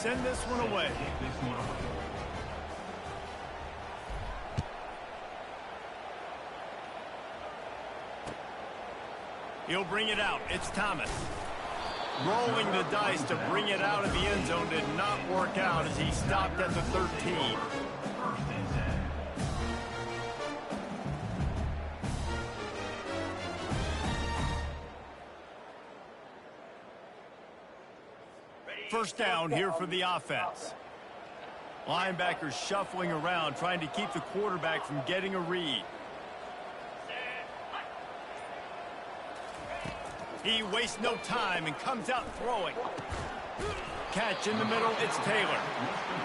send this one away. He'll bring it out. It's Thomas. Rolling the dice to bring it out of the end zone did not work out as he stopped at the 13. First down here for the offense. Linebackers shuffling around, trying to keep the quarterback from getting a read. He wastes no time and comes out throwing. Catch in the middle, it's Taylor.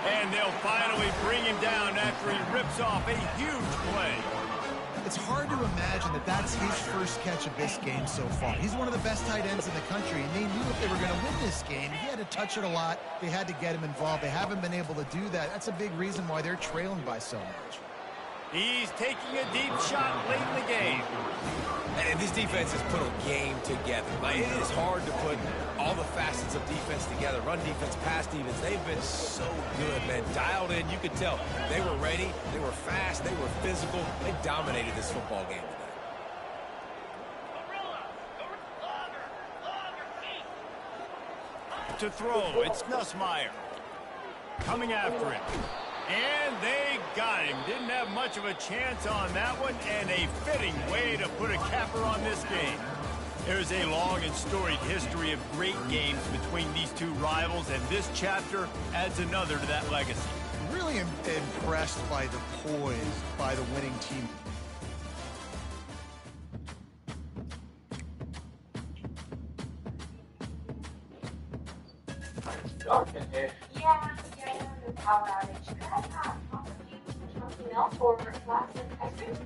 And they'll finally bring him down after he rips off a huge play. It's hard to imagine that that's his first catch of this game so far. He's one of the best tight ends in the country, and they knew if they were going to win this game, he had to touch it a lot. They had to get him involved. They haven't been able to do that. That's a big reason why they're trailing by so much. He's taking a deep shot late in the game. And this defense has put a game together. Like, it is hard to put all the facets of defense together. Run defense, pass defense. They've been so good, man. Dialed in. You could tell they were ready. They were fast. They were physical. They dominated this football game today. To throw, it's Nussmeier. Coming after him. And they got him. Didn't have much of a chance on that one, and a fitting way to put a capper on this game. There's a long and storied history of great games between these two rivals, and this chapter adds another to that legacy. Really impressed by the poise by the winning team. Yeah, the power outage. Could I offer you something else or a glass of ice cream?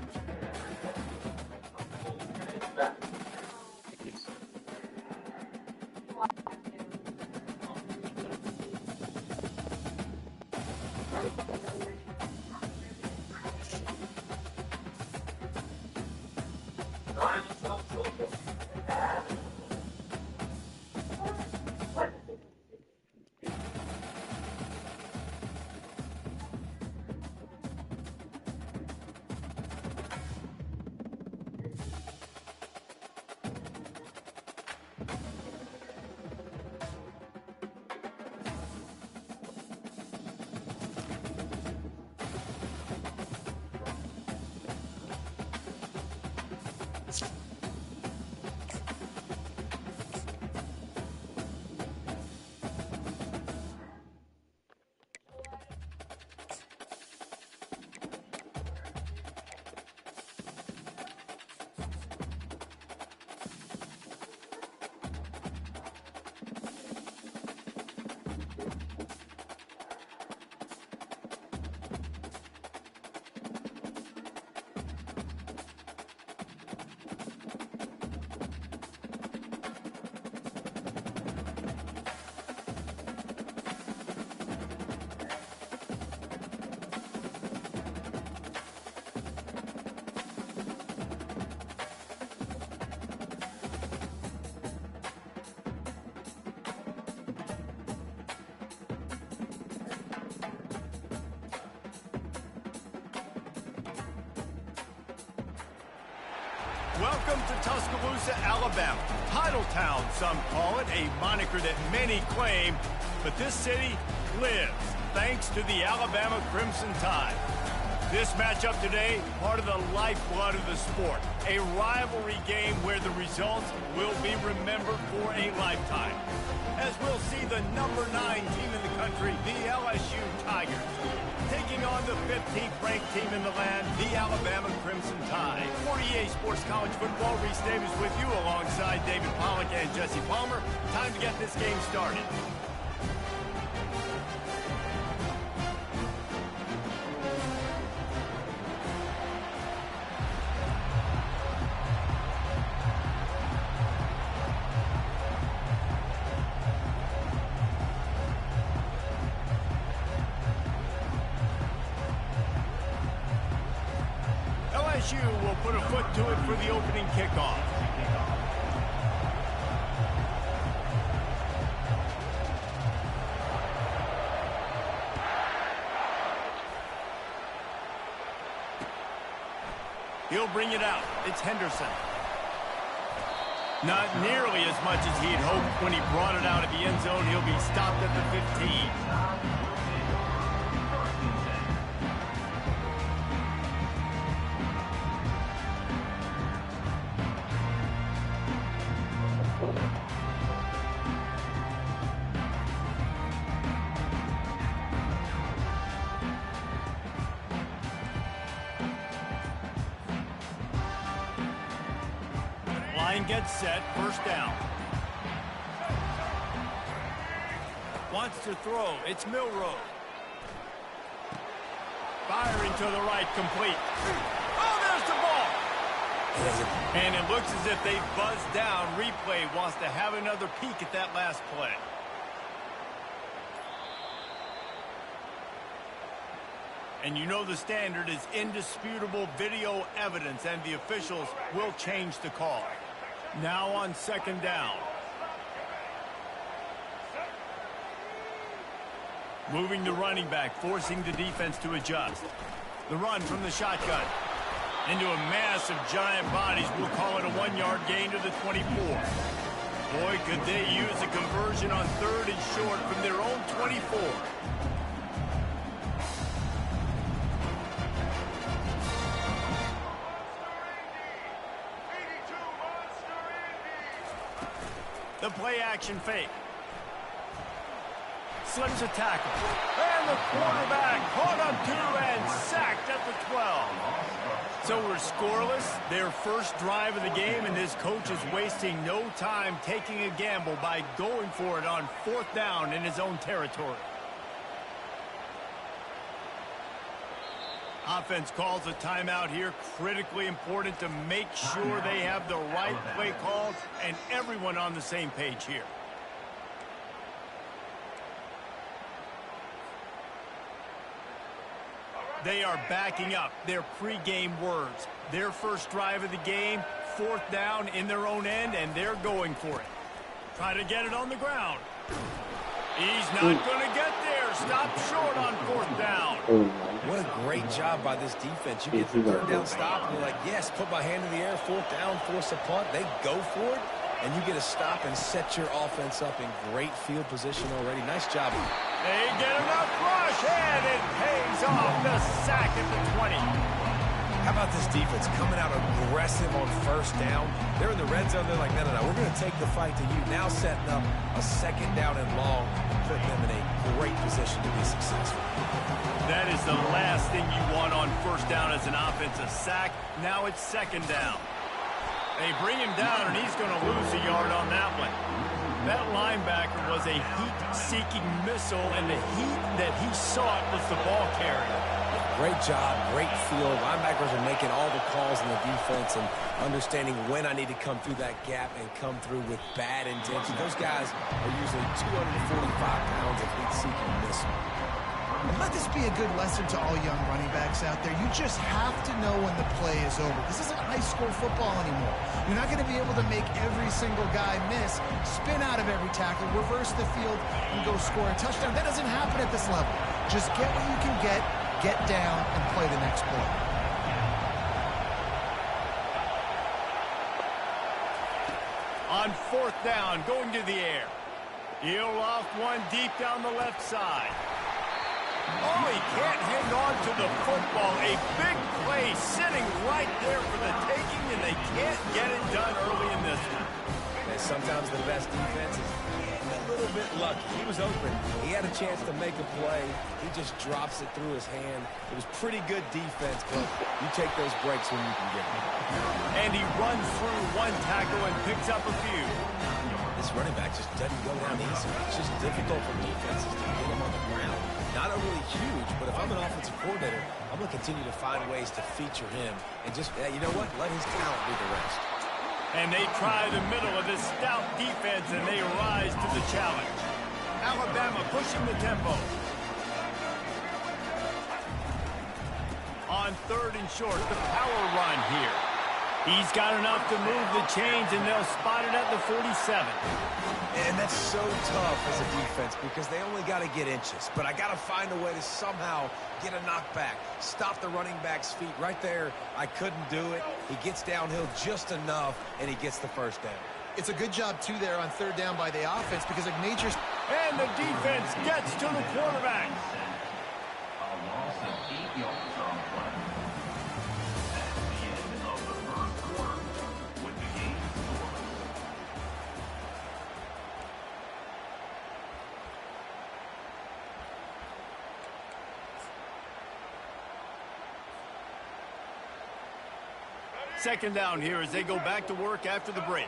Welcome to Tuscaloosa, Alabama. Titletown, some call it, a moniker that many claim, but this city lives thanks to the Alabama Crimson Tide. This matchup today, part of the lifeblood of the sport, a rivalry game where the results will be remembered for a lifetime. As we'll see the number 9 team in the country, the LSU Tigers, taking on the 15th ranked team in the land, the Alabama Crimson Tide. 48 Sports College Football, Reese Davis with you alongside David Pollack and Jesse Palmer. Time to get this game started. LSU will put a foot to it for the opening kickoff. He'll bring it out. It's Henderson. Not nearly as much as he had hoped when he brought it out of the end zone. He'll be stopped at the 15. Line gets set, first down. Wants to throw, it's Milrow. Firing to the right, complete. Oh, there's the ball! And it looks as if they buzzed down. Replay wants to have another peek at that last play. And you know the standard is indisputable video evidence, and the officials will change the call. Now on second down. Moving the running back, forcing the defense to adjust. The run from the shotgun. Into a mass of giant bodies. We'll call it a 1-yard gain to the 24. Boy, could they use a conversion on 3rd and short from their own 24. The play-action fake. Slips a tackle. And the quarterback caught on 2 and sacked at the 12. So we're scoreless. Their first drive of the game, and this coach is wasting no time taking a gamble by going for it on 4th down in his own territory. Offense calls a timeout here. Critically important to make sure they have the right play called and everyone on the same page here. They are backing up their pregame words. Their first drive of the game, 4th down in their own end, and they're going for it. Try to get it on the ground. He's not going to get there. Stop short on 4th down. What a great job by this defense. You get the 3rd down stop, and you're like, yes, put my hand in the air, 4th down, force a punt. They go for it, and you get a stop and set your offense up in great field position already. Nice job. They get enough rush, and it pays off. The sack at the 20. How about this defense coming out aggressive on 1st down? They're in the red zone. They're like, no, we're going to take the fight to you. Now setting up a 2nd down and long, putting them in a great position to be successful. That is the last thing you want on 1st down as an offensive sack. Now it's 2nd down. They bring him down, and he's going to lose a yard on that one. That linebacker was a heat-seeking missile, and the heat that he sought was the ball carrier. Great job, great field. Linebackers are making all the calls in the defense and understanding when I need to come through that gap and come through with bad intention. Those guys are usually 245 pounds of heat-seeking missile. And let this be a good lesson to all young running backs out there. You just have to know when the play is over. This isn't high school football anymore. You're not going to be able to make every single guy miss, spin out of every tackle, reverse the field, and go score a touchdown. That doesn't happen at this level. Just get what you can get down, and play the next play. On 4th down, going to the air. He'll loft one deep down the left side. Oh, he can't hang on to the football. A big play sitting right there for the taking, and they can't get it done early in this one. And sometimes the best defense is getting a little bit lucky. He was open. He had a chance to make a play. He just drops it through his hand. It was pretty good defense, but you take those breaks when you can get them. And he runs through one tackle and picks up a few. This running back just doesn't go down easy. It's just difficult for defenses to get him on the ground. Not overly huge, but if I'm an offensive coordinator, I'm going to continue to find ways to feature him and just, you know what, let his talent do the rest. And they try the middle of this stout defense, and they rise to the challenge. Alabama pushing the tempo. On 3rd and short, the power run here. He's got enough to move the chains, and they'll spot it at the 47. And that's so tough as a defense because they only got to get inches. But I got to find a way to somehow get a knockback, stop the running back's feet. Right there, I couldn't do it. He gets downhill just enough, and he gets the first down. It's a good job, too, there on third down by the offense because Ignatius... And the defense gets to the quarterback. A loss of 8 yards on the play. That's the end of the first quarter with the game scoreless. Second down here as they go back to work after the break.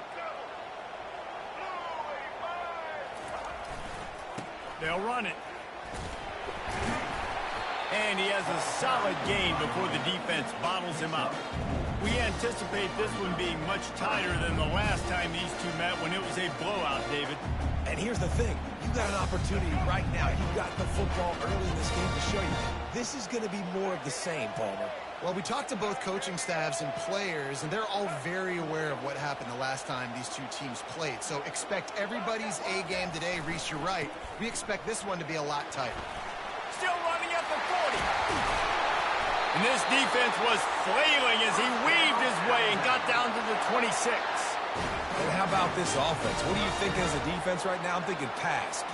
They'll run it. And he has a solid gain before the defense bottles him up. We anticipate this one being much tighter than the last time these two met when it was a blowout, David. And here's the thing. You got an opportunity right now. You got the football early in this game to show you. This is going to be more of the same, Palmer. Well, we talked to both coaching staffs and players, and they're all very aware of what happened the last time these two teams played. So expect everybody's A game today. Reese, you're right. We expect this one to be a lot tighter. Still running at the 40. And this defense was flailing as he weaved his way and got down to the 26. And how about this offense? What are you thinking as a defense right now? I'm thinking pass,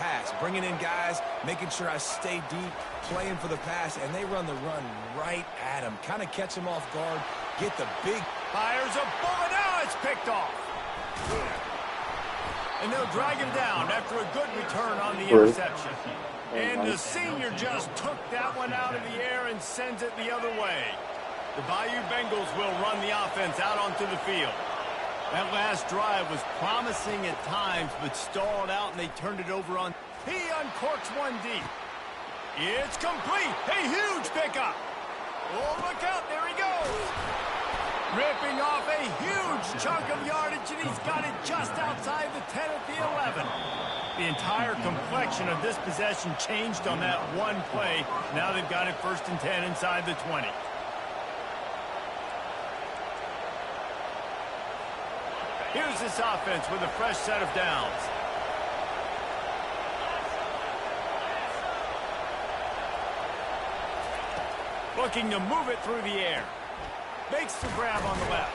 bringing in guys, making sure I stay deep, playing for the pass, and they run the run right at him. Kind of catch him off guard, get the big... Fires a bullet. Now it's picked off. And they'll drag him down after a good return on the interception. And the senior just took that one out of the air and sends it the other way. The Bayou Bengals will run the offense out onto the field. That last drive was promising at times, but stalled out, and they turned it over on... He uncorks one deep. It's complete. A huge pickup. Oh, look out. There he goes. Ripping off a huge chunk of yardage, and he's got it just outside the 10 at the 11. The entire complexion of this possession changed on that one play. Now they've got it 1st and 10 inside the 20. Here's this offense with a fresh set of downs. Looking to move it through the air. Makes the grab on the left.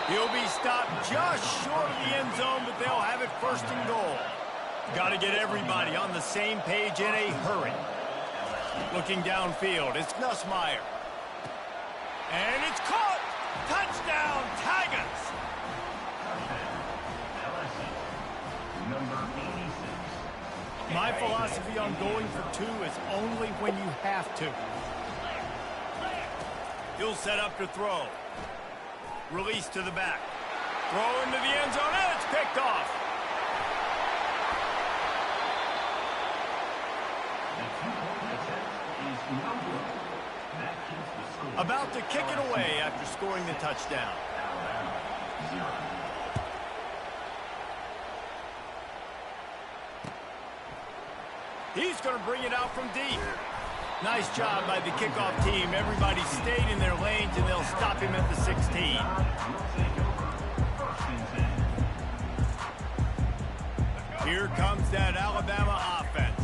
He'll be stopped just short of the end zone, but they'll have it 1st and goal. Got to get everybody on the same page in a hurry. Looking downfield, it's Nussmeier. And it's caught! Touchdown, Tigers! My philosophy on going for 2 is only when you have to. He'll set up to throw. Release to the back. Throw into the end zone, and it's picked off. About to kick it away after scoring the touchdown. He's going to bring it out from deep. Nice job by the kickoff team. Everybody stayed in their lanes, and they'll stop him at the 16. Here comes that Alabama offense.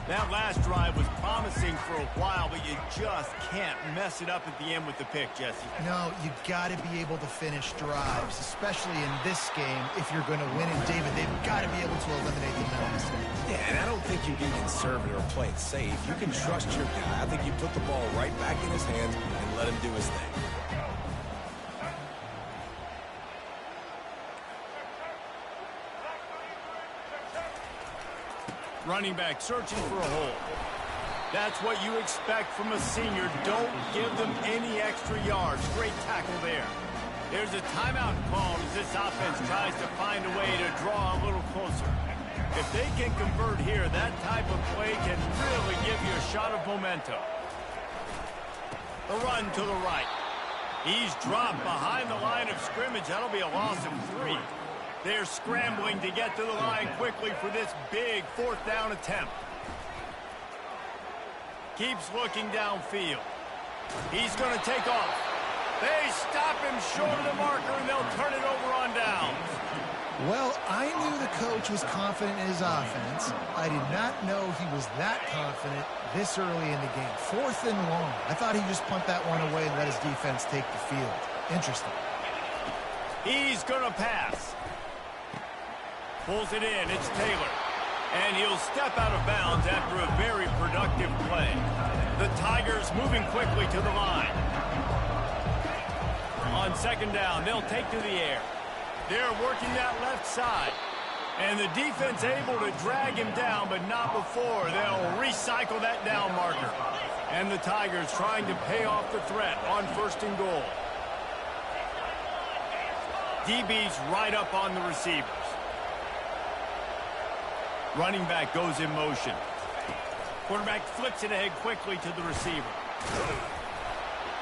That last drive was promising for a while, but you just can't mess it up at the end with the pick, Jesse. No, you got to be able to finish drives, especially in this game. If you're going to win, and David, they've got to be able to eliminate the amount of mistakes. Yeah, and I don't think you can conservative or play it safe. You can trust your guy. I think you put the ball right back in his hands and let him do his thing. Running back searching for a hole. That's what you expect from a senior. Don't give them any extra yards. Great tackle there. There's a timeout called as this offense tries to find a way to draw a little closer. If they can convert here, that type of play can really give you a shot of momentum. The run to the right. He's dropped behind the line of scrimmage. That'll be a loss of 3. They're scrambling to get to the line quickly for this big 4th down attempt. Keeps looking downfield. He's going to take off. They stop him short of the marker, and they'll turn it over on downs. Well, I knew the coach was confident in his offense. I did not know he was that confident this early in the game. 4th and long. I thought he'd just punt that one away and let his defense take the field. Interesting. He's going to pass. Pulls it in. It's Taylor. And he'll step out of bounds after a very productive play. The Tigers moving quickly to the line. On 2nd down, they'll take to the air. They're working that left side. And the defense able to drag him down, but not before. They'll recycle that down marker. And the Tigers trying to pay off the threat on 1st and goal. DB's right up on the receivers. Running back goes in motion. Quarterback flips it ahead quickly to the receiver.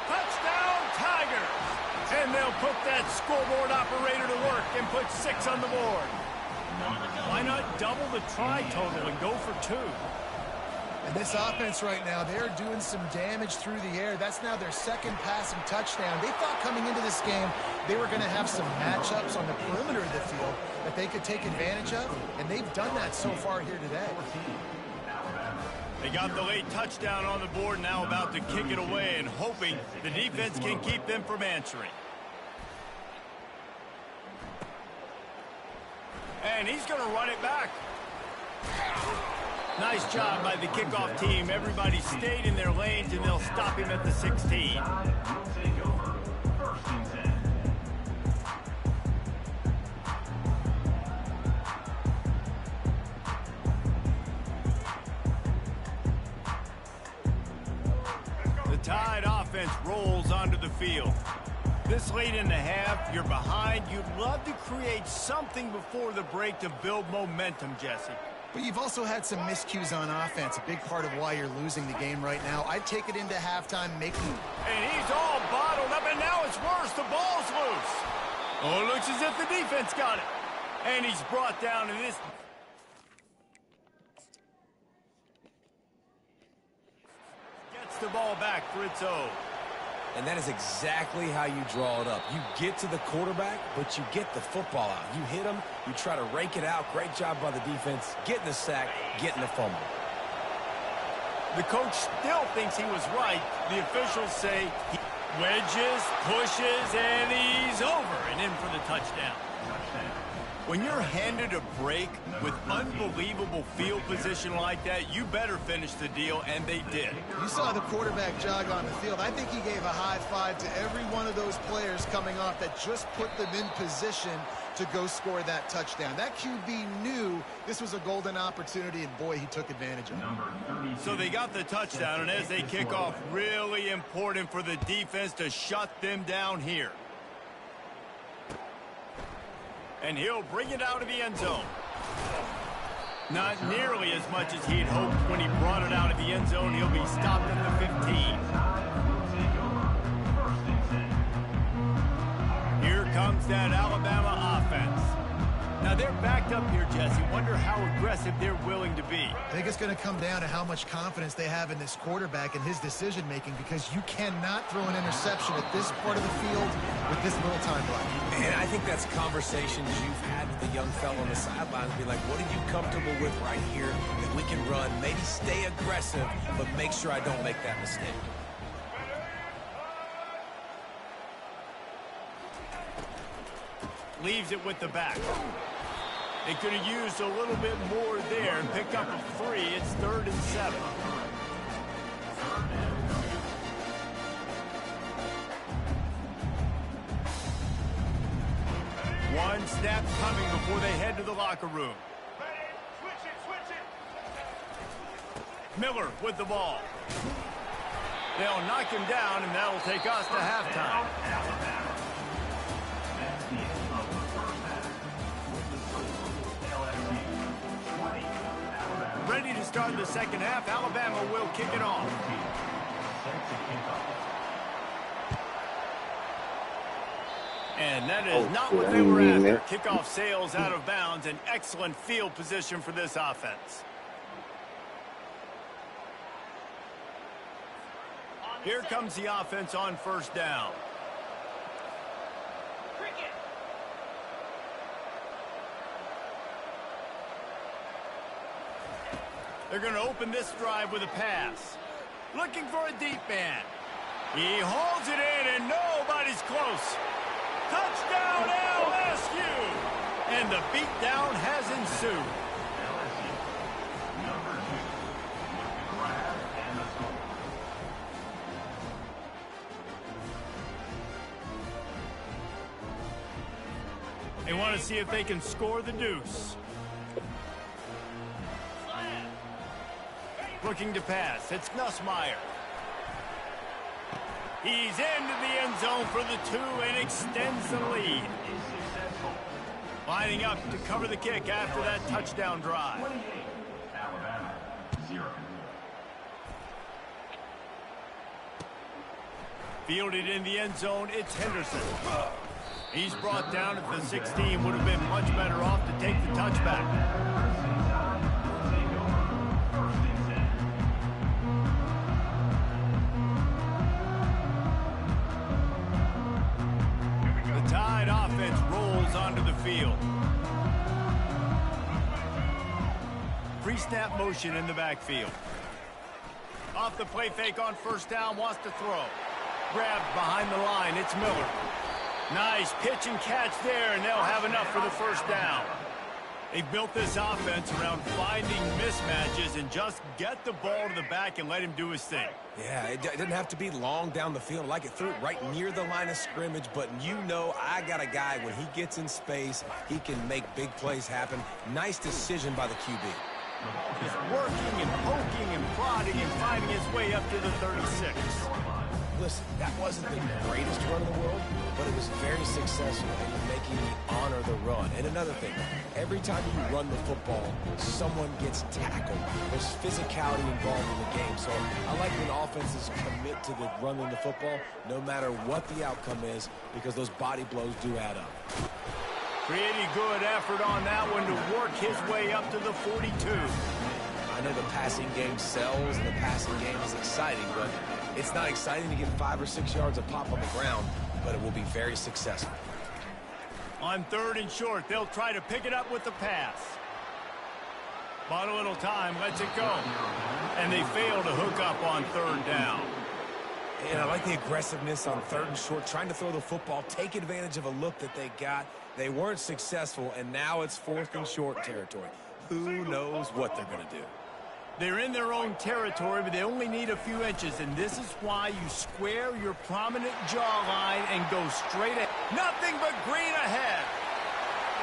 Touchdown, Tigers! And they'll put that scoreboard operator to work and put 6 on the board. Why not double the try total and go for 2? And this offense right now, they're doing some damage through the air. That's now their 2nd passing touchdown. They thought coming into this game they were going to have some matchups on the perimeter of the field that they could take advantage of, and they've done that so far here today. They got the late touchdown on the board, now about to kick it away and hoping the defense can keep them from answering. And he's going to run it back. Nice job by the kickoff team. Everybody stayed in their lanes, and they'll stop him at the 16. The Tide offense rolls onto the field. This late in the half, you're behind. You'd love to create something before the break to build momentum, Jesse. But you've also had some miscues on offense, a big part of why you're losing the game right now. I'd take it into halftime, making... And he's all bottled up, and now it's worse. The ball's loose. Oh, it looks as if the defense got it. And he's brought down in this... Gets the ball back for its own. And that is exactly how you draw it up. You get to the quarterback, but you get the football out. You hit him, you try to rake it out. Great job by the defense, getting the sack, getting the fumble. The coach still thinks he was right. The officials say he wedges, pushes, and he's over and in for the touchdown. When you're handed a break with unbelievable field position like that, you better finish the deal, and they did. You saw the quarterback jog on the field. I think he gave a high five to every one of those players coming off that just put them in position to go score that touchdown. That QB knew this was a golden opportunity, and boy, he took advantage of it. So they got the touchdown, and as they kick off, really important for the defense to shut them down here. And he'll bring it out of the end zone. Not nearly as much as he'd hoped when he brought it out of the end zone. He'll be stopped at the 15. Here comes that Alabama offense. Now they're backed up here, Jesse. Wonder how aggressive they're willing to be. I think it's going to come down to how much confidence they have in this quarterback and his decision-making, because you cannot throw an interception at this part of the field with this little time left. And I think that's conversations you've had with the young fellow on the sidelines. Be like, what are you comfortable with right here that we can run? Maybe stay aggressive, but make sure I don't make that mistake. Leaves it with the back. They could have used a little bit more there and picked up a 3. It's 3rd and 7. One snap coming before they head to the locker room. Miller with the ball. They'll knock him down, and that'll take us to halftime. Ready to start the second half. Alabama will kick it off. And that is not what they were after. Kickoff sails out of bounds. An excellent field position for this offense. Here comes the offense on 1st down. They're going to open this drive with a pass. Looking for a deep man. He hauls it in, and nobody's close. Touchdown, LSU! And the beatdown has ensued. LSU, number 2, with the grab and the score. They want to see if they can score the deuce. Looking to pass. It's Nussmeier. He's into the end zone for the 2 and extends the lead. Is successful. Lining up to cover the kick after that touchdown drive. 28, Alabama, 0. Fielded in the end zone, it's Henderson. He's brought down at the 16. Would have been much better off to take the touchback. The Tide offense rolls onto the field. Pre-snap motion in the backfield. Off the play fake on first down, wants to throw. Grabbed behind the line, it's Miller. Nice pitch and catch there, and they'll have enough for the first down. They've built this offense around finding mismatches and just get the ball to the back and let him do his thing. Yeah, it didn't have to be long down the field. Like it threw it right near the line of scrimmage, but you know I got a guy, when he gets in space, he can make big plays happen. Nice decision by the QB. Just working and poking and prodding and finding his way up to the 36. Listen, that wasn't the greatest run in the world, but it was very successful in making me honor the run. And another thing, every time you run the football, someone gets tackled. There's physicality involved in the game. So I like when offenses commit to the running the football, no matter what the outcome is, because those body blows do add up. Pretty good effort on that one to work his way up to the 42. I know the passing game sells and the passing game is exciting, but it's not exciting to get 5 or 6 yards of pop on the ground, but it will be very successful. On 3rd and short, they'll try to pick it up with the pass. Bought a little time, lets it go. And they fail to hook up on 3rd down. And I like the aggressiveness on 3rd and short, trying to throw the football, take advantage of a look that they got. They weren't successful, and now it's 4th and short territory. Who knows what they're going to do? They're in their own territory, but they only need a few inches, and this is why you square your prominent jawline and go straight ahead. Nothing but green ahead.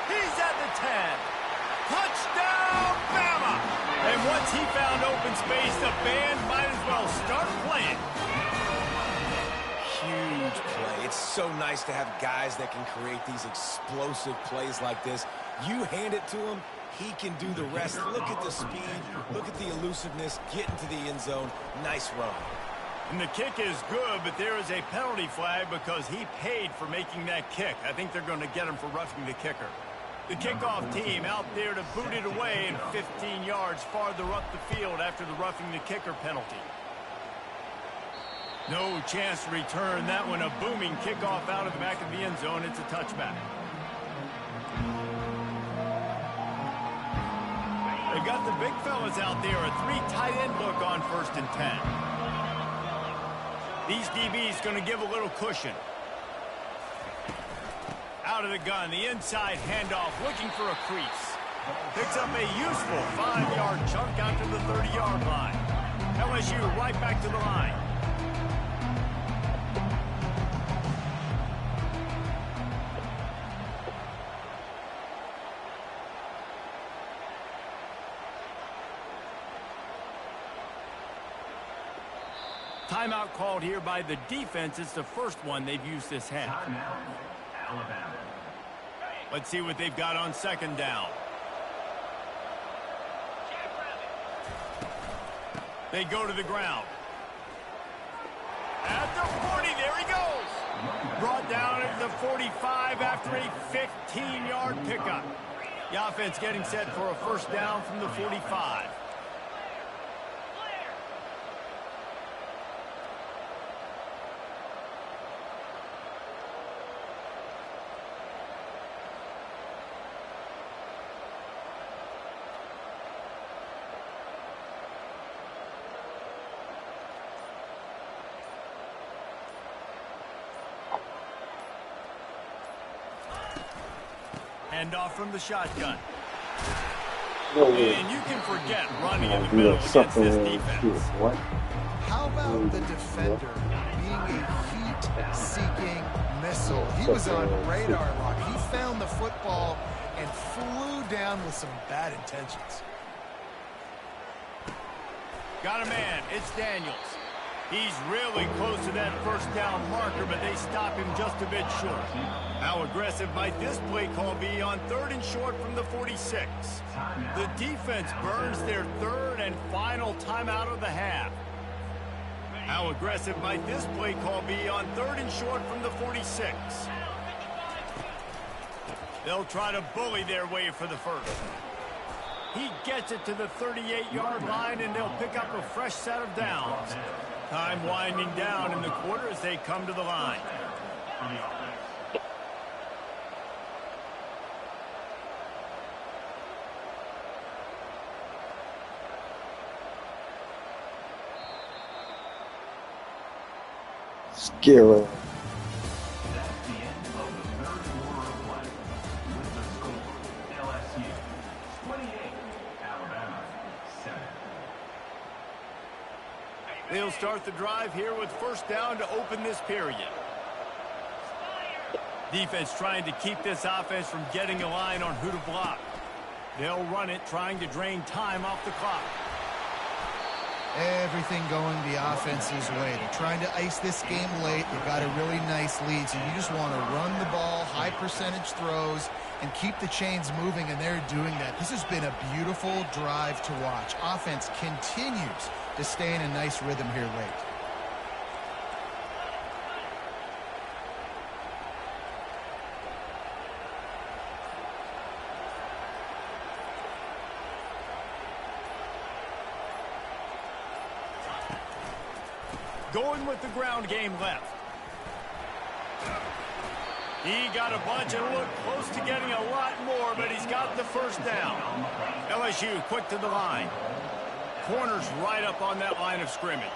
He's at the 10. Touchdown, Bama! And once he found open space, the band might as well start playing. Huge play. It's so nice to have guys that can create these explosive plays like this. You hand it to him, he can do the rest. Look at the speed. Look at the elusiveness. Get into the end zone. Nice run. And the kick is good, but there is a penalty flag because he paid for making that kick. I think they're going to get him for roughing the kicker. The kickoff team out there to boot it away and 15 yards farther up the field after the roughing the kicker penalty. No chance to return that one. A booming kickoff out of the back of the end zone. It's a touchback. They've got the big fellas out there. A 3 tight end look on 1st and 10. These DBs going to give a little cushion. Out of the gun, the inside handoff, looking for a crease. Picks up a useful 5-yard chunk out to the 30-yard line. LSU right back to the line. Timeout called here by the defense. It's the first one they've used this half. Timeout, Alabama. Let's see what they've got on 2nd down. They go to the ground. At the 40, there he goes. Brought down at the 45 after a 15-yard pickup. The offense getting set for a 1st down from the 45. Handoff from the shotgun. No, And you can forget running in the middle against this defense. What? How about the defender being a heat-seeking missile? He was on radar lock. He found the football and flew down with some bad intentions. Got a man. It's Daniels. He's really close to that first down marker, but they stop him just a bit short. How aggressive might this play call be on 3rd and short from the 46? The defense burns their 3rd and final timeout of the half. How aggressive might this play call be on 3rd and short from the 46? They'll try to bully their way for the first. He gets it to the 38-yard line, and they'll pick up a fresh set of downs. Time winding down in the quarter as they come to the line. Scary. That's the end of the third quarter of play. With the score, LSU 28, Alabama 7. They'll start the drive here with first down to open this period. Defense trying to keep this offense from getting a line on who to block. They'll run it, trying to drain time off the clock. Everything going the offense's way. They're trying to ice this game late. They've got a really nice lead, so you just want to run the ball, high percentage throws, and keep the chains moving, and they're doing that. This has been a beautiful drive to watch. Offense continues to stay in a nice rhythm here late. Going with the ground game left. He got a bunch and looked close to getting a lot more, but he's got the first down. LSU quick to the line. Corners right up on that line of scrimmage.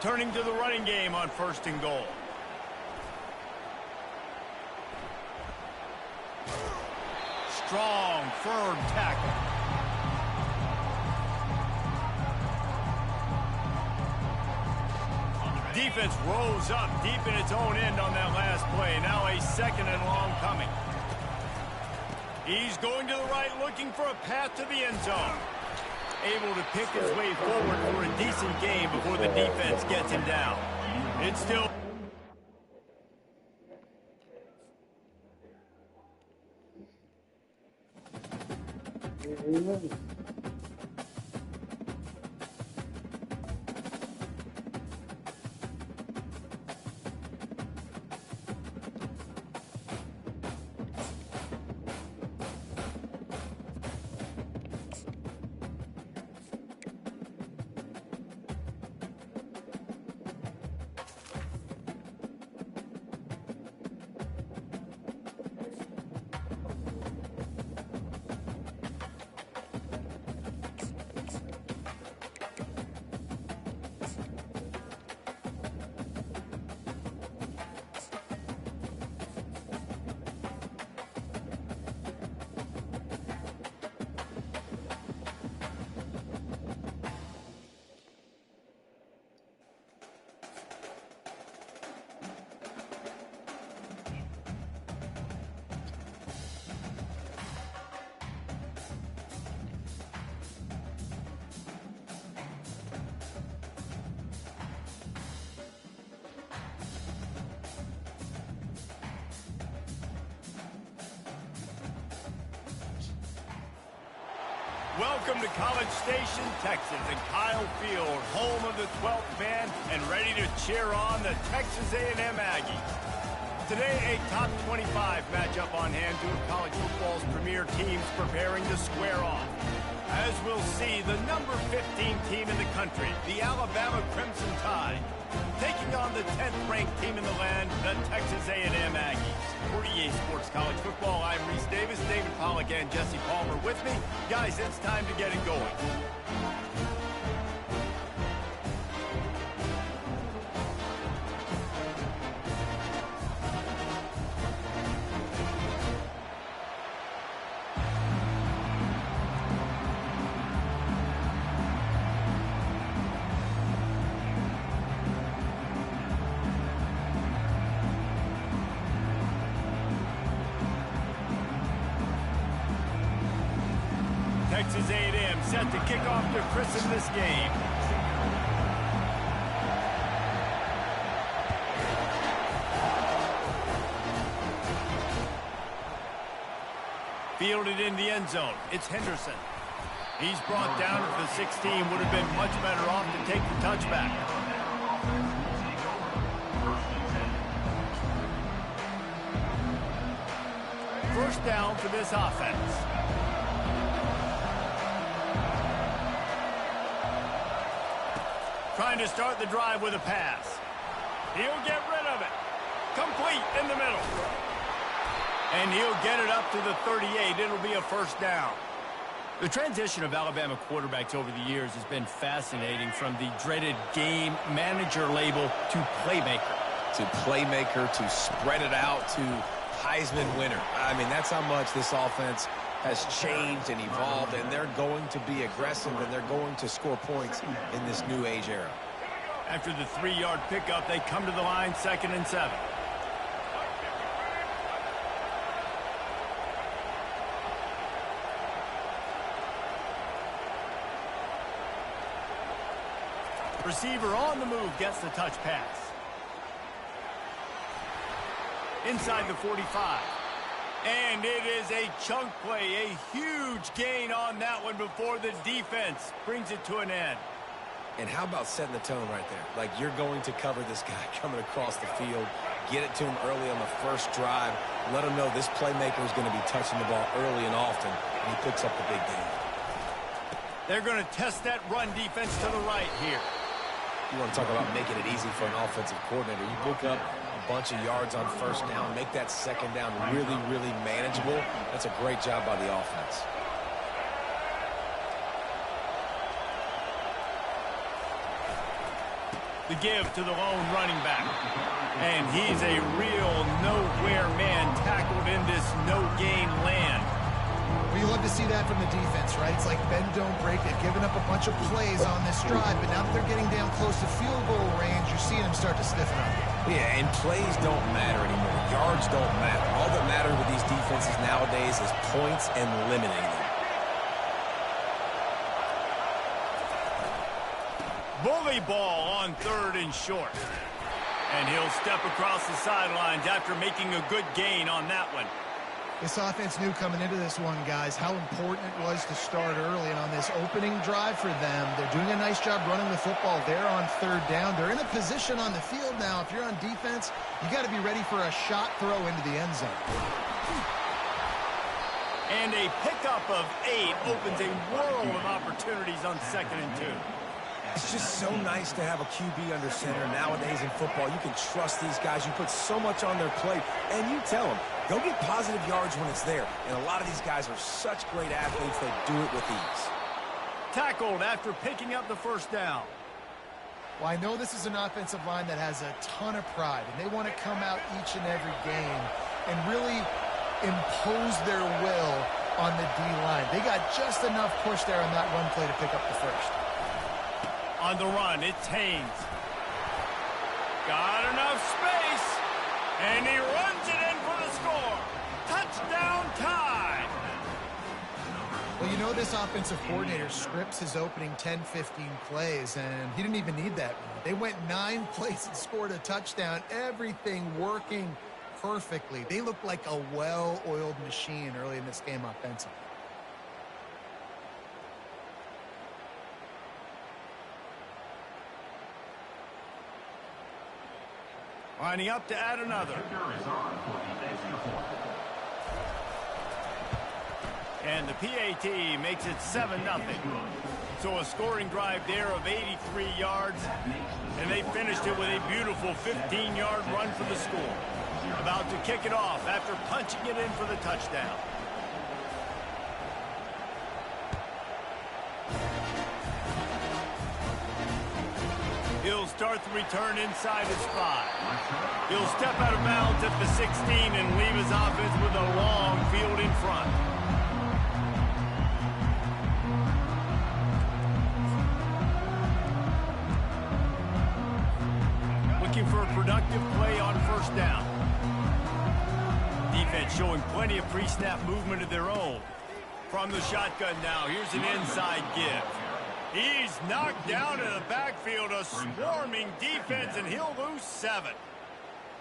Turning to the running game on 1st and goal. Strong, firm tackle. Defense rose up deep in its own end on that last play. Now a 2nd and long coming. He's going to the right, looking for a path to the end zone. Able to pick his way forward for a decent game before the defense gets him down. It's still... Welcome to College Station, Texas, and Kyle Field, home of the 12th man, and ready to cheer on the Texas A&M Aggies. Today, a top 25 matchup on hand, two of college football's premier teams preparing to square off. As we'll see, the number 15 team in the country, the Alabama Crimson Tide, taking on the 10th ranked team in the land, the Texas A&M Aggies. EA Sports College Football. I'm Reese Davis, David Pollack, and Jesse Palmer with me. Guys, it's time to get it going. Texas A&M set to kick off to christen this game. Fielded in the end zone. It's Henderson. He's brought down at the 16. Would have been much better off to take the touchback. First down for this offense. Trying to start the drive with a pass. He'll get rid of it. Complete in the middle. And he'll get it up to the 38. It'll be a first down. The transition of Alabama quarterbacks over the years has been fascinating, from the dreaded game manager label to playmaker. To playmaker, to spread it out, to Heisman winner. I mean, that's how much this offense has changed and evolved, and they're going to be aggressive, and they're going to score points in this new age era. After the 3-yard pickup, they come to the line, 2nd and 7. Receiver on the move gets the touch pass. Inside the 45. And it is a chunk play, a huge gain on that one before the defense brings it to an end. And how about setting the tone right there? Like, you're going to cover this guy coming across the field, get it to him early on the first drive, let him know this playmaker is going to be touching the ball early and often, and he picks up the big game. They're going to test that run defense to the right here. You want to talk about making it easy for an offensive coordinator. You pick up a bunch of yards on first down, make that second down really, really manageable. That's a great job by the offense. The give to the lone running back. And he's a real nowhere man tackled in this no-gain land. Well, you love to see that from the defense, right? It's like bend, don't break. They've given up a bunch of plays on this drive, but now that they're getting down close to field goal range, you're seeing them start to stiffen up. Yeah, and plays don't matter anymore. Yards don't matter. All that matters with these defenses nowadays is points and limiting them. Bully ball on 3rd and short. And he'll step across the sidelines after making a good gain on that one. This offense knew coming into this one, guys, how important it was to start early. And on this opening drive for them, they're doing a nice job running the football. They're on 3rd down. They're in a position on the field now. If you're on defense, you got to be ready for a shot throw into the end zone. And a pickup of 8 opens a world of opportunities on 2nd and 2. It's just so nice to have a QB under center nowadays in football. You can trust these guys. You put so much on their plate, and you tell them, go get positive yards when it's there. And a lot of these guys are such great athletes, they do it with ease. Tackled after picking up the first down. Well, I know this is an offensive line that has a ton of pride, and they want to come out each and every game and really impose their will on the D-line. They got just enough push there on that run play to pick up the first. On the run, it's Haynes. Got enough space, and he runs it in for the score. Touchdown tie. Well, you know this offensive coordinator scripts his opening 10-15 plays, and he didn't even need that. They went 9 plays and scored a touchdown, everything working perfectly. They looked like a well-oiled machine early in this game offensively. Lining up to add another. And the PAT makes it 7-0. So a scoring drive there of 83 yards. And they finished it with a beautiful 15-yard run for the score. About to kick it off after punching it in for the touchdown. He'll start the return inside his 5. He'll step out of bounds at the 16 and leave his offense with a long field in front. Looking for a productive play on first down. Defense showing plenty of pre-snap movement of their own. From the shotgun now, here's an inside give. He's knocked down in the backfield, a swarming defense, and he'll lose 7.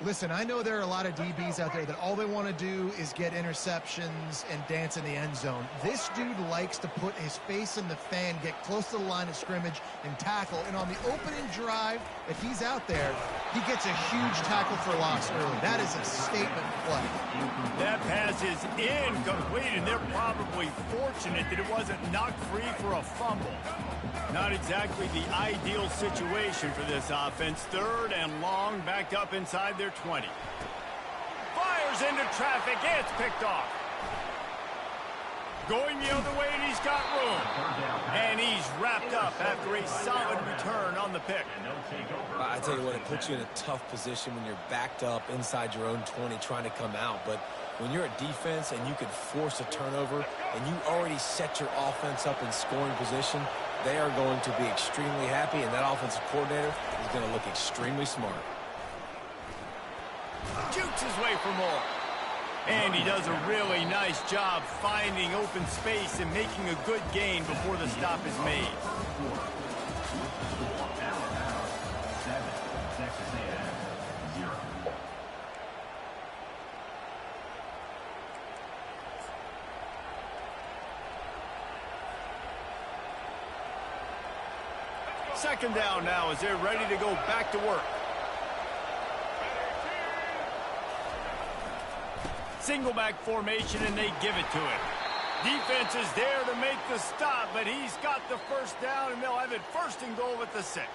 Listen, I know there are a lot of DBs out there that all they want to do is get interceptions and dance in the end zone. This dude likes to put his face in the fan, get close to the line of scrimmage, and tackle. And on the opening drive, if he's out there, he gets a huge tackle for loss early. That is a statement play. That pass is incomplete, and they're probably fortunate that it wasn't knocked free for a fumble. Not exactly the ideal situation for this offense. 3rd and long, backed up inside their 20. Fires into traffic. It's picked off. Going the other way, and he's got room. And he's wrapped up after a solid return on the pick. I tell you what, it puts you in a tough position when you're backed up inside your own 20 trying to come out. But when you're a defense and you can force a turnover and you already set your offense up in scoring position, they are going to be extremely happy, and that offensive coordinator is going to look extremely smart. Jukes his way for more. And he does a really nice job finding open space and making a good gain before the stop is made. Second down now as they're ready to go back to work. Single back formation, and they give it to him. Defense is there to make the stop, but he's got the first down, and they'll have it 1st and goal at the 6.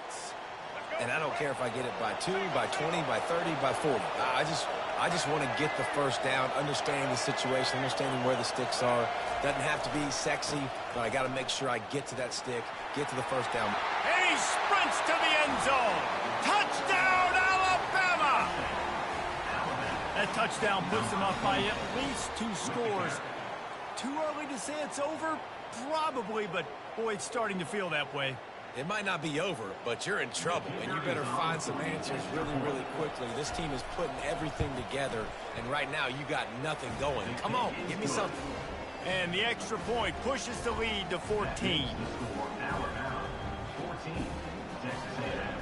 And I don't care if I get it by 2, by 20, by 30, by 40. I just want to get the first down, understanding the situation, understanding where the sticks are. Doesn't have to be sexy, but I got to make sure I get to that stick, get to the first down. And he sprints to the end zone. Touchdown, Alabama! That touchdown puts them up by at least 2 scores. Too early to say it's over? Probably, but boy, it's starting to feel that way. It might not be over, but you're in trouble, and you better find some answers really, really quickly. This team is putting everything together, and right now you got nothing going. Come on, give me something. And the extra point pushes the lead to 14. Alabama 14, Texas A&M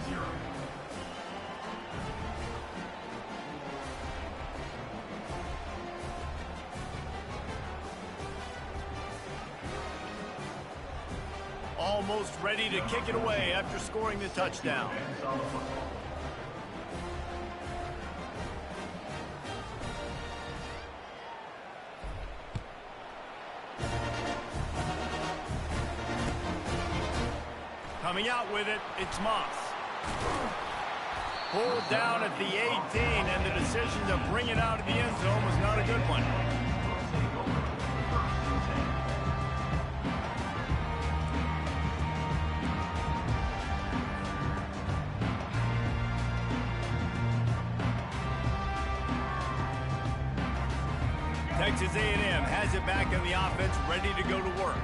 0. Almost ready to kick it away after scoring the touchdown. Coming out with it, it's Moss. Pulled down at the 18, and the decision to bring it out of the end zone was not a good one. Texas A&M has it back in the offense, ready to go to work.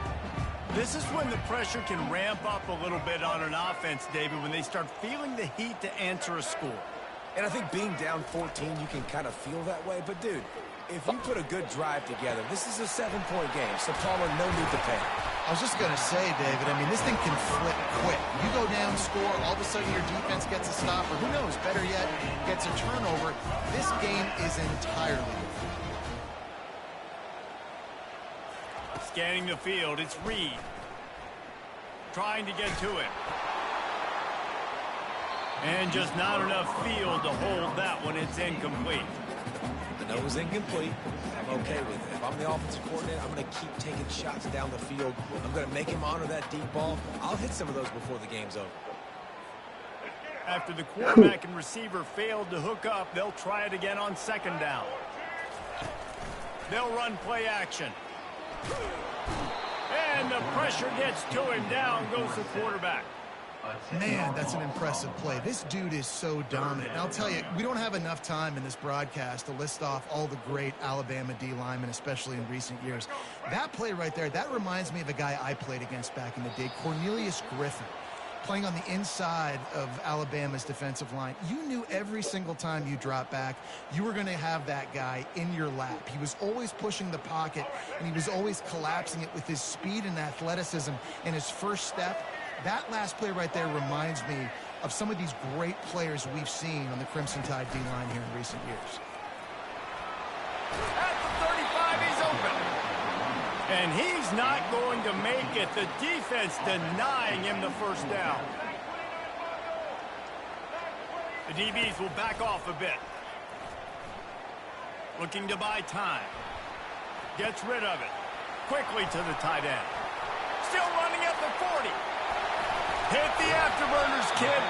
This is when the pressure can ramp up a little bit on an offense, David, when they start feeling the heat to answer a score. And I think being down 14, you can kind of feel that way. But, dude, if you put a good drive together, this is a 7-point game, so Palmer, no need to panic. I was just going to say, David, I mean, this thing can flip quick. You go down, score, all of a sudden your defense gets a stop, or who knows, better yet, gets a turnover. This game is entirely different. Scanning the field, it's Reed. Trying to get to it. And just not enough field to hold that one. It's incomplete. I know it was incomplete. I'm okay with it. If I'm the offensive coordinator, I'm going to keep taking shots down the field. I'm going to make him honor that deep ball. I'll hit some of those before the game's over. After the quarterback and receiver failed to hook up, they'll try it again on second down. They'll run play action. And the pressure gets to him. Down goes the quarterback. Man, that's an impressive play. This dude is so dominant. And I'll tell you, we don't have enough time in this broadcast to list off all the great Alabama D linemen, especially in recent years. That play right there, that reminds me of a guy I played against back in the day, Cornelius Griffin, playing on the inside of Alabama's defensive line. You knew every single time you dropped back, you were going to have that guy in your lap. He was always pushing the pocket, and he was always collapsing it with his speed and athleticism and his first step. That last play right there reminds me of some of these great players we've seen on the Crimson Tide D-line here in recent years. At the 35, he's open. And he's not going to make it. The defense denying him the first down. The DBs will back off a bit. Looking to buy time. Gets rid of it. Quickly to the tight end. Still running at the 40. Hit the afterburners, kid.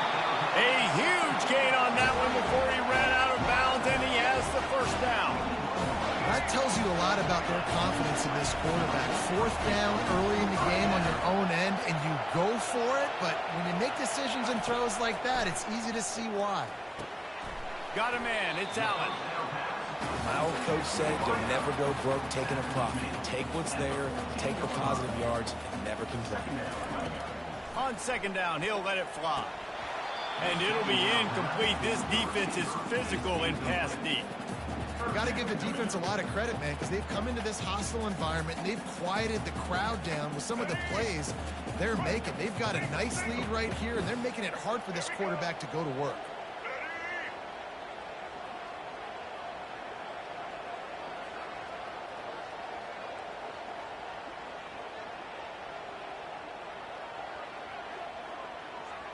A huge gain on that one before he ran out of bounds, and he has the first down. That tells you a lot about their confidence in this quarterback. Fourth down early in the game on your own end, and you go for it, but when you make decisions and throws like that, it's easy to see why. Got a man. It's Allen. My old coach said you'll never go broke taking a profit. Take what's there, take the positive yards, and never complain. On second down, he'll let it fly. And it'll be incomplete. This defense is physical in pass deep. Got to give the defense a lot of credit, man, because they've come into this hostile environment, and they've quieted the crowd down with some of the plays they're making. They've got a nice lead right here, and they're making it hard for this quarterback to go to work.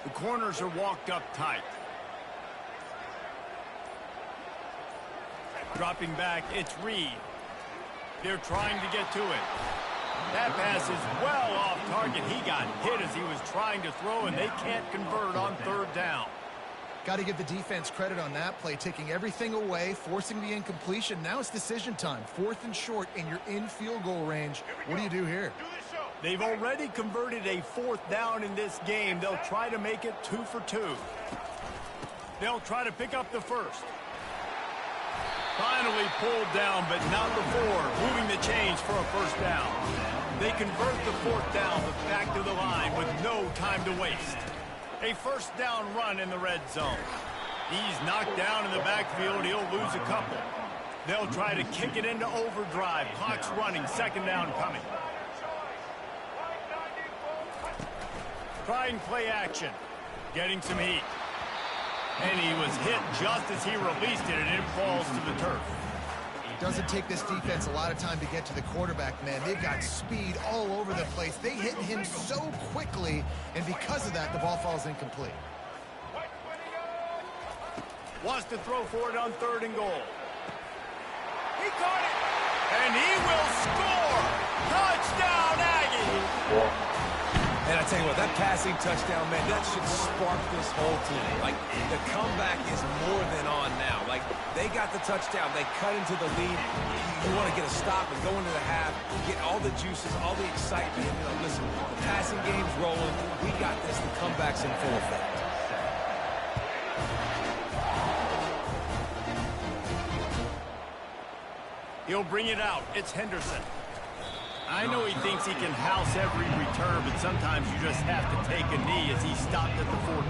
The corners are walked up tight. Dropping back, it's Reed. They're trying to get to it. That pass is well off target. He got hit as he was trying to throw, and they can't convert on third down. Got to give the defense credit on that play, taking everything away, forcing the incompletion. Now it's decision time. Fourth and short, and you're in field goal range. What do you do here? They've already converted a fourth down in this game. They'll try to make it 2 for 2. They'll try to pick up the first. Finally pulled down, but not before moving the chains for a first down. They convert the fourth down, but back to the line with no time to waste. A first down run in the red zone. He's knocked down in the backfield. He'll lose a couple. They'll try to kick it into overdrive. Clock's running. Second down coming. Try and play action. Getting some heat. And he was hit just as he released it, and it falls to the turf. Doesn't take this defense a lot of time to get to the quarterback, man. They've got speed all over the place. They hit him so quickly, and because of that, the ball falls incomplete. Wants to throw for it on third and goal. He caught it, and he will score. Touchdown, Aggie. And I tell you what, that passing touchdown, man, that should spark this whole team. Like, the comeback is more than on now. Like, they got the touchdown. They cut into the lead. You want to get a stop and go into the half, get all the juices, all the excitement. You know, listen, the passing game's rolling. We got this. The comeback's in full effect. He'll bring it out. It's Henderson. I know he thinks he can house every return, but sometimes you just have to take a knee as he stopped at the 14.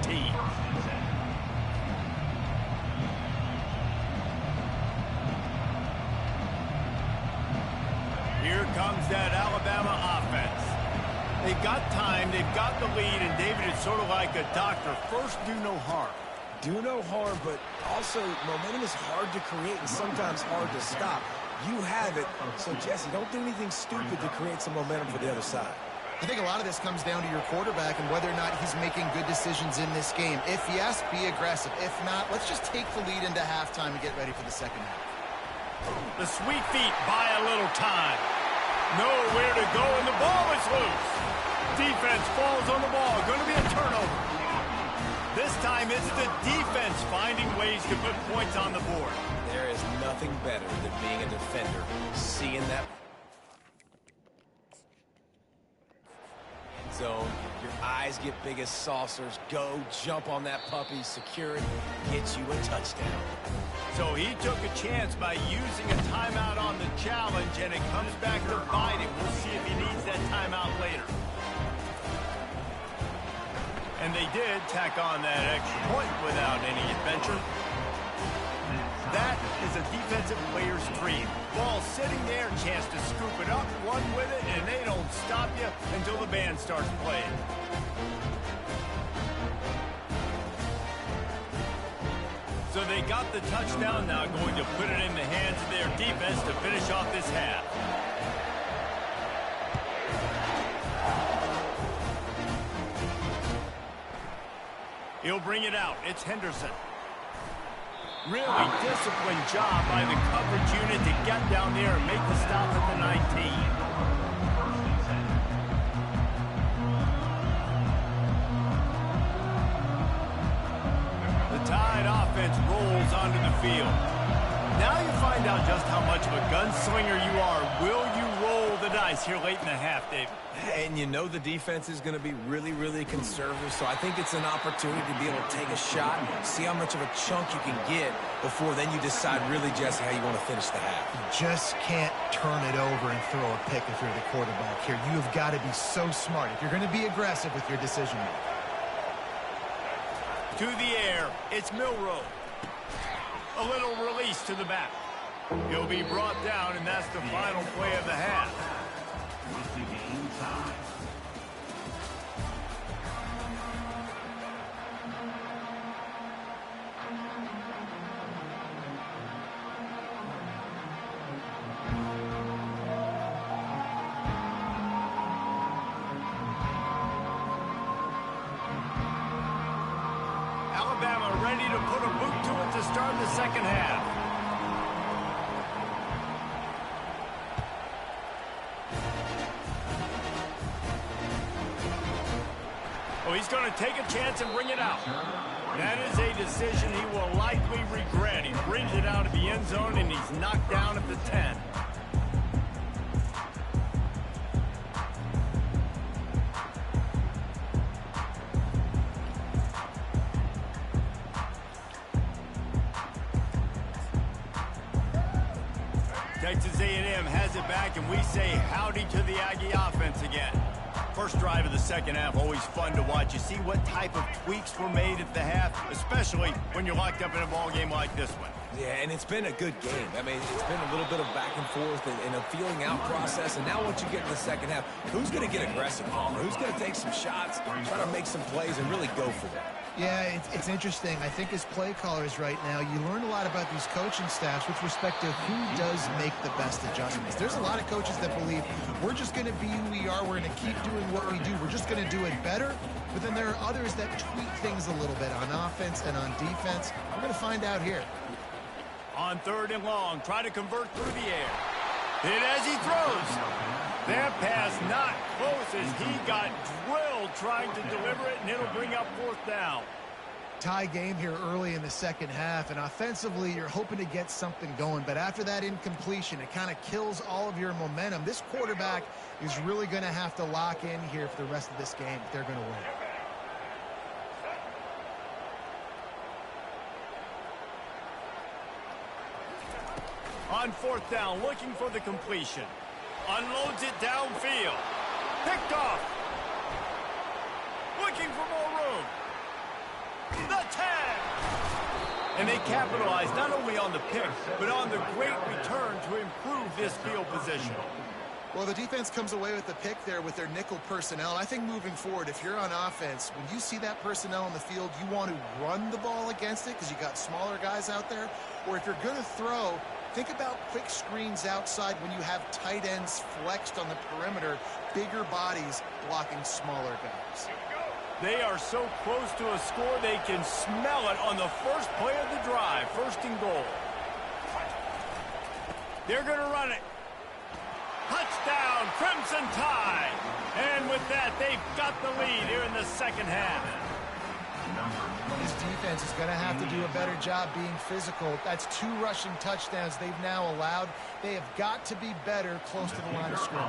Here comes that Alabama offense. They've got time, they've got the lead, and David is sort of like a doctor. First, do no harm. Do no harm, but also momentum is hard to create and sometimes hard to stop. You have it, so Jesse, don't do anything stupid to create some momentum for the other side. I think a lot of this comes down to your quarterback and whether or not he's making good decisions in this game. If yes, be aggressive. If not, let's just take the lead into halftime and get ready for the second half. The sweet feet buy a little time. Nowhere to go, and the ball is loose. Defense falls on the ball. Going to be a turnover. This time it's the defense finding ways to put points on the board. There is nothing better than being a defender, seeing that zone, your eyes get big as saucers, go jump on that puppy, secure it, get you a touchdown. So he took a chance by using a timeout on the challenge, and it comes back to bite him. We'll see if he needs that timeout later. And they did tack on that extra point without any adventure. That is a defensive player's dream. Ball sitting there, chance to scoop it up, run with it, and they don't stop you until the band starts playing. So they got the touchdown, now going to put it in the hands of their defense to finish off this half. He'll bring it out. It's Henderson. Really disciplined job by the coverage unit to get down there and make the stop at the 19. The Tide offense rolls onto the field. Now you find out just how much of a gunslinger you are. Will you roll the dice here late in the half, David? And you know the defense is going to be really, really conservative, so I think it's an opportunity to be able to take a shot, see how much of a chunk you can get before then you decide really just how you want to finish the half. You just can't turn it over and throw a pick if you're the quarterback here. You have got to be so smart if you're going to be aggressive with your decision making. To the air, it's Milrow. A little release to the back. He'll be brought down, and that's the final play of the half. With the game time. Alabama ready to put a boot to it to start the second half. Oh, he's going to take a chance and bring it out. That is a decision he will likely regret. He brings it out of the end zone, and he's knocked down at the 10. Texas A&M has it back, and we say howdy to the Aggie offense again. First drive of the second half, always fun to watch. You see what type of tweaks were made at the half, especially when you're locked up in a ball game like this one. Yeah, and it's been a good game. I mean, it's been a little bit of back and forth and a feeling out process. And now once you get in the second half, who's going to get aggressive? Who's going to take some shots, try to make some plays, and really go for it? Yeah, it's interesting. I think as play callers right now, you learn a lot about these coaching staffs with respect to who does make the best adjustments. There's a lot of coaches that believe we're just going to be who we are. We're going to keep doing what we do. We're just going to do it better. But then there are others that tweak things a little bit on offense and on defense. We're going to find out here. On third and long, try to convert through the air. Hit as he throws. That pass not close as he got drilled trying to deliver it, and it'll bring up fourth down. Tie game here early in the second half, and offensively you're hoping to get something going, but after that incompletion, it kind of kills all of your momentum. This quarterback is really going to have to lock in here for the rest of this game if they're going to win. On fourth down, looking for the completion. Unloads it downfield. Picked off. Looking for more room. The 10. And they capitalize not only on the pick, but on the great return to improve this field position. Well, the defense comes away with the pick there with their nickel personnel. And I think moving forward, if you're on offense, when you see that personnel on the field, you want to run the ball against it because you got smaller guys out there. Or if you're going to throw, think about quick screens outside when you have tight ends flexed on the perimeter, bigger bodies blocking smaller guys. They are so close to a score, they can smell it on the first play of the drive. First and goal. They're going to run it. Touchdown, Crimson Tide. And with that, they've got the lead here in the second half. This defense is going to have to do a better job being physical. That's 2 rushing touchdowns they've now allowed. They have got to be better close to the line of scrimmage.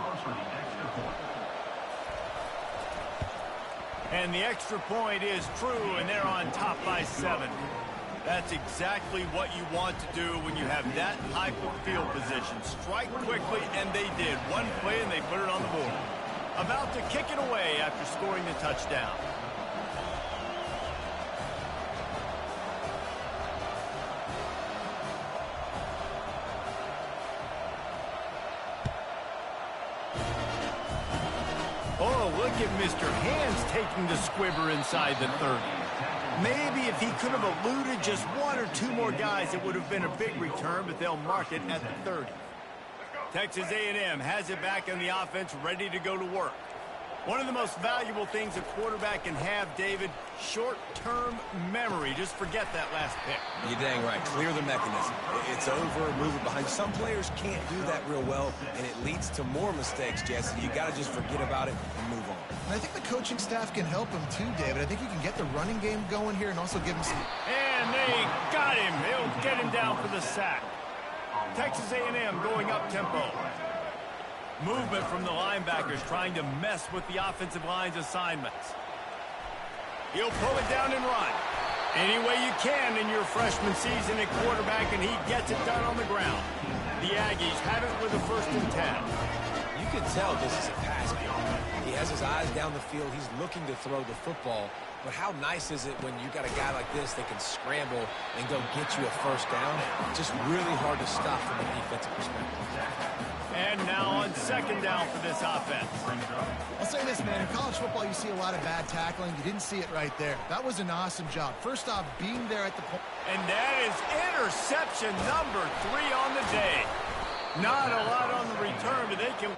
And the extra point is true, and they're on top by 7. That's exactly what you want to do when you have that type of field position. Strike quickly, and they did. One play, and they put it on the board. About to kick it away after scoring the touchdown. Oh, look at Mr. Hands taking the squibber inside the 30. Maybe if he could have eluded just 1 or 2 more guys, it would have been a big return, but they'll mark it at the 30. Texas A&M has it back on the offense, ready to go to work. One of the most valuable things a quarterback can have, David, short-term memory. Just forget that last pick. You're dang right. Clear the mechanism. It's over, move it behind. Some players can't do that real well, and it leads to more mistakes, Jesse. You got to just forget about it and move on. And I think the coaching staff can help him too, David. I think you can get the running game going here and also give him some... And they got him. They'll get him down for the sack. Texas A&M going up-tempo. Movement from the linebackers trying to mess with the offensive line's assignments. He'll pull it down and run. Any way you can in your freshman season at quarterback, and he gets it done on the ground. The Aggies have it with a 1st and 10. You can tell this is a pass game. He has his eyes down the field. He's looking to throw the football. But how nice is it when you got a guy like this that can scramble and go get you a 1st down? Just really hard to stop from a defensive perspective. And now on 2nd down for this offense. I'll say this, man. In college football, you see a lot of bad tackling. You didn't see it right there. That was an awesome job. First off, being there at the point. And that is interception number 3 on the day. Not a lot on the return, but they can...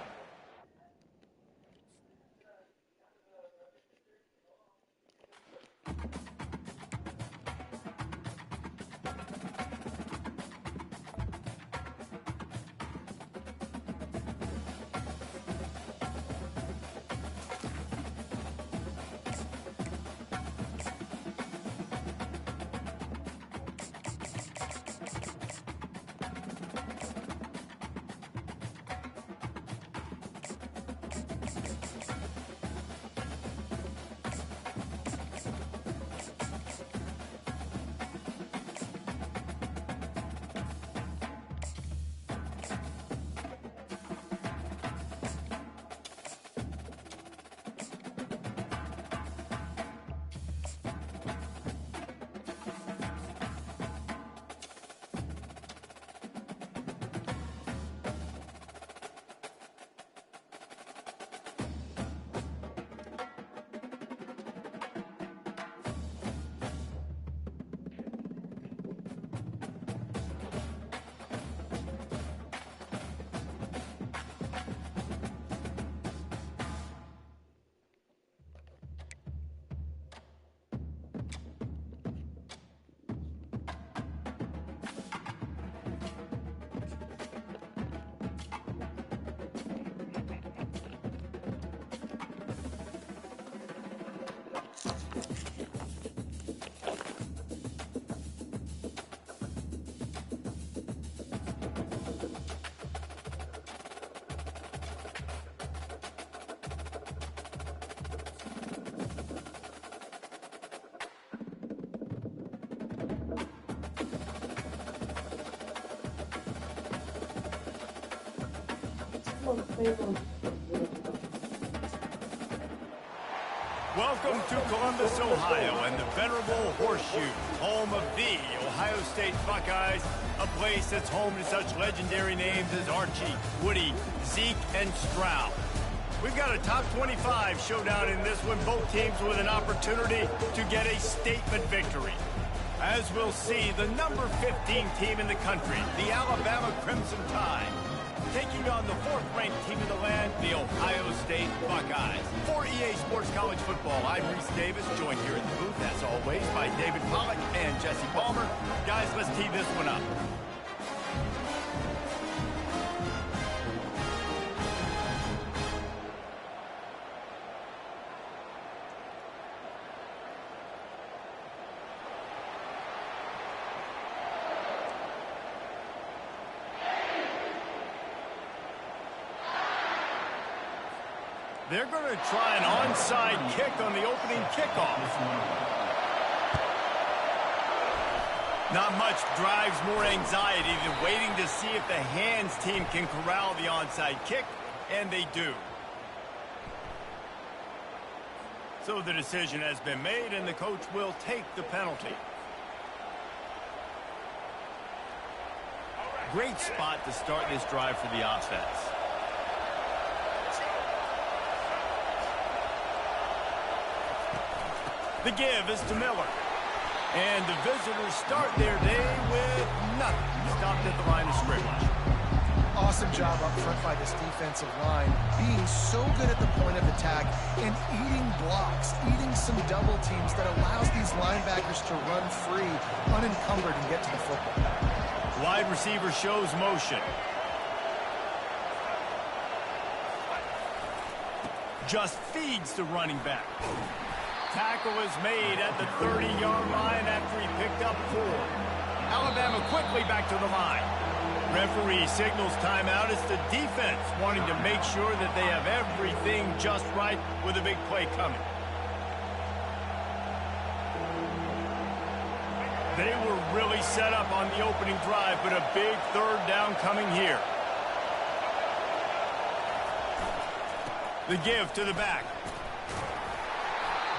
Welcome to Columbus, Ohio, and the venerable Horseshoe, home of the Ohio State Buckeyes, a place that's home to such legendary names as Archie, Woody, Zeke, and Stroud. We've got a top 25 showdown in this one, both teams with an opportunity to get a statement victory. As we'll see, the number 15 team in the country, the Alabama Crimson Tide, taking on the 4th-ranked team in the land, the Ohio State Buckeyes. For EA Sports College Football, I'm Reese Davis, joined here in the booth, as always, by David Pollack and Jesse Palmer. Guys, let's tee this one up. They're going to try an onside kick on the opening kickoff. Not much drives more anxiety than waiting to see if the hands team can corral the onside kick, and they do. So the decision has been made, and the coach will take the penalty. Great spot to start this drive for the offense. The give is to Miller. And the visitors start their day with nothing. Stopped at the line of scrimmage. Awesome job up front by this defensive line, being so good at the point of attack and eating blocks, eating some double teams that allows these linebackers to run free, unencumbered, and get to the football. Wide receiver shows motion. Just feeds the running back. Tackle is made at the 30-yard line after he picked up 4. Alabama quickly back to the line. Referee signals timeout. It's the defense wanting to make sure that they have everything just right with a big play coming. They were really set up on the opening drive, but a big third down coming here. The give to the back.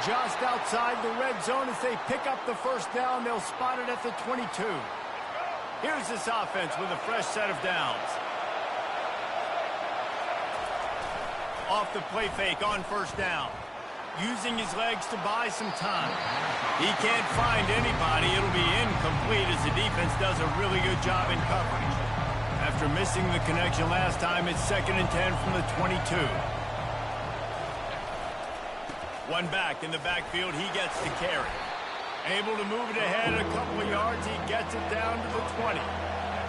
Just outside the red zone as they pick up the first down. They'll spot it at the 22. Here's this offense with a fresh set of downs. Off the play fake on first down. Using his legs to buy some time. He can't find anybody. It'll be incomplete as the defense does a really good job in coverage. After missing the connection last time, it's 2nd and 10 from the 22. One back in the backfield, he gets the carry. Able to move it ahead a couple of yards, he gets it down to the 20.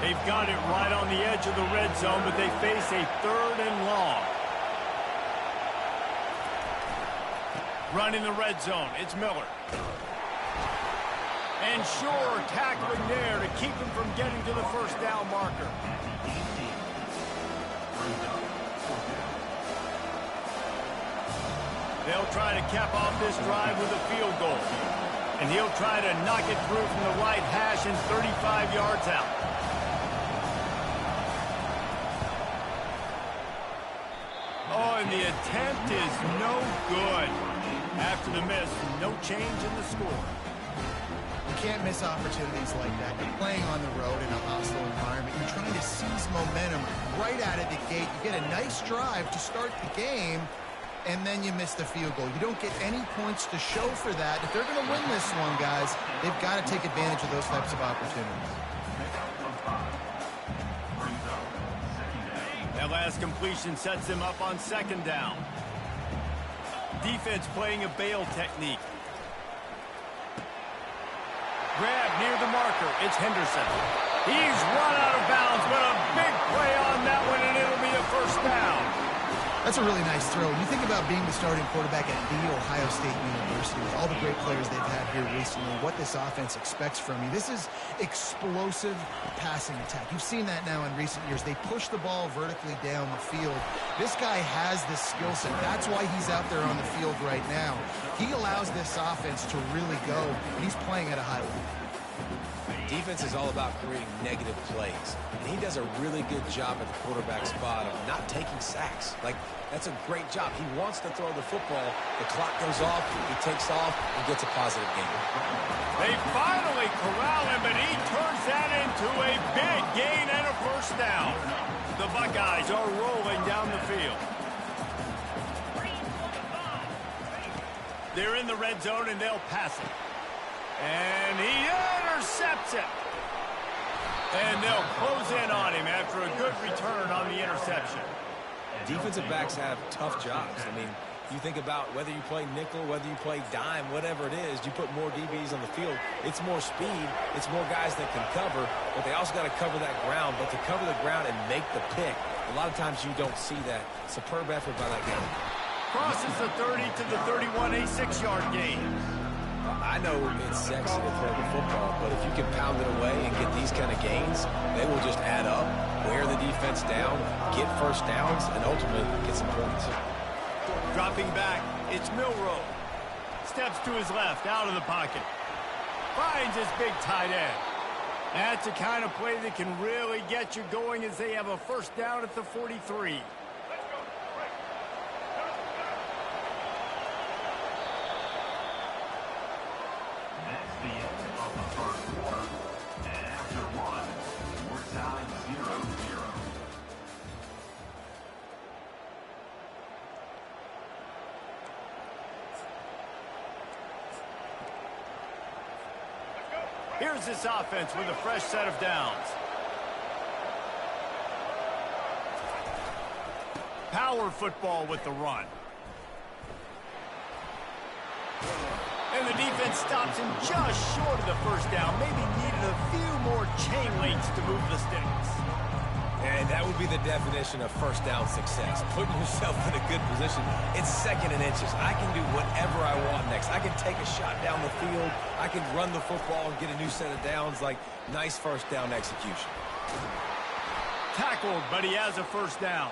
They've got it right on the edge of the red zone, but they face a 3rd and long. Running the red zone, it's Miller. And sure, tackling there to keep him from getting to the first down marker. They'll try to cap off this drive with a field goal. And he'll try to knock it through from the right hash and 35 yards out. Oh, and the attempt is no good. After the miss, no change in the score. You can't miss opportunities like that. You're playing on the road in a hostile environment. You're trying to seize momentum right out of the gate. You get a nice drive to start the game, and then you miss the field goal. You don't get any points to show for that. If they're going to win this one, guys, they've got to take advantage of those types of opportunities. That last completion sets them up on 2nd down. Defense playing a bail technique. Grab near the marker. It's Henderson. He's run out of bounds, but a big play on that one, and it'll be a first down. That's a really nice throw. When you think about being the starting quarterback at The Ohio State University, with all the great players they've had here recently, what this offense expects from you, this is explosive passing attack. You've seen that now in recent years. They push the ball vertically down the field. This guy has this skill set. That's why he's out there on the field right now. He allows this offense to really go, and he's playing at a high level. Defense is all about creating negative plays, and he does a really good job at the quarterback spot of not taking sacks. Like, that's a great job. He wants to throw the football. The clock goes off, he takes off, and gets a positive gain. They finally corral him, but he turns that into a big gain and a first down. The Buckeyes are rolling down the field. They're in the red zone, and they'll pass it. And he intercepts it. And they'll close in on him after a good return on the interception. Defensive backs have tough jobs. I mean, you think about whether you play nickel, whether you play dime, whatever it is, you put more DBs on the field. It's more speed. It's more guys that can cover, but they also got to cover that ground. But to cover the ground and make the pick, a lot of times you don't see that. Superb effort by that guy. Crosses the 30 to the 31, a 6-yard gain. I know it's sexy to throw the football, but if you can pound it away and get these kind of gains, they will just add up, wear the defense down, get first downs, and ultimately get some points. Dropping back, it's Milrow. Steps to his left, out of the pocket. Finds his big tight end. That's the kind of play that can really get you going as they have a first down at the 43. That's the end of the first quarter. And after one, we're tied 0-0. Here's this offense with a fresh set of downs. Power football with the run. And the defense stops him just short of the first down. Maybe needed a few more chain links to move the sticks. And that would be the definition of first down success. Putting yourself in a good position. It's second and inches. I can do whatever I want next. I can take a shot down the field. I can run the football and get a new set of downs. Like, nice first down execution. Tackled, but he has a first down.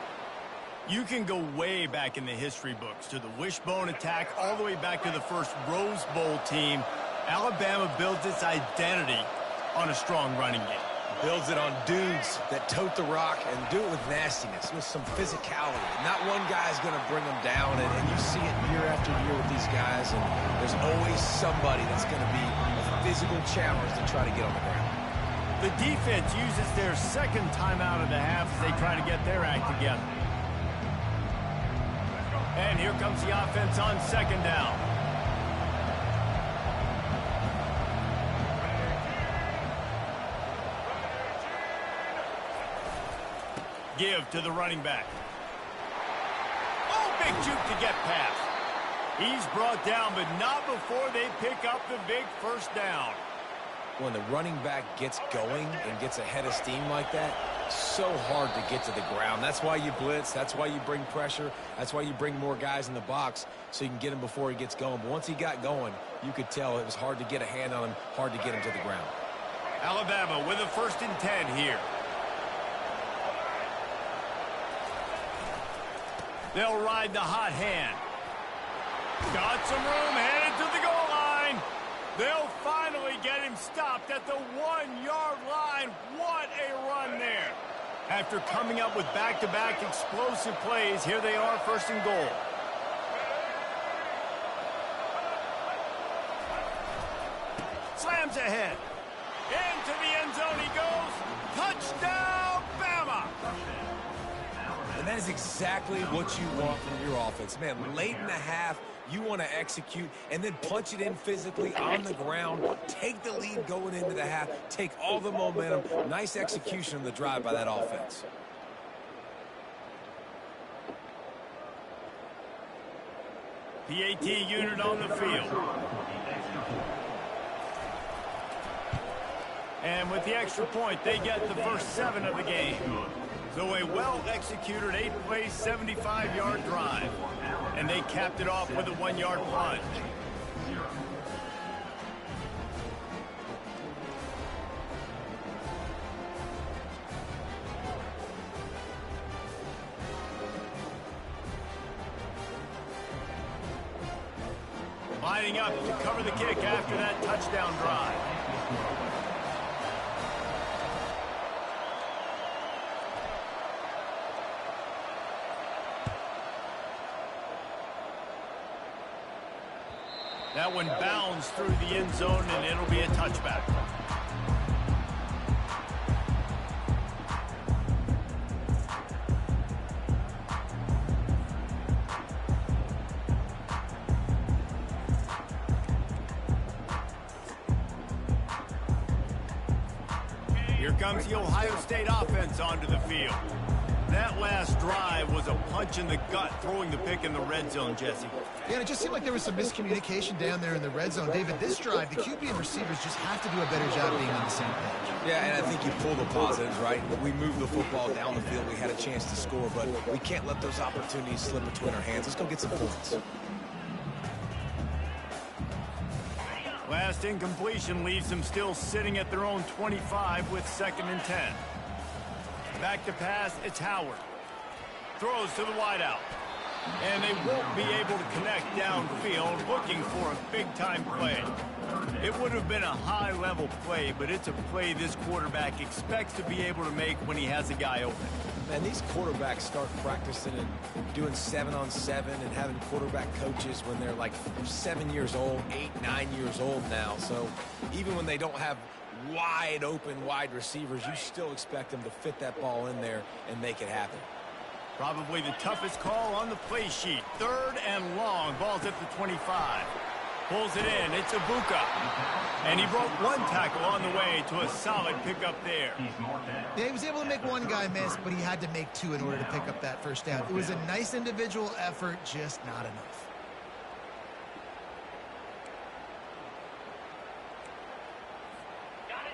You can go way back in the history books to the wishbone attack all the way back to the first Rose Bowl team. Alabama builds its identity on a strong running game. Builds it on dudes that tote the rock and do it with nastiness, with some physicality. Not one guy's going to bring them down, and you see it year after year with these guys, and there's always somebody that's going to be a physical challenge to try to get on the ground. The defense uses their second timeout of the half as they try to get their act together. And here comes the offense on second down. Give to the running back. Oh, big juke to get past. He's brought down, but not before they pick up the big first down. When the running back gets going and gets ahead of steam like that, so hard to get to the ground. That's why you blitz. That's why you bring pressure. That's why you bring more guys in the box so you can get him before he gets going. But once he got going, you could tell it was hard to get a hand on him, hard to get him to the ground. Alabama with a 1st and 10 here. They'll ride the hot hand. Got some room, headed to the goal line. They'll finally get him stopped at the 1-yard line. What a run there. After coming up with back-to-back explosive plays, here they are, 1st and goal. Slams ahead. Into the end zone he goes. Touchdown, Bama! And that is exactly what you want from your offense. Man, late in the half, you want to execute and then punch it in physically on the ground. Take the lead going into the half. Take all the momentum. Nice execution on the drive by that offense. PAT unit on the field. And with the extra point, they get the first 7 of the game. So a well-executed 8-play, 75-yard drive. And they capped it off with a 1-yard plunge. Lining up to cover the kick after that touchdown drive. That one bounds through the end zone, and it'll be a touchback. Here comes the Ohio State offense onto the field. That last drive was a punch in the gut, throwing the pick in the red zone, Jesse. Yeah, and it just seemed like there was some miscommunication down there in the red zone. David, this drive, the QB and receivers just have to do a better job being on the same page. Yeah, and I think you pull the positives, right? We moved the football down the field. We had a chance to score, but we can't let those opportunities slip between our hands. Let's go get some points. Last incompletion leaves them still sitting at their own 25 with 2nd and 10. Back to pass, it's Howard. Throws to the wideout. And they won't be able to connect downfield looking for a big-time play. It would have been a high-level play, but it's a play this quarterback expects to be able to make when he has a guy open. Man, these quarterbacks start practicing and doing 7-on-7 and having quarterback coaches when they're like 7 years old, 8, 9 years old now. So even when they don't have wide open wide receivers, you still expect them to fit that ball in there and make it happen. Probably the toughest call on the play sheet. 3rd and long. Ball's at the 25. Pulls it in. It's Ibuka. And he broke one tackle on the way to a solid pickup there. Yeah, he was able to make one guy miss, but he had to make 2 in order to pick up that first down. It was a nice individual effort, just not enough.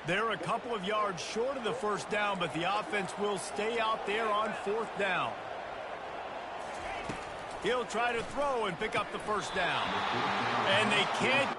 They're a couple of yards short of the first down, but the offense will stay out there on 4th down. He'll try to throw and pick up the first down. And they can't.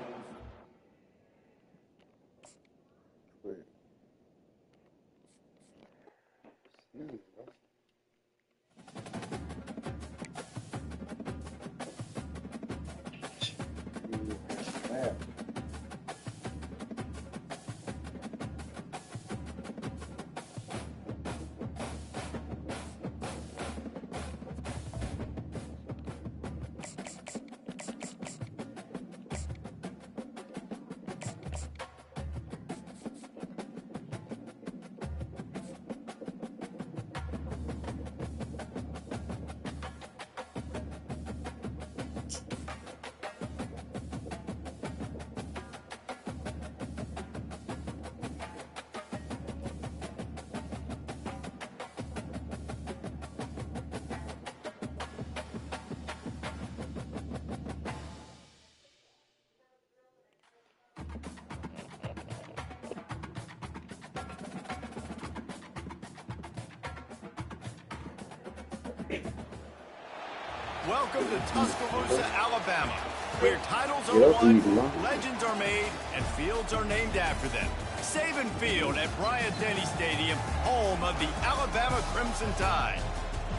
Welcome to Tuscaloosa, Alabama, where titles are won, legends are made, and fields are named after them. Saban Field at Bryant-Denny Stadium, home of the Alabama Crimson Tide.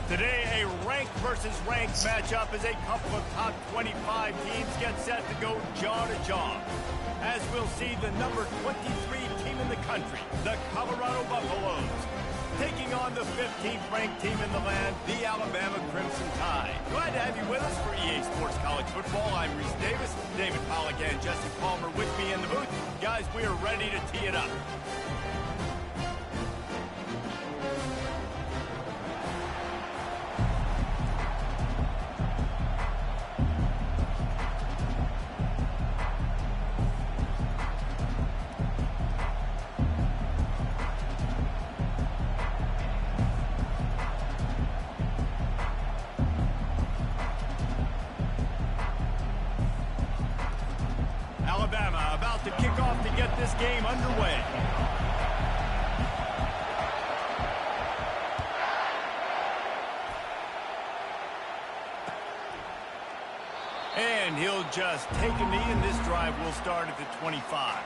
Today, a ranked versus ranked matchup as a couple of top 25 teams get set to go jaw to jaw. As we'll see the number 23 team in the country, the Colorado Buffaloes, taking on the 15th ranked team in the land, the Alabama Crimson Tide. Glad to have you with us for EA Sports College Football. I'm Reese Davis, David Pollack and Jesse Palmer with me in the booth. Guys, we are ready to tee it up. Alabama about to kick off to get this game underway. And he'll just take a knee, and this drive will start at the 25.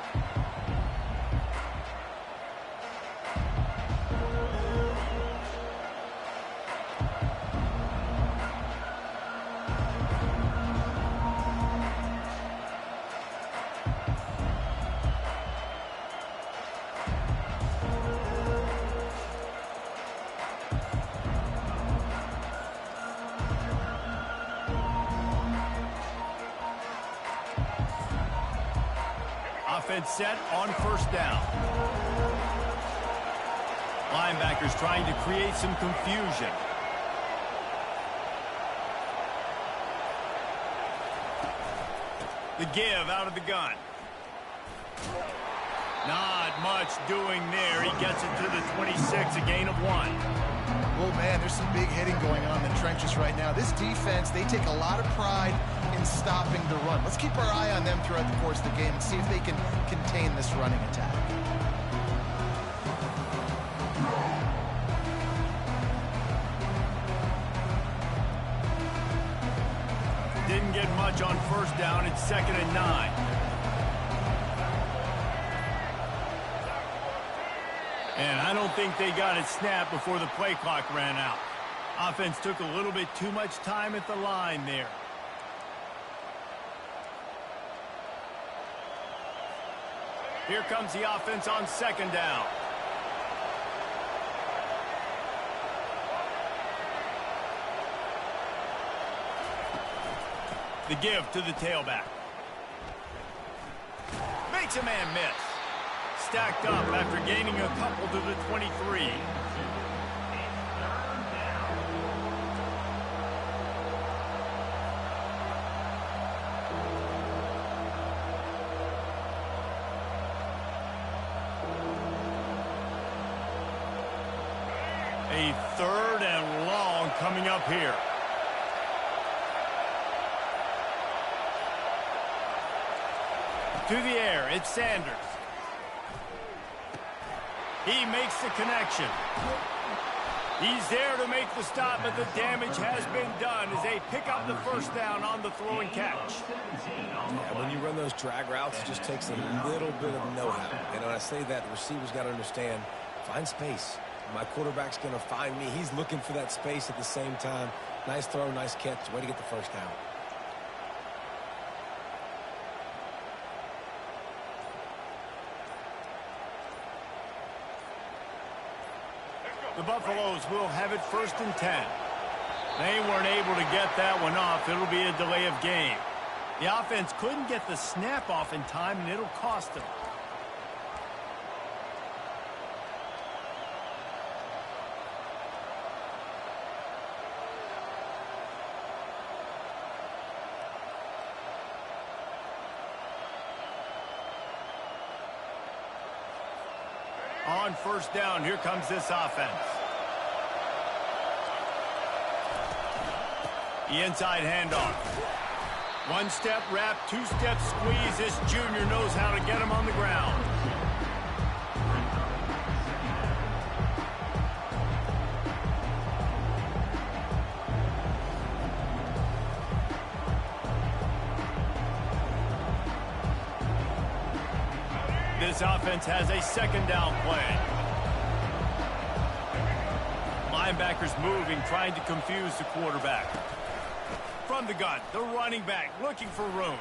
Offense set on first down. Linebackers trying to create some confusion. The give out of the gun. Not much doing there. He gets it to the 26, a gain of 1. Oh, man, there's some big hitting going on in the trenches right now. This defense, they take a lot of pride in stopping the run. Let's keep our eye on them throughout the course of the game and see if they can contain this running attack. Didn't get much on first down. It's 2nd and 9. And I don't think they got it snapped before the play clock ran out. Offense took a little bit too much time at the line there. Here comes the offense on second down. The give to the tailback. Makes a man miss. Stacked up after gaining a couple to the 23. A third and long coming up here. To the air, it's Sanders. He makes the connection. He's there to make the stop, but the damage has been done as they pick up the first down on the throw and catch. Yeah, when you run those drag routes, it just takes a little bit of know-how. And when I say that, the receiver's got to understand, find space. My quarterback's going to find me. He's looking for that space at the same time. Nice throw, nice catch. Way to get the first down. The Buffaloes will have it 1st and 10. They weren't able to get that one off. It'll be a delay of game. The offense couldn't get the snap off in time, and it'll cost them. On first down, here comes this offense. The inside handoff. One step wrap, two step squeeze. This junior knows how to get him on the ground. This offense has a second down play. Linebackers moving, trying to confuse the quarterback. From the gun, the running back looking for room.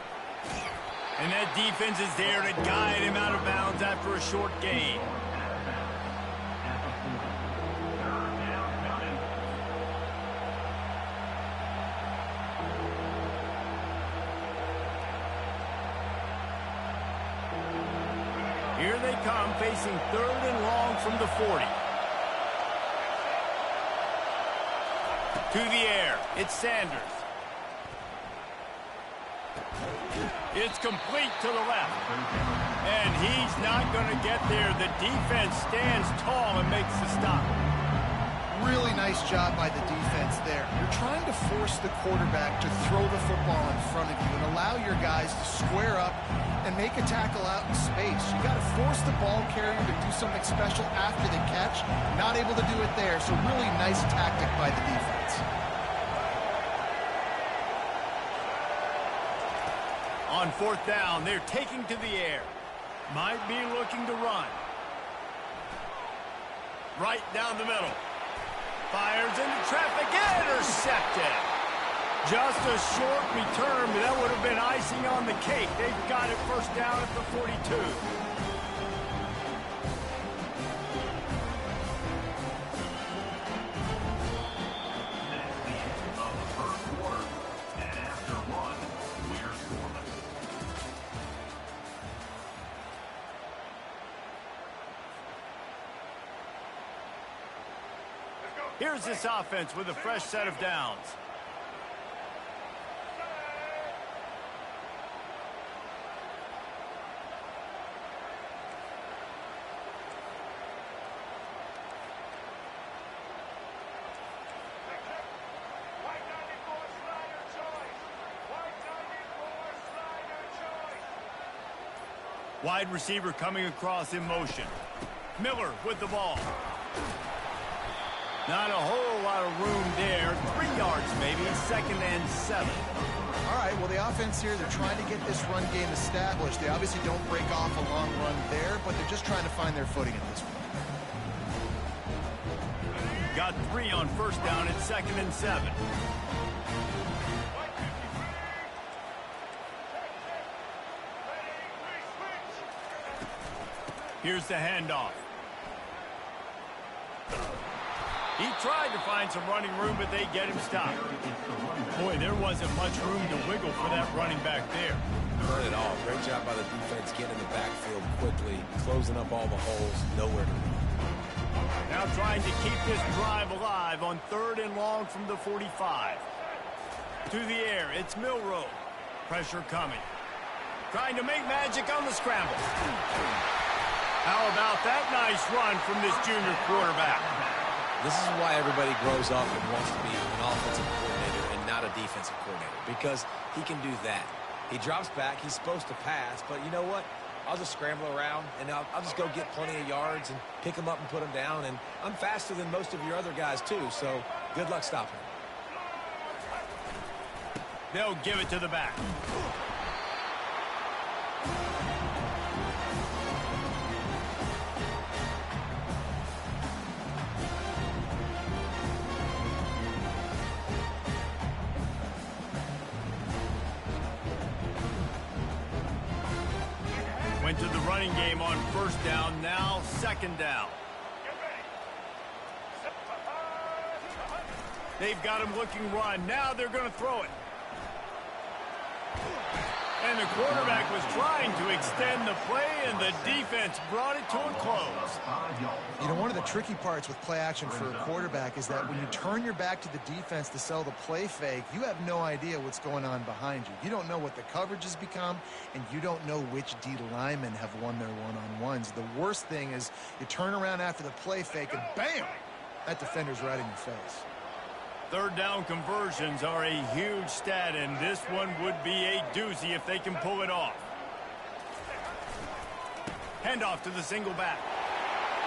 And that defense is there to guide him out of bounds after a short gain. Here they come, facing 3rd and long from the 40. To the air, it's Sanders. It's complete to the left. And he's not going to get there. The defense stands tall and makes the stop. Really nice job by the defense there. You're trying to force the quarterback to throw the football in front of you and allow your guys to square up and make a tackle out in space. You got to force the ball carrier to do something special after the catch. Not able to do it there, so really nice tactic by the defense. On 4th down, they're taking to the air. Might be looking to run. Right down the middle. Fires into traffic, intercepted. Just a short return, but that would have been icing on the cake. They've got it 1st down at the 42. Here's this offense with a fresh set of downs. Wide receiver coming across in motion. Miller with the ball. Not a whole lot of room there. 3 yards maybe, 2nd and 7. All right, well, the offense here, they're trying to get this run game established. They obviously don't break off a long run there, but they're just trying to find their footing at this point. Got got 3 on first down at 2nd and 7. Here's the handoff. He tried to find some running room, but they get him stopped. Boy, there wasn't much room to wiggle for that running back there. Not at all. Great job by the defense getting in the backfield quickly, closing up all the holes, nowhere to run. Now trying to keep this drive alive on 3rd and long from the 45. To the air, it's Milroe. Pressure coming. Trying to make magic on the scramble. How about that nice run from this junior quarterback? This is why everybody grows up and wants to be an offensive coordinator and not a defensive coordinator, because he can do that. He drops back. He's supposed to pass, but you know what? I'll just scramble around, and I'll just go get plenty of yards and pick them up and put them down, and I'm faster than most of your other guys, too, so good luck stopping him. They'll give it to the back. Went to the running game on 1st down, now 2nd down. They've got him looking run. Now they're going to throw it. And the quarterback was trying to extend the play, and the defense brought it to a close. You know, one of the tricky parts with play action for a quarterback is that when you turn your back to the defense to sell the play fake, you have no idea what's going on behind you. You don't know what the coverage has become, and you don't know which D linemen have won their one-on-ones. The worst thing is you turn around after the play fake, and bam! That defender's right in your face. 3rd down conversions are a huge stat, and this one would be a doozy if they can pull it off. Handoff to the single back.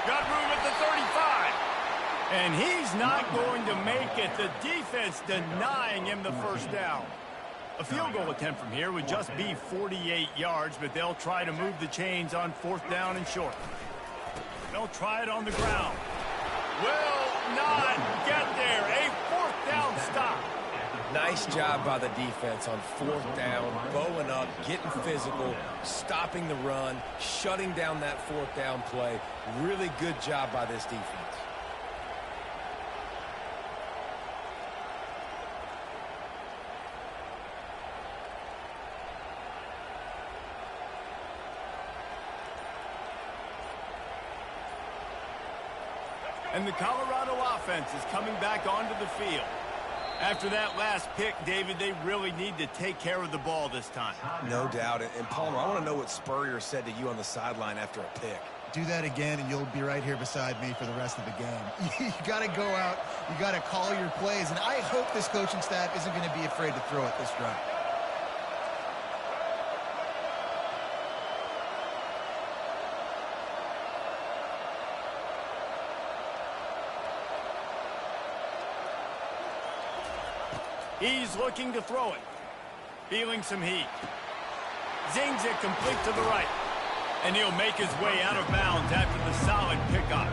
Got room at the 35. And he's not going to make it. The defense denying him the 1st down. A field goal attempt from here would just be 48 yards, but they'll try to move the chains on 4th down and short. They'll try it on the ground. Will not get there. A 4th down stop. Nice job by the defense on 4th down, bowing up, getting physical, stopping the run, shutting down that 4th down play. Really good job by this defense. And the Colorado offense is coming back onto the field. After that last pick, David, they really need to take care of the ball this time. No doubt. And Palmer, I want to know what Spurrier said to you on the sideline after a pick. Do that again, and you'll be right here beside me for the rest of the game. You got to go out. You got to call your plays. And I hope this coaching staff isn't going to be afraid to throw it this drive. He's looking to throw it. Feeling some heat. Zings it complete to the right. And he'll make his way out of bounds after the solid pickup.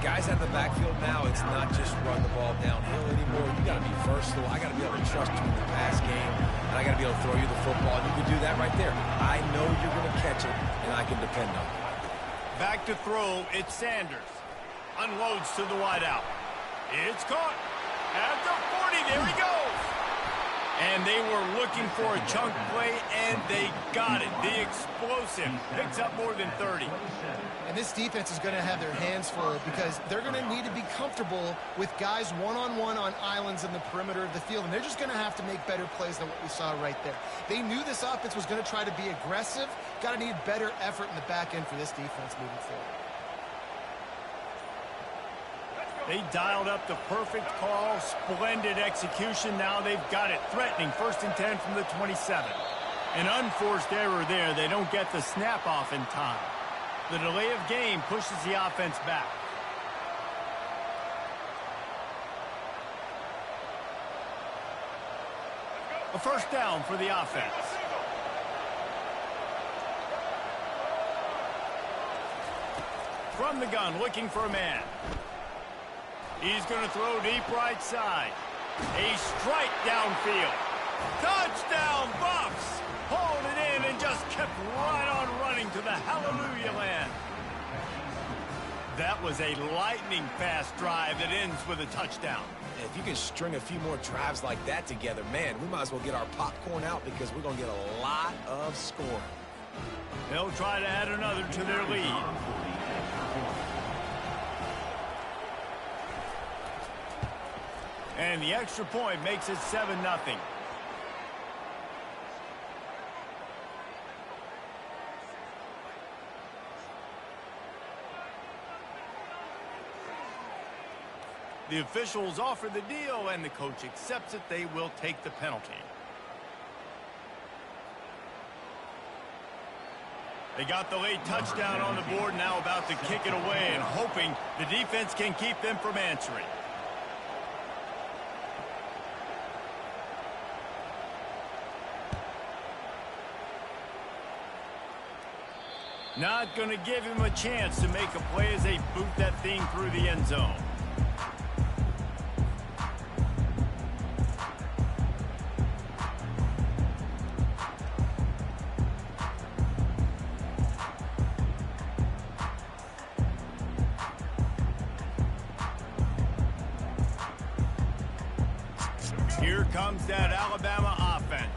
Guys at the backfield now, it's not just run the ball downhill anymore. You got to be versatile. I got to be able to trust you in the pass game, and I got to be able to throw you the football. And you can do that right there. I know you're going to catch it, and I can depend on it. Back to throw, it's Sanders. Unloads to the wideout. It's caught. At the 40, there he goes. And they were looking for a chunk play, and they got it. The explosive picks up more than 30. And this defense is going to have their hands full because they're going to need to be comfortable with guys one-on-one on islands in the perimeter of the field. And they're just going to have to make better plays than what we saw right there. They knew this offense was going to try to be aggressive. Got to need better effort in the back end for this defense moving forward. They dialed up the perfect call. Splendid execution. Now they've got it. Threatening 1st and 10 from the 27. An unforced error there. They don't get the snap off in time. The delay of game pushes the offense back. A 1st down for the offense. From the gun, looking for a man. He's going to throw deep right side. A strike downfield. Touchdown, Buffs! Hauled it in and just kept right on running to the hallelujah land. That was a lightning-fast drive that ends with a touchdown. If you can string a few more drives like that together, man, we might as well get our popcorn out because we're going to get a lot of scoring. They'll try to add another to their lead. And the extra point makes it 7-0. The officials offer the deal, and the coach accepts it. They will take the penalty. They got the late touchdown on the board, now about to kick it away and hoping the defense can keep them from answering. Not going to give him a chance to make a play as they boot that thing through the end zone. Here comes that Alabama offense.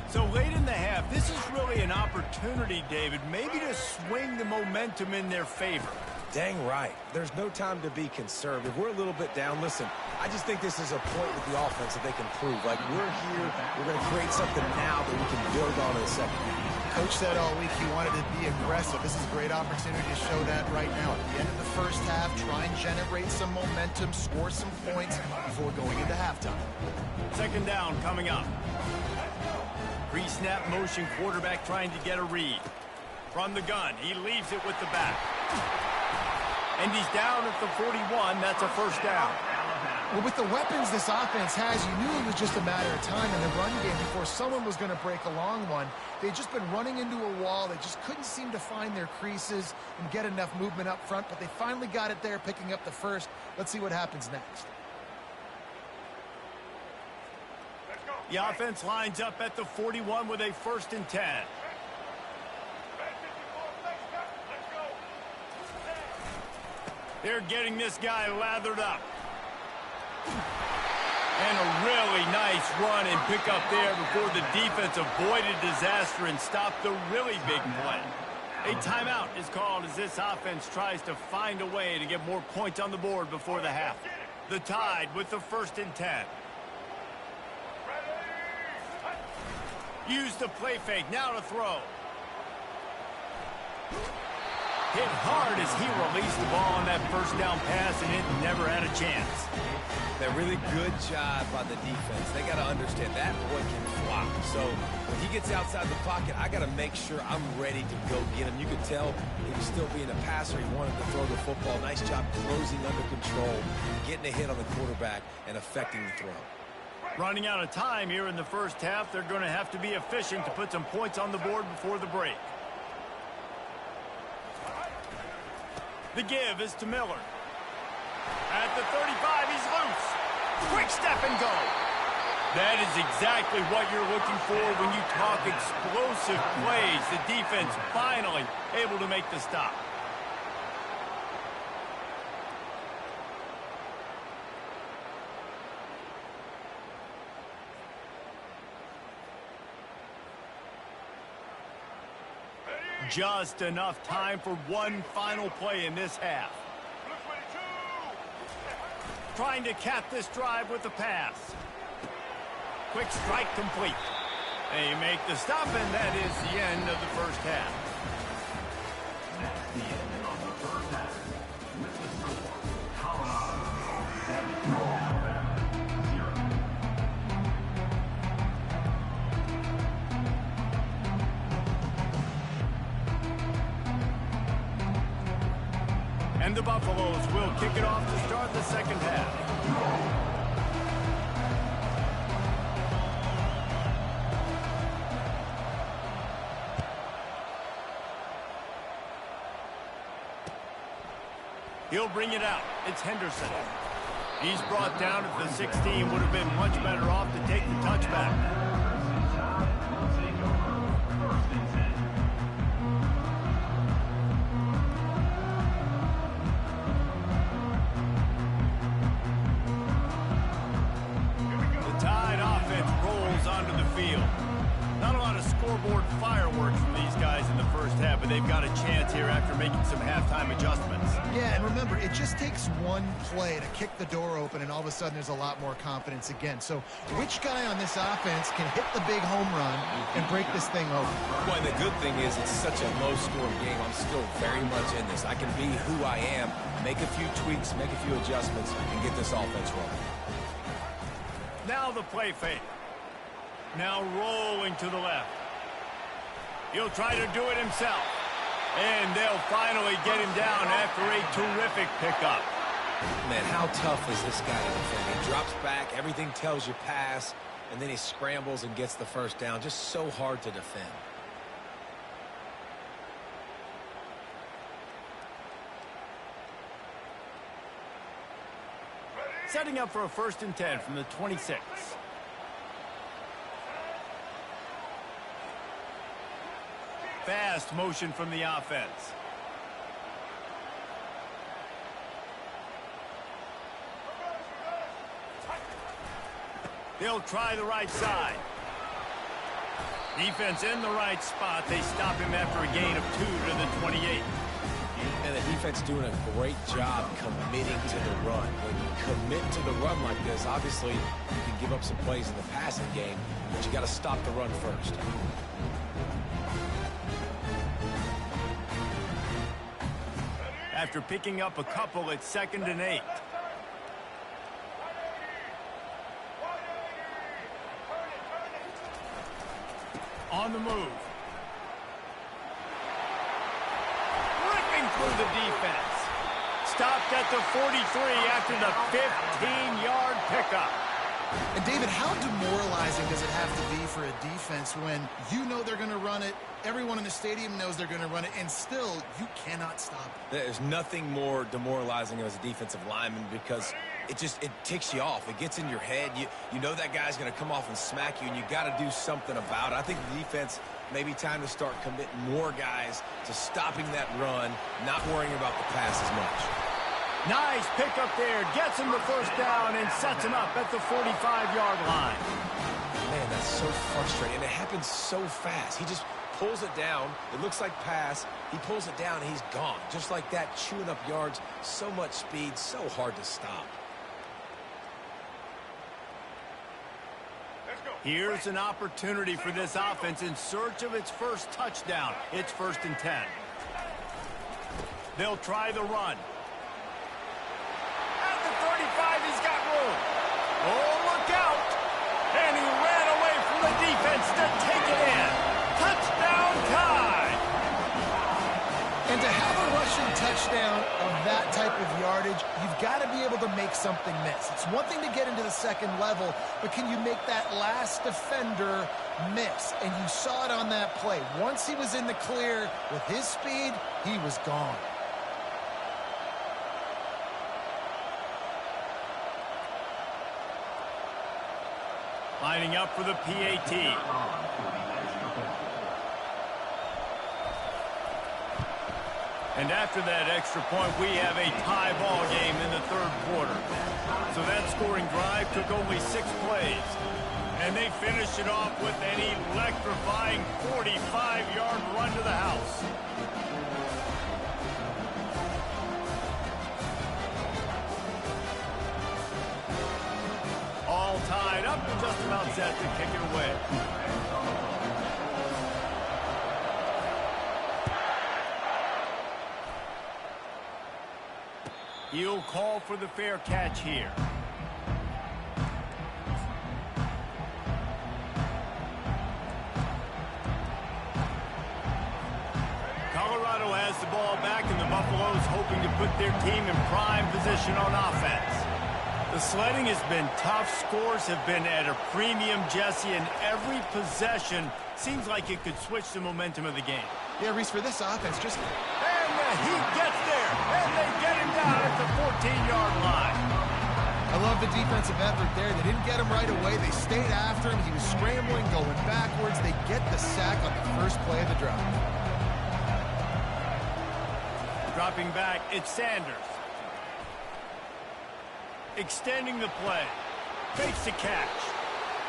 So late in the half, this is really an opportunity, David, maybe to swing the momentum in their favor. Dang right. There's no time to be conservative. We're a little bit down. Listen, I just think this is a point with the offense that they can prove. Like, we're here, we're going to create something now that we can build on in a second. Coach said all week he wanted to be aggressive. This is a great opportunity to show that right now. At the end of the first half, try and generate some momentum, score some points before going into halftime. Second down coming up. Pre-snap motion quarterback trying to get a read. From the gun, he leaves it with the back. And he's down at the 41. That's a first down. Well, with the weapons this offense has, you knew it was just a matter of time in the run game before someone was going to break a long one. They'd just been running into a wall. They just couldn't seem to find their creases and get enough movement up front, but they finally got it there, picking up the first. Let's see what happens next. The offense lines up at the 41 with a 1st and 10. They're getting this guy lathered up. And a really nice run and pick up there before the defense avoided disaster and stopped the really big play. A timeout is called as this offense tries to find a way to get more points on the board before the half. The Tide with the 1st and 10. Use the play fake, now to throw. Hit hard as he released the ball on that first down pass, and it never had a chance. That really good job by the defense. They got to understand that boy can fly. So when he gets outside the pocket, I got to make sure I'm ready to go get him. You could tell he was still being a passer. He wanted to throw the football. Nice job closing under control, getting a hit on the quarterback, and affecting the throw. Running out of time here in the first half, they're going to have to be efficient to put some points on the board before the break. The give is to Miller. At the 35, he's loose. Quick step and go. That is exactly what you're looking for when you talk explosive plays. The defense finally able to make the stop. Just enough time for one final play in this half. Trying to cap this drive with the pass. Quick strike complete. They make the stop, and that is the end of the first half. That's the end of the first half. With the score, Colorado 7, Alabama 0. And the Buffaloes will kick it off to start the second half. He'll bring it out. It's Henderson. He's brought down at the 16. Would have been much better off to take the touchback. Will take over 1st and 10. The Tide offense rolls onto the field. Not a lot of scoreboard fireworks from these guys in the first half, but they've got a chance here after making some halftime adjustments. Yeah, and remember, it just takes one play to kick the door open, and all of a sudden there's a lot more confidence again. So which guy on this offense can hit the big home run and break this thing open? Well, and the good thing is it's such a low-scoring game. I'm still very much in this. I can be who I am, make a few tweaks, make a few adjustments, and get this offense rolling. Now the play fake. Now rolling to the left. He'll try to do it himself. And they'll finally get him down after a terrific pickup. Man, how tough is this guy to defend? He drops back, everything tells you pass, and then he scrambles and gets the first down. Just so hard to defend. Setting up for a 1st and 10 from the 26. Fast motion from the offense. They'll try the right side. Defense in the right spot. They stop him after a gain of 2 to the 28. And the defense doing a great job committing to the run. When you commit to the run like this, obviously you can give up some plays in the passing game, but you got to stop the run first. After picking up a couple, it's 2nd and 8. On the move. Ripping through the defense. Stopped at the 43 after the 15-yard pickup. And David, how demoralizing does it have to be for a defense when you know they're going to run it, everyone in the stadium knows they're going to run it, and still you cannot stop it? There's nothing more demoralizing as a defensive lineman because it ticks you off. It gets in your head. You know that guy's going to come off and smack you, and you got to do something about it. I think the defense maybe time to start committing more guys to stopping that run, not worrying about the pass as much. Nice pickup there. Gets him the first down and sets him up at the 45-yard line. Man, that's so frustrating. And it happens so fast. He just pulls it down. It looks like pass. He pulls it down, and he's gone. Just like that, chewing up yards. So much speed, so hard to stop. Here's an opportunity for this offense in search of its first touchdown. It's 1st and 10. They'll try the run. At the 35, he's got room. Oh, look out. And he ran away from the defense to take it in. Touchdown Tide. And to have a rushing touchdown of that type of yardage, you've got to be able to make something miss. It's one thing to get into the second level, but can you make that last defender miss? And you saw it on that play. Once he was in the clear with his speed, he was gone. Lining up for the PAT. And after that extra point, we have a tie ball game in the 3rd quarter. So that scoring drive took only 6 plays. And they finished it off with an electrifying 45-yard run to the house. All tied up and just about set to kick it away. He'll call for the fair catch here. Colorado has the ball back, and the Buffaloes hoping to put their team in prime position on offense. The sledding has been tough. Scores have been at a premium, Jesse, and every possession seems like it could switch the momentum of the game. Yeah, Reese, for this offense, just... And he gets there, and they get him down at the 14-yard line. I love the defensive effort there. They didn't get him right away. They stayed after him. He was scrambling, going backwards. They get the sack on the first play of the drive. Dropping back, it's Sanders. Extending the play. Fakes the catch.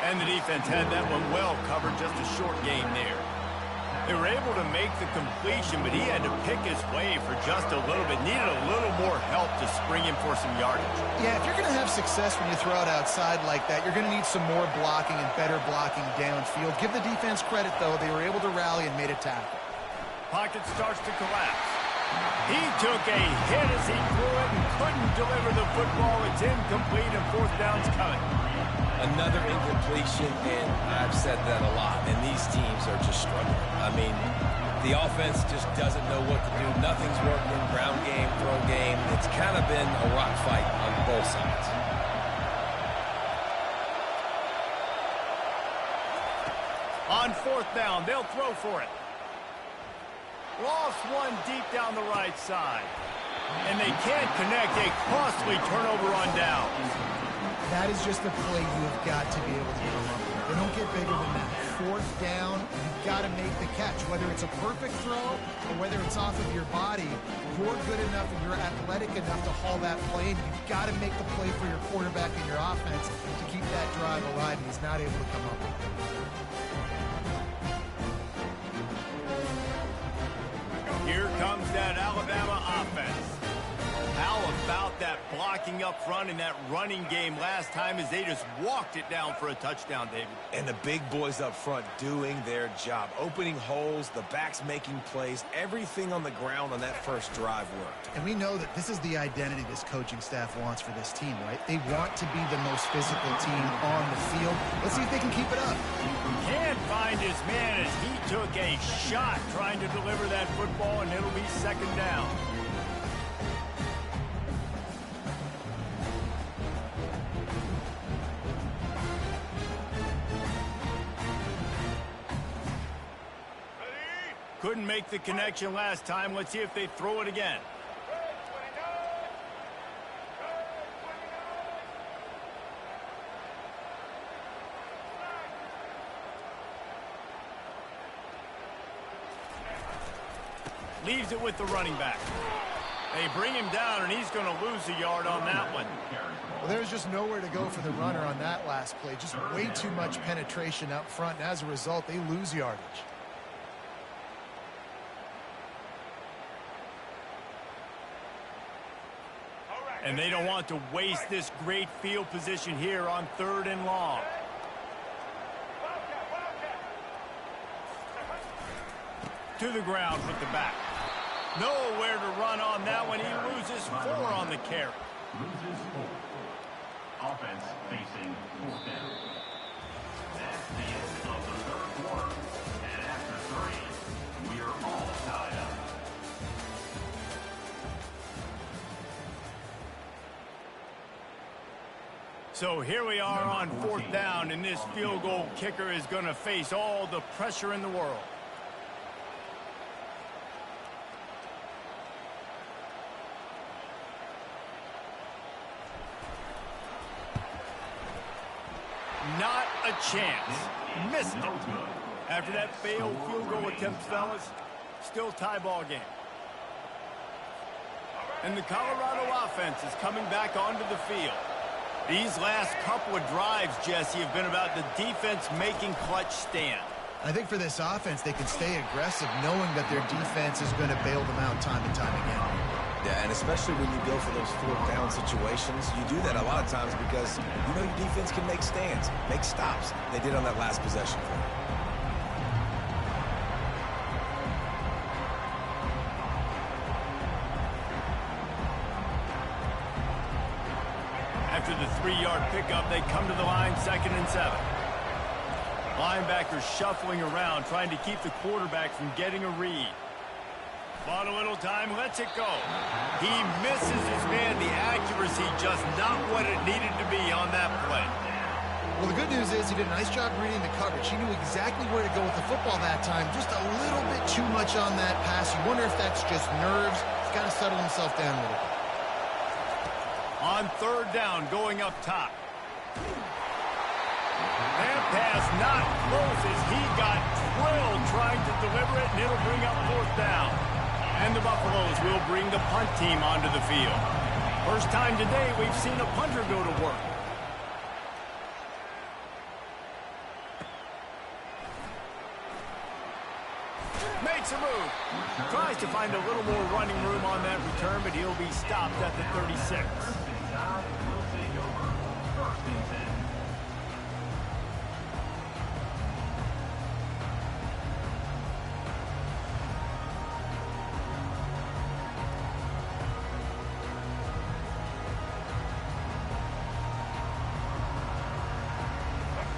And the defense had that one well covered, just a short gain there. They were able to make the completion, but he had to pick his way for just a little bit. Needed a little more help to spring him for some yardage. Yeah, if you're going to have success when you throw it outside like that, you're going to need some more blocking and better blocking downfield. Give the defense credit, though. They were able to rally and made a tackle. Pocket starts to collapse. He took a hit as he threw it and couldn't deliver the football. It's incomplete and fourth down's coming. Another incompletion, and I've said that a lot, and these teams are just struggling. I mean, the offense just doesn't know what to do. Nothing's working. Ground game, throw game. It's kind of been a rock fight on both sides. On fourth down, they'll throw for it. Lost one deep down the right side. And they can't connect. A costly turnover on downs. That is just a play you have got to be able to get along with. They don't get bigger than that. Fourth down, you've got to make the catch. Whether it's a perfect throw or whether it's off of your body, you're good enough and you're athletic enough to haul that play, and you've got to make the play for your quarterback and your offense to keep that drive alive, and he's not able to come up with it. Here comes that Alabama offense. How about that blocking up front in that running game last time as they just walked it down for a touchdown, David? And the big boys up front doing their job. Opening holes, the backs making plays. Everything on the ground on that first drive worked. And we know that this is the identity this coaching staff wants for this team, right? They want to be the most physical team on the field. Let's see if they can keep it up. Can't find his man as he took a shot trying to deliver that football, and it'll be second down. Couldn't make the connection last time. Let's see if they throw it again. Leaves it with the running back. They bring him down, and he's going to lose a yard on that one. Well, there's just nowhere to go for the runner on that last play. Just way too much penetration up front, and as a result, they lose yardage. And they don't want to waste this great field position here on third and long. To the ground with the back. Nowhere to run on that one. He loses 4 on the carry. Loses 4. Offense facing fourth down. That's the end of the third quarter. And after 3, we are all tied up. So here we are on fourth down, and this field goal kicker is going to face all the pressure in the world. Not a chance. Missed it. After that failed field goal attempt, fellas, still tie ball game. And the Colorado offense is coming back onto the field. These last couple of drives, Jesse, have been about the defense making clutch stand. I think for this offense, they can stay aggressive knowing that their defense is going to bail them out time and time again. Yeah, and especially when you go for those fourth down situations, you do that a lot of times because you know your defense can make stands, make stops. They did on that last possession for you. After the 3-yard pickup, they come to the line, 2nd and 7. Linebackers shuffling around, trying to keep the quarterback from getting a read. Bought a little time, lets it go. He misses his man. The accuracy just not what it needed to be on that play. Well, the good news is he did a nice job reading the coverage. He knew exactly where to go with the football that time. Just a little bit too much on that pass. You wonder if that's just nerves. He's got to settle himself down a little bit. On third down, going up top. That pass not close as he got drilled trying to deliver it, and it'll bring up fourth down. And the Buffaloes will bring the punt team onto the field. First time today we've seen a punter go to work. Makes a move. Tries to find a little more running room on that return, but he'll be stopped at the 36.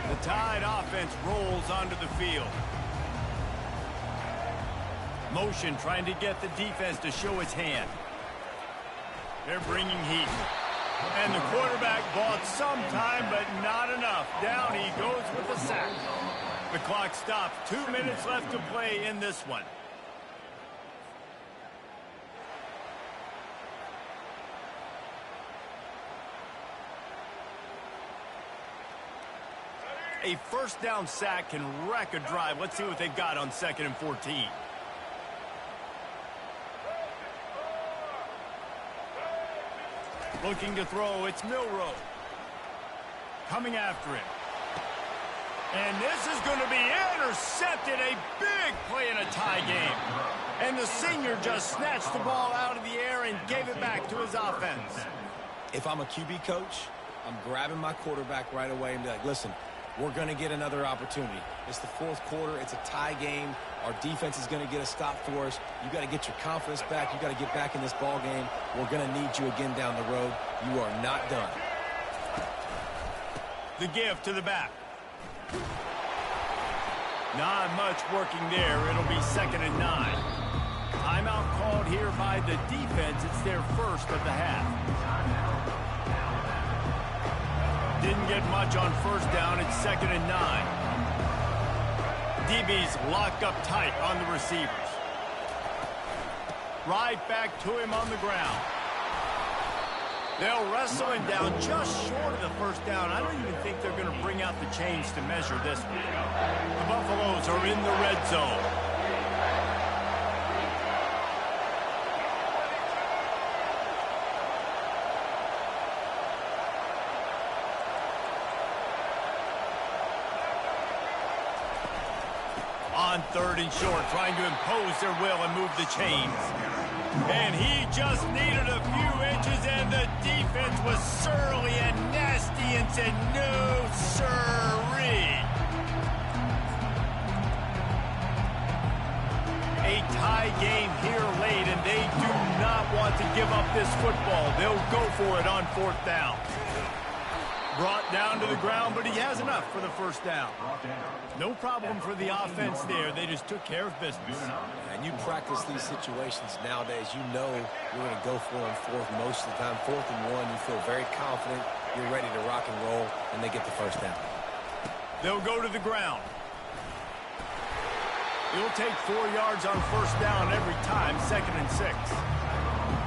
The Tide offense rolls onto the field. Motion trying to get the defense to show its hand. They're bringing heat. And the quarterback bought some time, but not enough. Down he goes with the sack. The clock stops. 2 minutes left to play in this one. A first down sack can wreck a drive. Let's see what they've got on 2nd and 14. Looking to throw, it's Milroe. Coming after him. And this is going to be intercepted. A big play in a tie game. And the senior just snatched the ball out of the air and gave it back to his offense. If I'm a QB coach, I'm grabbing my quarterback right away and be like, listen, we're going to get another opportunity. It's the fourth quarter. It's a tie game. Our defense is going to get a stop for us. You got to get your confidence back. You got to get back in this ball game. We're going to need you again down the road. You are not done. The give to the back. Not much working there. It'll be 2nd and 9. Timeout called here by the defense. It's their first of the half. Didn't get much on first down. It's 2nd and 9. DB's locked up tight on the receivers. Right back to him on the ground. They'll wrestle him down just short of the first down. I don't even think they're going to bring out the chains to measure this one. The Buffaloes are in the red zone. On 3rd and short, trying to impose their will and move the chains. And he just needed a few inches, and the defense was surly and nasty and said, no, sirree. A tie game here late, and they do not want to give up this football. They'll go for it on 4th down. Brought down to the ground, but he has enough for the first down. No problem for the offense there. They just took care of business. And you practice these situations nowadays. You know you're going to go for them 4th most of the time. 4th and 1, you feel very confident. You're ready to rock and roll, and they get the first down. They'll go to the ground. He'll take 4 yards on first down every time, 2nd and 6.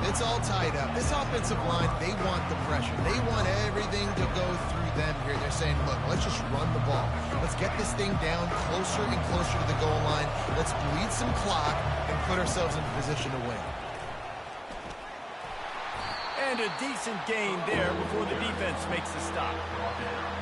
It's all tied up. This offensive line, they want the pressure. They want everything to go through them here. They're saying, look, let's just run the ball. Let's get this thing down closer and closer to the goal line. Let's bleed some clock and put ourselves in position to win. And a decent gain there before the defense makes the stop.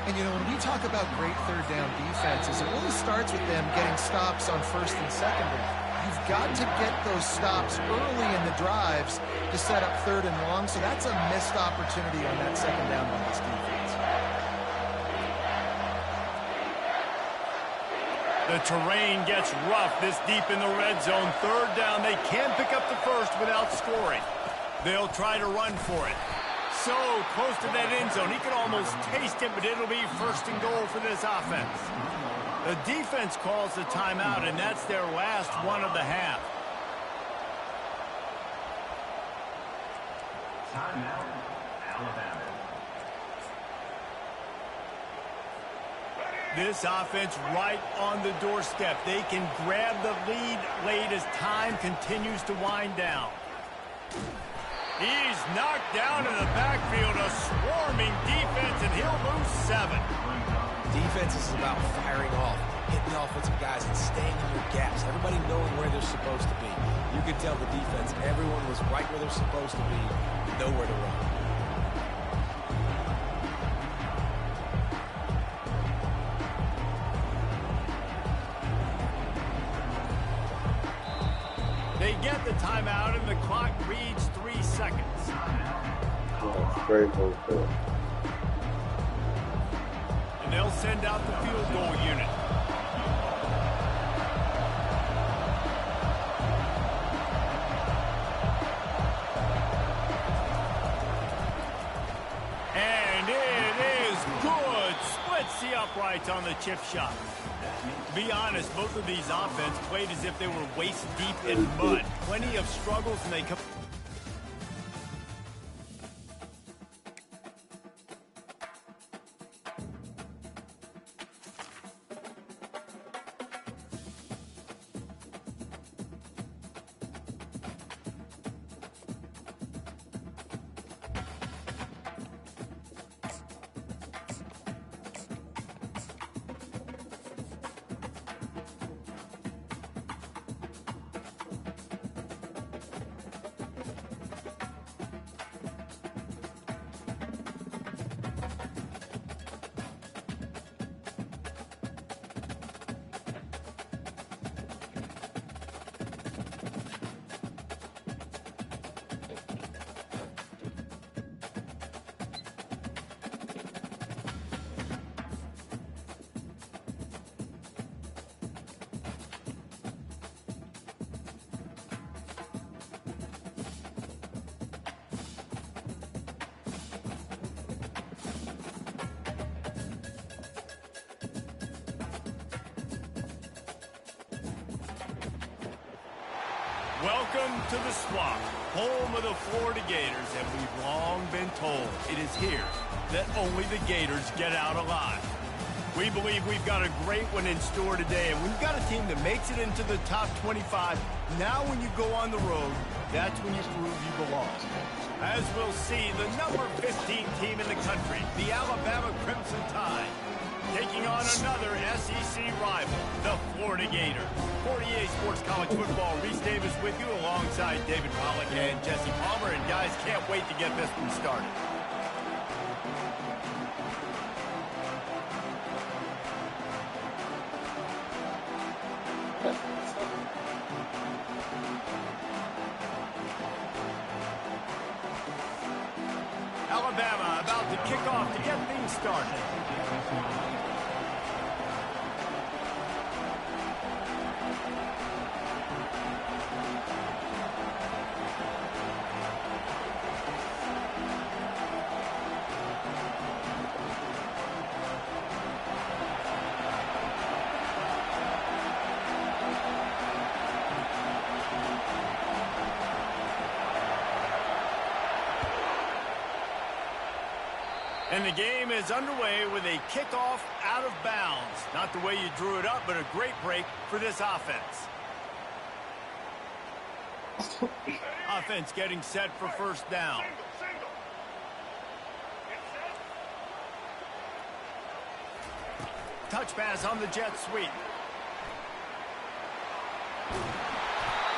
And, you know, when we talk about great third down defenses, it really starts with them getting stops on 1st and 2nd down. You've got to get those stops early in the drives to set up 3rd and long, so that's a missed opportunity on that 2nd down by this defense. The terrain gets rough this deep in the red zone. 3rd down, they can't pick up the first without scoring. They'll try to run for it. So close to that end zone, he could almost taste it, but it'll be 1st and goal for this offense. The defense calls the timeout, and that's their last one of the half. Timeout, Alabama. This offense right on the doorstep. They can grab the lead late as time continues to wind down. He's knocked down in the backfield, a swarming defense, and he'll lose 7. Defense is about firing off, hitting the offensive guys, and staying in your gaps. Everybody knowing where they're supposed to be. You could tell the defense, everyone was right where they're supposed to be, nowhere to run. They get the timeout, and the clock reads 3 seconds. Great move there. And they'll send out the field goal unit. And it is good. Splits the uprights on the chip shot. To be honest, both of these offense played as if they were waist deep in mud. Plenty of struggles, and they come. Welcome to the swamp, home of the Florida Gators, and we've long been told it is here that only the Gators get out alive. We believe we've got a great one in store today, and when you've got a team that makes it into the top 25, now when you go on the road, that's when you prove you belong. As we'll see, the number 15 team in the country, the Alabama Crimson Tide, taking on another SEC rival, the Florida Gators. 48 Sports College Football, Reese Davis with you alongside David Pollack and Jesse Palmer. And guys, can't wait to get this one started. Alabama about to kick off to get things started. And the game is underway with a kickoff out of bounds. Not the way you drew it up, but a great break for this offense. Offense getting set for first down. Touch pass on the jet sweep.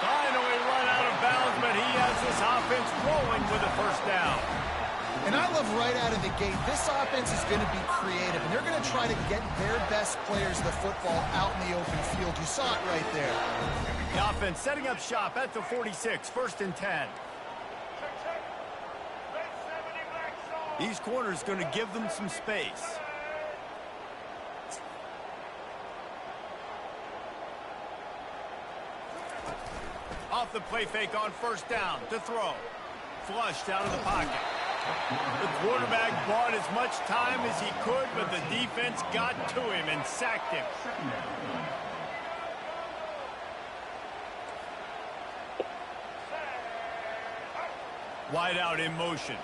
Finally run out of bounds, but he has this offense rolling with a first down. And I love right out of the gate, this offense is going to be creative, and they're going to try to get their best players of the football out in the open field. You saw it right there. The offense setting up shop at the 46, 1st and 10. These corners going to give them some space. Off the play fake on first down to throw. Flushed out of the pocket. The quarterback bought as much time as he could, but the defense got to him and sacked him. Wide out in motion.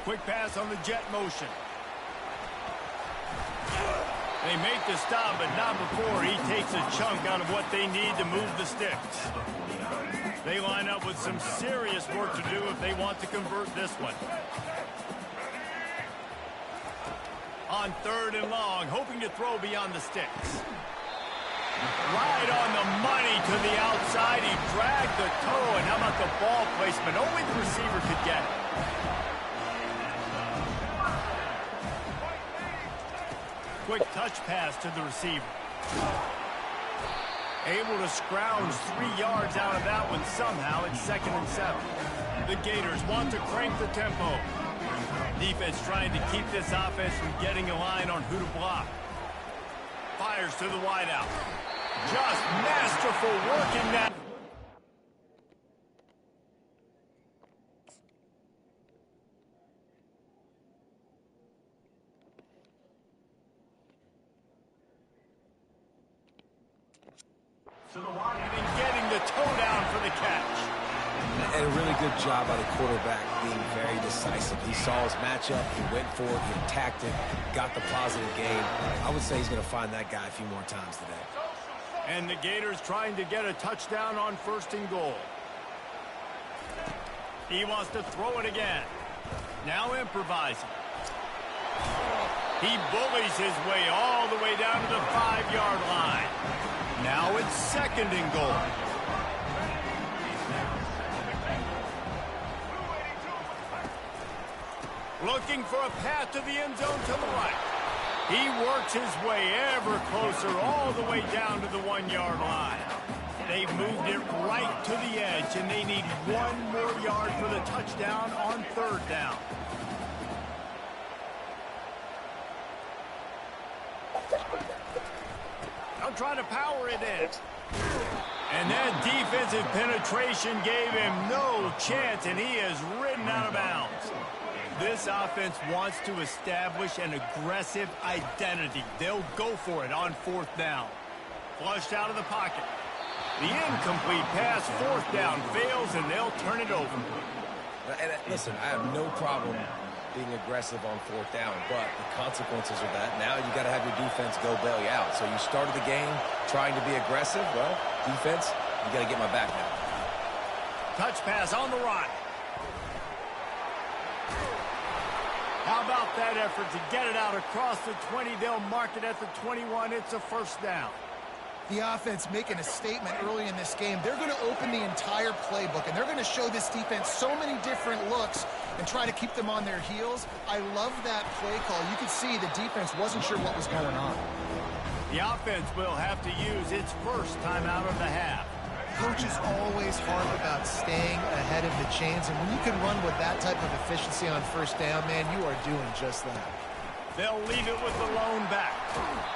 Quick pass on the jet motion. They make the stop, but not before he takes a chunk out of what they need to move the sticks. They line up with some serious work to do if they want to convert this one. On 3rd and long, hoping to throw beyond the sticks. Right on the money to the outside. He dragged the toe, and how about the ball placement? Only the receiver could get it. Quick touch pass to the receiver. Able to scrounge 3 yards out of that one somehow. It's 2nd and 7. The Gators want to crank the tempo. Defense trying to keep this offense from getting a line on who to block. Fires to the wideout. Just masterful working that. And getting the toe down for the catch. And a really good job by the quarterback being very decisive. He saw his matchup, he went for it, he attacked it, got the positive gain. I would say he's going to find that guy a few more times today. And the Gators trying to get a touchdown on 1st and goal. He wants to throw it again. Now improvising. He bullies his way all the way down to the 5-yard line. Now it's 2nd and goal. Looking for a path to the end zone to the right. He works his way ever closer all the way down to the 1-yard line. They've moved it right to the edge, and they need 1 more yard for the touchdown on 3rd down. I'm trying to power it in. And that defensive penetration gave him no chance, and he is ridden out of bounds. This offense wants to establish an aggressive identity. They'll go for it on 4th down. Flushed out of the pocket. The incomplete pass, 4th down, fails, and they'll turn it over. And listen, I have no problem being aggressive on 4th down, but the consequences of that, now you got to have your defense go bail you out. So you started the game trying to be aggressive. Well, defense, you got to get my back now. Touch pass on the right. How about that effort to get it out across the 20? They'll mark it at the 21. It's a 1st down. The offense making a statement early in this game. They're going to open the entire playbook, and they're going to show this defense so many different looks and try to keep them on their heels. I love that play call. You could see the defense wasn't sure what was going on. The offense will have to use its 1st timeout of the half. Coach is always hard about staying ahead of the chains, and when you can run with that type of efficiency on 1st down, man, you are doing just that. They'll leave it with the lone back.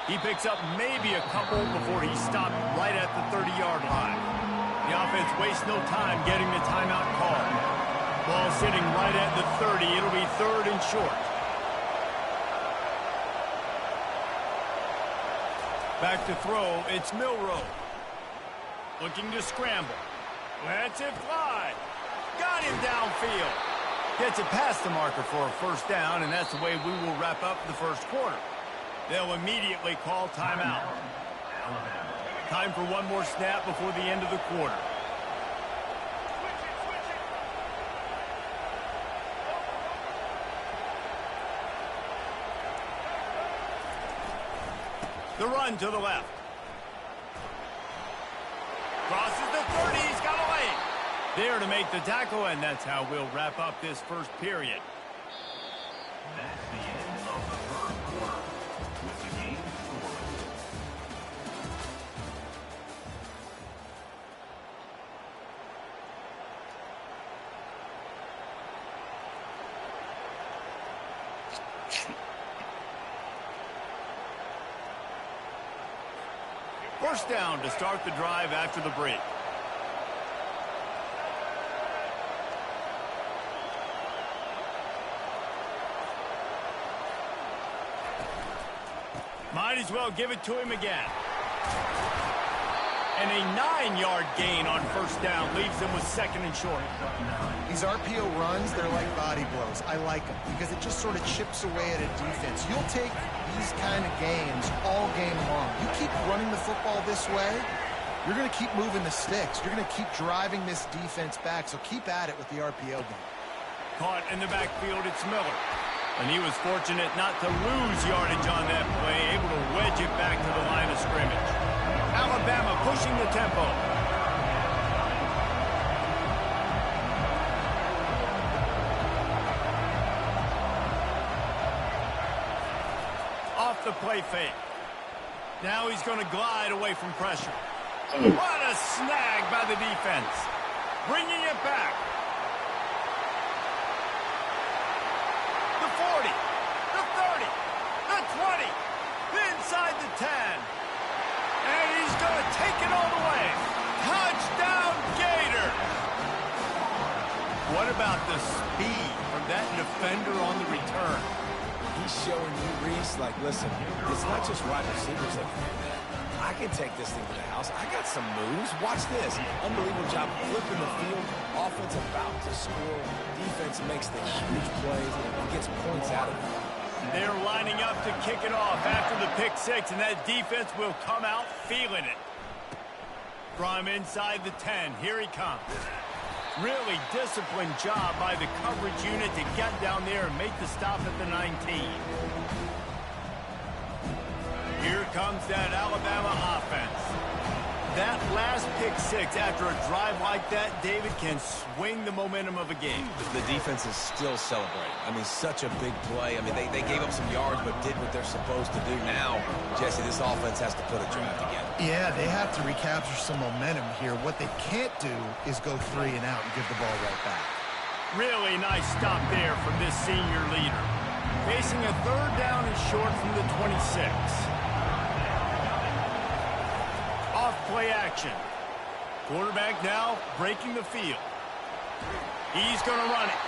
He picks up maybe a couple before he stopped right at the 30-yard line. The offense wastes no time getting the timeout called. Ball sitting right at the 30. It'll be 3rd and short. Back to throw, it's Milroe. Looking to scramble. Lets it fly. Got him downfield. Gets it past the marker for a 1st down, and that's the way we will wrap up the 1st quarter. They'll immediately call timeout. Time for 1 more snap before the end of the quarter. The run to the left. Crosses the 30, he's got a lane. There to make the tackle, and that's how we'll wrap up this 1st period. That's the end of the 3rd quarter with the game scored. First down to start the drive after the break. Might as well give it to him again. And a 9-yard gain on first down leaves them with second and short. These RPO runs, they're like body blows. I like them because it just sort of chips away at a defense. You'll take these kind of games all game long. You keep running the football this way, you're going to keep moving the sticks. You're going to keep driving this defense back, so keep at it with the RPO game. Caught in the backfield, it's Miller. And he was fortunate not to lose yardage on that play, able to wedge it back to the line of scrimmage. Alabama pushing the tempo. Off the play fake. Now he's going to glide away from pressure. What a snag by the defense. Bringing it back. The 40, the 30, the 20, inside the 10. And he's going to take it all the way. Touchdown, Gator. What about the speed from that defender on the return? He's showing you, Reese, like, listen, it's not just wide receivers that can do that. I can take this thing to the house. I got some moves. Watch this. Unbelievable job flipping the field. Offense about to score. Defense makes the huge plays and gets points out of it. They're lining up to kick it off after the pick six, and that defense will come out feeling it. From inside the 10, here he comes. Really disciplined job by the coverage unit to get down there and make the stop at the 19. Here comes that Alabama offense. That last pick six after a drive like that, David, can swing the momentum of a game. The defense is still celebrating. I mean, such a big play. I mean, they gave up some yards but did what they're supposed to do. Now, Jesse, this offense has to put a drive together. Yeah, they have to recapture some momentum here. What they can't do is go 3 and out and give the ball right back. Really nice stop there from this senior leader. Facing a third down and short from the 26. Off play action. Quarterback now breaking the field. He's going to run it.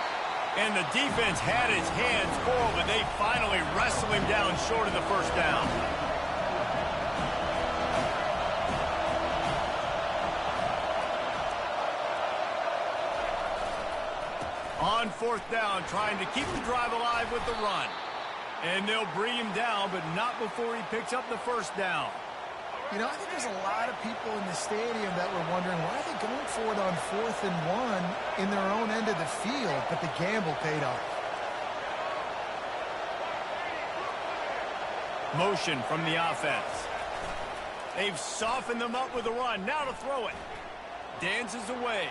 And the defense had his hands full, but they finally wrestle him down short of the first down. On fourth down, trying to keep the drive alive with the run. And they'll bring him down, but not before he picks up the first down. You know, I think there's a lot of people in the stadium that were wondering why are they going for it on 4th and 1 in their own end of the field, but the gamble paid off. Motion from the offense. They've softened them up with a run. Now to throw it. Dances away.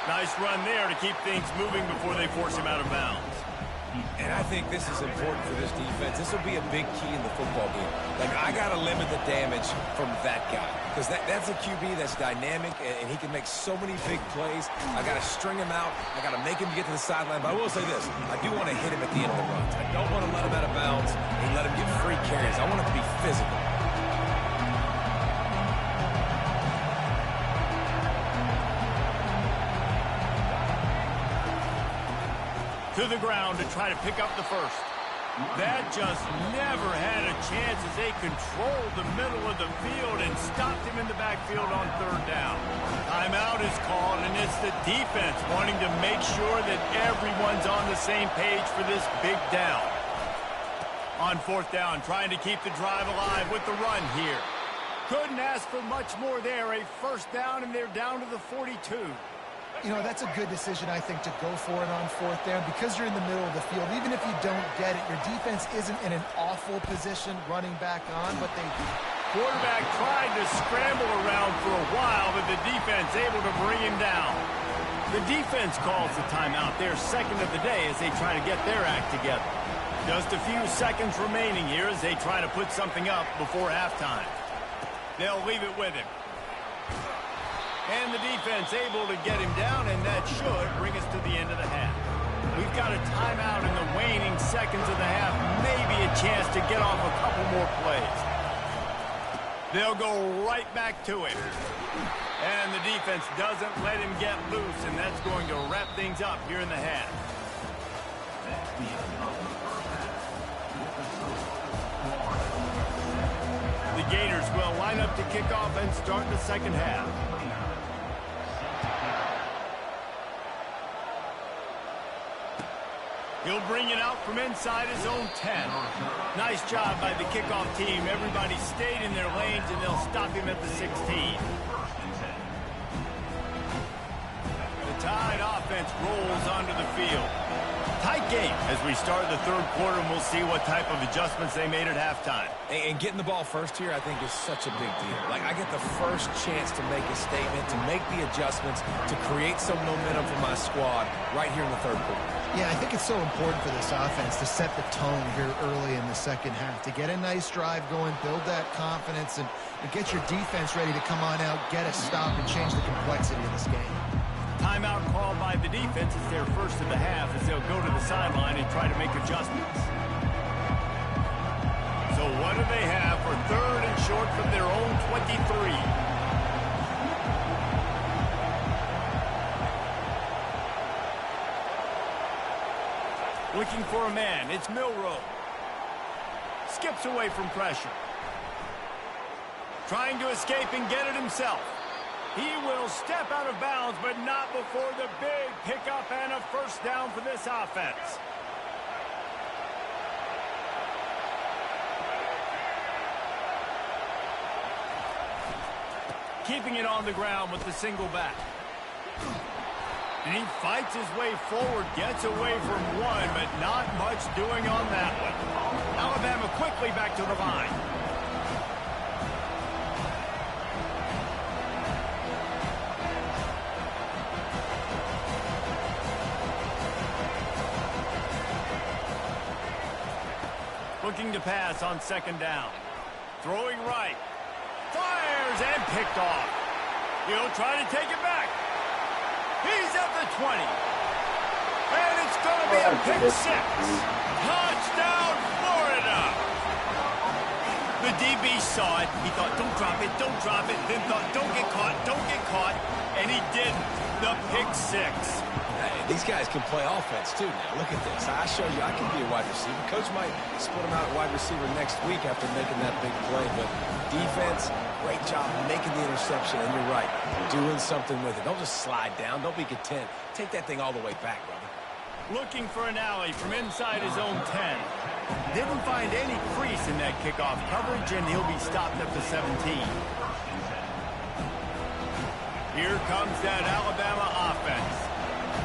Nice run there to keep things moving before they force him out of bounds. And I think this is important for this defense. This will be a big key in the football game. Like, I got to limit the damage from that guy. Because that's a QB that's dynamic, and he can make so many big plays. I got to string him out. I got to make him get to the sideline. But I will say this. I do want to hit him at the end of the runs. I don't want to let him out of bounds and let him get free carries. I want him to be physical. To the ground to try to pick up the first. That just never had a chance as they controlled the middle of the field and stopped him in the backfield on third down. Timeout is called, and it's the defense wanting to make sure that everyone's on the same page for this big down. On fourth down, trying to keep the drive alive with the run here. Couldn't ask for much more there. A first down, and they're down to the 42. You know, that's a good decision, I think, to go for it on 4th down because you're in the middle of the field. Even if you don't get it, your defense isn't in an awful position running back on, but they... Quarterback tried to scramble around for a while, but the defense able to bring him down. The defense calls the timeout, their second of the day, as they try to get their act together. Just a few seconds remaining here as they try to put something up before halftime. They'll leave it with him. And the defense able to get him down, and that should bring us to the end of the half. We've got a timeout in the waning seconds of the half, maybe a chance to get off a couple more plays. They'll go right back to him. And the defense doesn't let him get loose, and that's going to wrap things up here in the half. That's the end of the first half. With the score, Florida will line up to kick off and start the second half. He'll bring it out from inside his own 10. Nice job by the kickoff team. Everybody stayed in their lanes, and they'll stop him at the 16. The Tide offense rolls onto the field. Tight game as we start the third quarter, and we'll see what type of adjustments they made at halftime. And getting the ball first here, I think, is such a big deal. Like, I get the first chance to make a statement, to make the adjustments, to create some momentum for my squad right here in the third quarter. Yeah, I think it's so important for this offense to set the tone here early in the second half, to get a nice drive going, build that confidence, and get your defense ready to come on out, get a stop, and change the complexity of this game. Timeout called by the defense is their first of the half as they'll go to the sideline and try to make adjustments. So what do they have for third and short from their own 23? Looking for a man. It's Milrow. Skips away from pressure. Trying to escape and get it himself. He will step out of bounds, but not before the big pickup and a first down for this offense. Keeping it on the ground with the single back. And he fights his way forward, gets away from one, but not much doing on that one. Alabama quickly back to the line. Looking to pass on second down. Throwing right. Fires and picked off. He'll try to take it back. He's at the 20. And it's going to be a pick six. Touchdown, Florida. The DB saw it. He thought, don't drop it, don't drop it. Then thought, don't get caught, don't get caught. And he didn't. The pick six. Hey, these guys can play offense, too, now. Look at this. I show you I can be a wide receiver. Coach might split him out at wide receiver next week after making that big play. But defense, great job making the interception. And you're right, doing something with it. Don't just slide down. Don't be content. Take that thing all the way back, brother. Looking for an alley from inside his own 10. Didn't find any crease in that kickoff coverage, and he'll be stopped at the 17. Here comes that Alabama offense.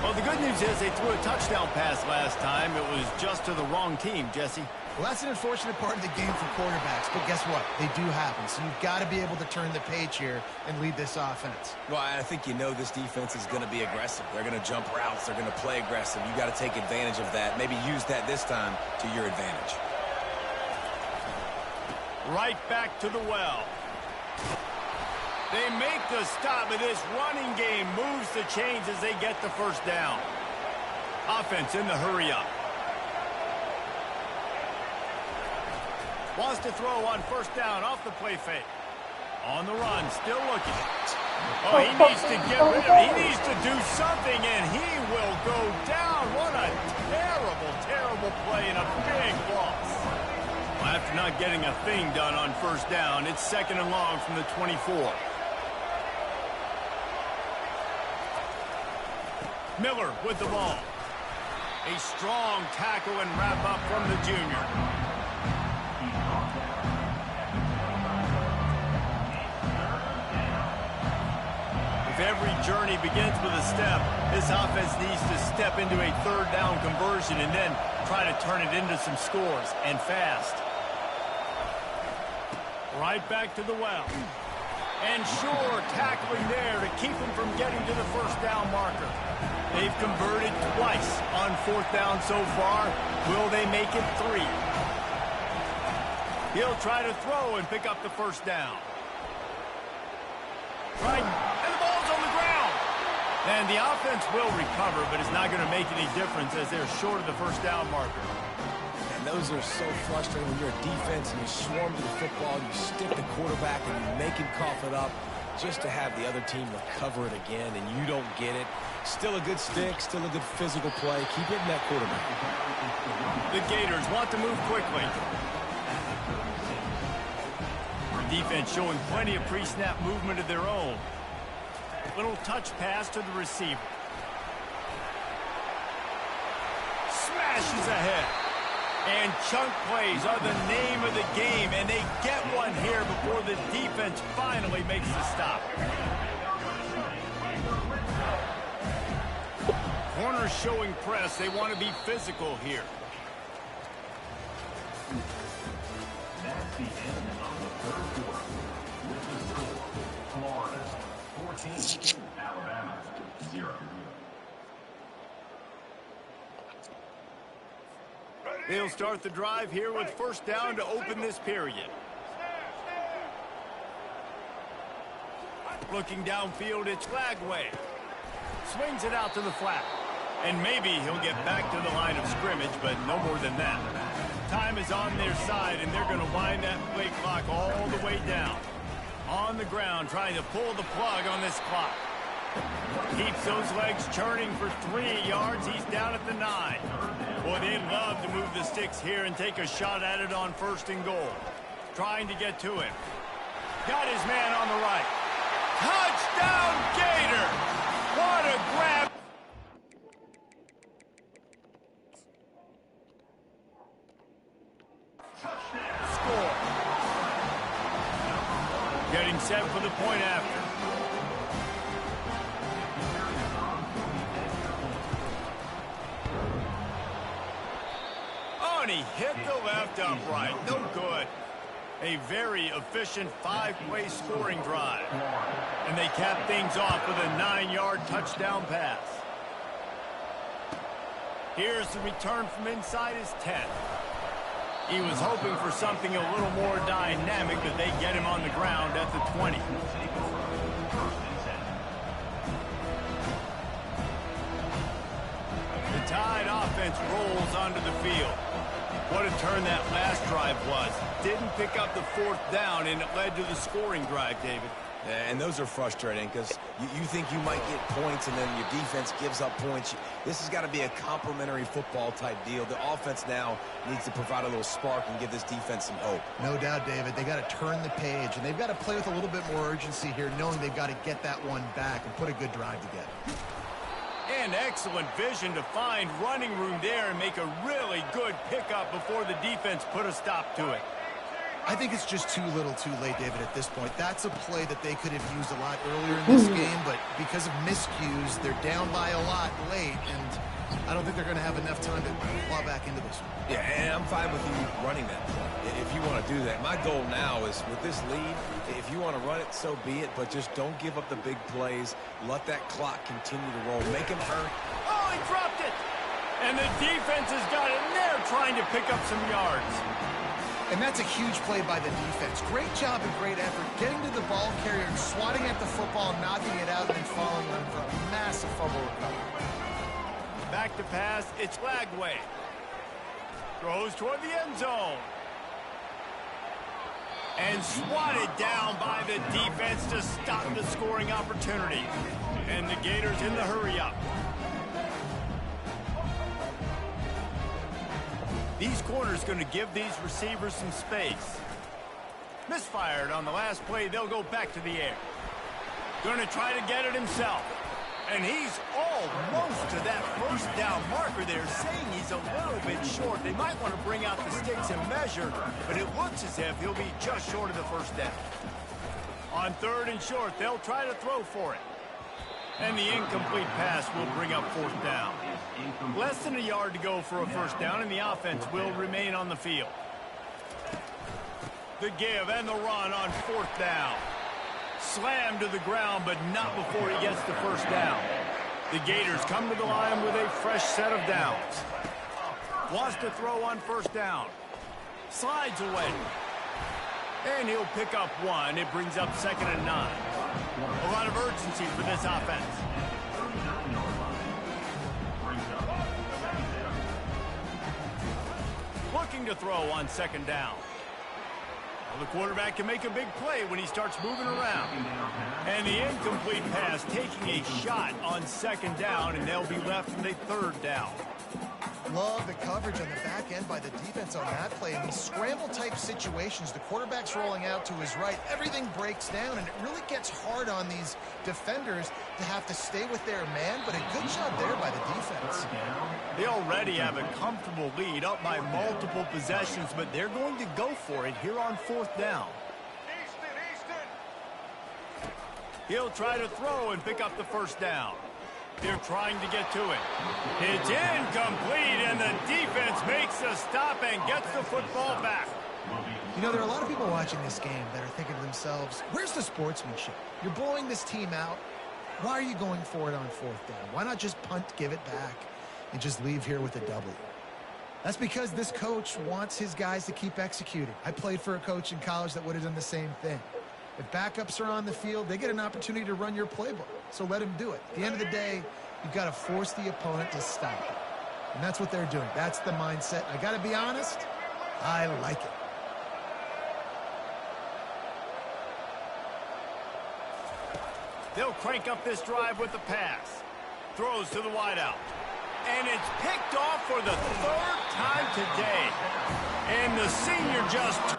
Well, the good news is they threw a touchdown pass last time. It was just to the wrong team, Jesse. Well, that's an unfortunate part of the game for quarterbacks, but guess what? They do happen, so you've got to be able to turn the page here and lead this offense. Well, I think you know this defense is going to be aggressive. They're going to jump routes. They're going to play aggressive. You've got to take advantage of that. Maybe use that this time to your advantage. Right back to the well. They make the stop, but this running game moves the chains as they get the first down. Offense in the hurry-up. Wants to throw on first down off the play fake. On the run, still looking. Oh, he needs to get rid of it. He needs to do something, and he will go down. What a terrible, terrible play and a big loss. Well, after not getting a thing done on first down, it's second and long from the 24. Miller with the ball. A strong tackle and wrap up from the junior. If every journey begins with a step, this offense needs to step into a third down conversion and then try to turn it into some scores, and fast. Right back to the well. And sure, tackling there to keep him from getting to the first down marker. They've converted twice on fourth down so far. Will they make it 3? He'll try to throw and pick up the first down. Right, and the ball's on the ground. And the offense will recover, but it's not going to make any difference as they're short of the first down marker. And those are so frustrating when you're a defense and you swarm to the football, you stick the quarterback and you make him cough it up just to have the other team recover it again, and you don't get it. Still a good stick, still a good physical play. Keep hitting that quarterback. The Gators want to move quickly. Defense showing plenty of pre-snap movement of their own. Little touch pass to the receiver. Smashes ahead. And chunk plays are the name of the game, and they get one here before the defense finally makes the stop. Corners showing press. They want to be physical here. That's the end of the third quarter. With the score, Florida 14, Alabama 0. They'll start the drive here with first down to open this period. Looking downfield, it's Lagway. Swings it out to the flat. And maybe he'll get back to the line of scrimmage, but no more than that. Time is on their side, and they're going to wind that play clock all the way down. On the ground, trying to pull the plug on this clock. Keeps those legs churning for 3 yards. He's down at the 9. Boy, they'd love to move the sticks here and take a shot at it on 1st and goal. Trying to get to him. Got his man on the right. Touchdown, Gator! What a grab! Score. Getting set for the point after. Oh, and he hit the left upright. No good. A very efficient 5-play scoring drive. And they cap things off with a 9-yard touchdown pass. Here's the return from inside his 10. He was hoping for something a little more dynamic, but they get him on the ground at the 20. The Tide offense rolls onto the field. What a turn that last drive was. Didn't pick up the 4th down, and it led to the scoring drive, David. And those are frustrating because you think you might get points and then your defense gives up points. This has got to be a complementary football type deal. The offense now needs to provide a little spark and give this defense some hope. No doubt, David. They got to turn the page, and they've got to play with a little bit more urgency here, knowing they've got to get that one back and put a good drive together. And excellent vision to find running room there and make a really good pickup before the defense put a stop to it. I think it's just too little too late, David, at this point. That's a play that they could have used a lot earlier in this game, but because of miscues, they're down by a lot late, and I don't think they're going to have enough time to claw back into this one. Yeah, and I'm fine with you running that play if you want to do that. My goal now is with this lead, if you want to run it, so be it, but just don't give up the big plays. Let that clock continue to roll. Make him hurt. Oh, he dropped it! And the defense has got it there trying to pick up some yards. And that's a huge play by the defense. Great job and great effort getting to the ball carrier and swatting at the football, knocking it out, and then falling on for a massive fumble recovery. Back to pass, it's Lagway. Throws toward the end zone. And swatted down by the defense to stop the scoring opportunity. And the Gators in the hurry-up. These corners going to give these receivers some space. Misfired on the last play. They'll go back to the air. Going to try to get it himself. And he's almost to that 1st down marker there, saying he's a little bit short. They might want to bring out the sticks and measure, but it looks as if he'll be just short of the 1st down. On 3rd and short, they'll try to throw for it. And the incomplete pass will bring up 4th down. Less than a yard to go for a 1st down, and the offense will remain on the field. The give and the run on 4th down. Slammed to the ground, but not before he gets the 1st down. The Gators come to the line with a fresh set of downs. Wants to throw on 1st down. Slides away. And he'll pick up 1. It brings up 2nd and 9. A lot of urgency for this offense. Looking to throw on 2nd down. Well, the quarterback can make a big play when he starts moving around. And the incomplete pass taking a shot on 2nd down, and they'll be left with a 3rd down. Love the coverage on the back end by the defense on that play. In these scramble-type situations, the quarterback's rolling out to his right. Everything breaks down, and it really gets hard on these defenders to have to stay with their man, but a good job there by the defense. They already have a comfortable lead up by multiple possessions, but they're going to go for it here on 4th down. He'll try to throw and pick up the 1st down. They're trying to get to it. It's incomplete, and the defense makes the stop and gets the football back. You know, there are a lot of people watching this game that are thinking to themselves, where's the sportsmanship? You're blowing this team out. Why are you going for it on 4th down? Why not just punt, give it back, and just leave here with a W? That's because this coach wants his guys to keep executing. I played for a coach in college that would have done the same thing. If backups are on the field, they get an opportunity to run your playbook. So let them do it. At the end of the day, you've got to force the opponent to stop it. And that's what they're doing. That's the mindset. I got to be honest, I like it. They'll crank up this drive with the pass. Throws to the wideout. And it's picked off for the 3rd time today. And the senior just...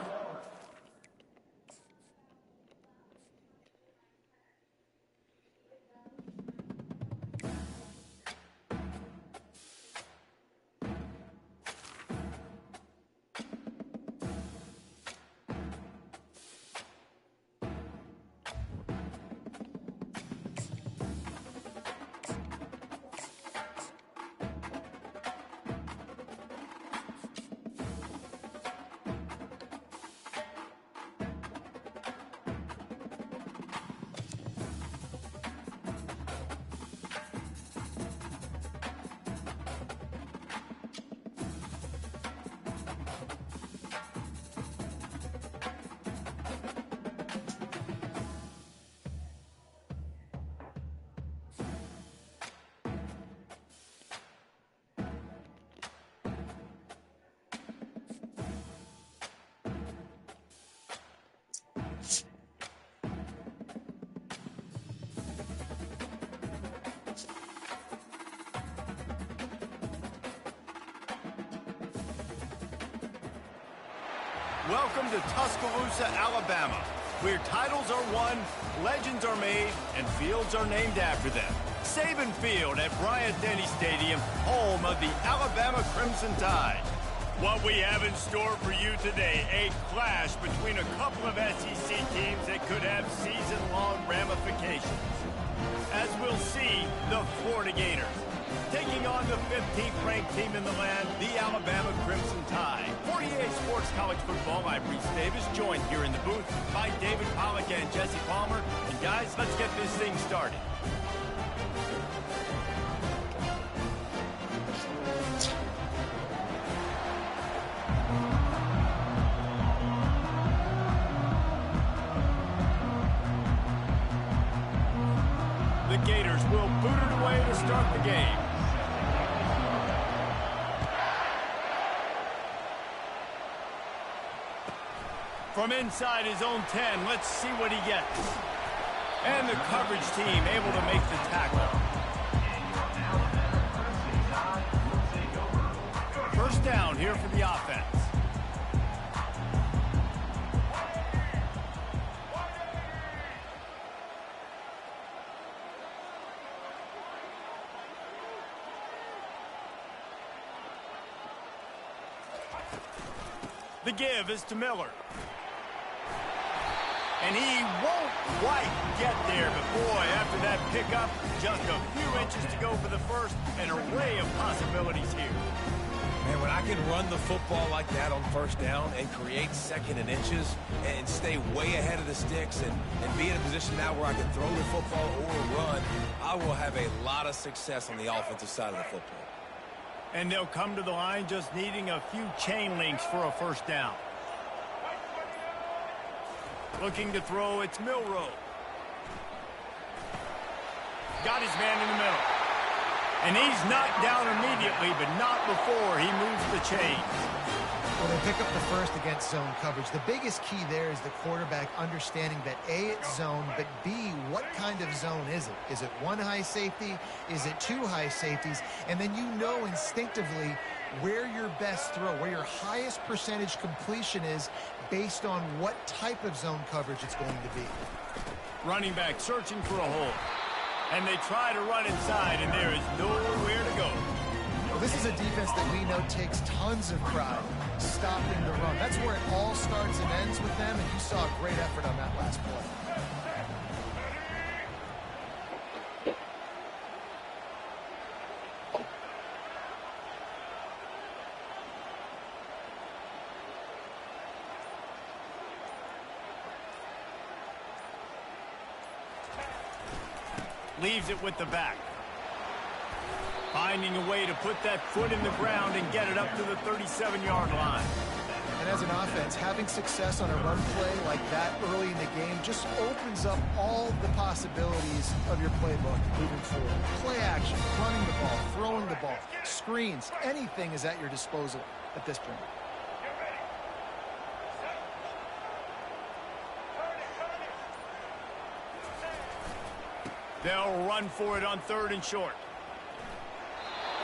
Welcome to Tuscaloosa, Alabama, where titles are won, legends are made, and fields are named after them. Saban Field at Bryant-Denny Stadium, home of the Alabama Crimson Tide. What we have in store for you today, a clash between a couple of SEC teams that could have season-long ramifications. As we'll see, the Florida Gators taking on the 15th ranked team in the land, the Alabama Crimson Tide. 48 Sports College Football, I'm Reese Davis, joined here in the booth by David Pollack and Jesse Palmer. And guys, let's get this thing started. The Gators will boot it away to start the game. From inside his own 10, let's see what he gets. And the coverage team able to make the tackle. 1st down here for the offense. The give is to Miller. And he won't quite get there, but boy, after that pickup, just a few inches to go for the first, an array of possibilities here. Man, when I can run the football like that on 1st down and create 2nd and inches and stay way ahead of the sticks and be in a position now where I can throw the football or run, I will have a lot of success on the offensive side of the football. And they'll come to the line just needing a few chain links for a 1st down. Looking to throw, it's Milroe. Got his man in the middle. And he's knocked down immediately, but not before he moves the chains. Well, they pick up the first against zone coverage. The biggest key there is the quarterback understanding that A, it's zone, but B, what kind of zone is it? Is it one high safety? Is it two high safeties? And then you know instinctively where your best throw, where your highest percentage completion is based on what type of zone coverage it's going to be. Running back searching for a hole. And they try to run inside, and there is nowhere to go. Well, this is a defense that we know takes tons of pride stopping the run. That's where it all starts and ends with them, and you saw a great effort on that last play. Leaves it with the back. Finding a way to put that foot in the ground and get it up to the 37-yard line. And as an offense, having success on a run play like that early in the game just opens up all the possibilities of your playbook moving forward. Play action, running the ball, throwing the ball, screens, anything is at your disposal at this point. They'll run for it on 3rd and short.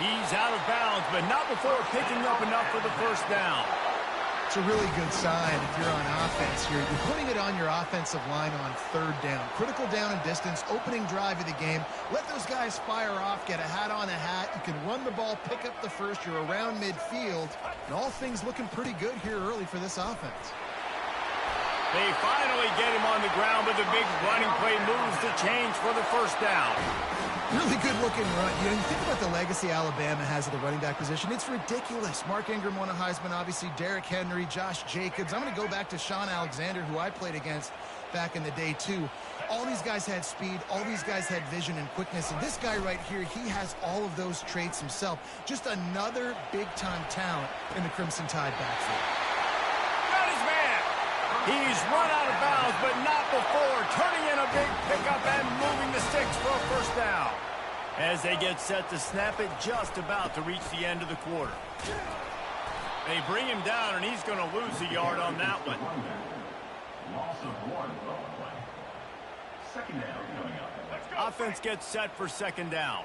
He's out of bounds, but not before picking up enough for the first down. It's a really good sign if you're on offense here. You're putting it on your offensive line on 3rd down. Critical down and distance, opening drive of the game. Let those guys fire off, get a hat on a hat. You can run the ball, pick up the first. You're around midfield. And all things looking pretty good here early for this offense. They finally get him on the ground, but the big running play moves the change for the first down. Really good-looking run. You know, you think about the legacy Alabama has at the running back position. It's ridiculous. Mark Ingram won a Heisman, obviously. Derrick Henry, Josh Jacobs. I'm going to go back to Sean Alexander, who I played against back in the day, too. All these guys had speed. All these guys had vision and quickness. And this guy right here, he has all of those traits himself. Just another big-time talent in the Crimson Tide backfield. Got his man. He's run out of bounds, but not before turning in a big pickup and moving the sticks for a first down. As they get set to snap it, just about to reach the end of the quarter. They bring him down, and he's going to lose a yard on that one. Loss of 1 on the play. 2nd down coming up. Offense gets set for 2nd down.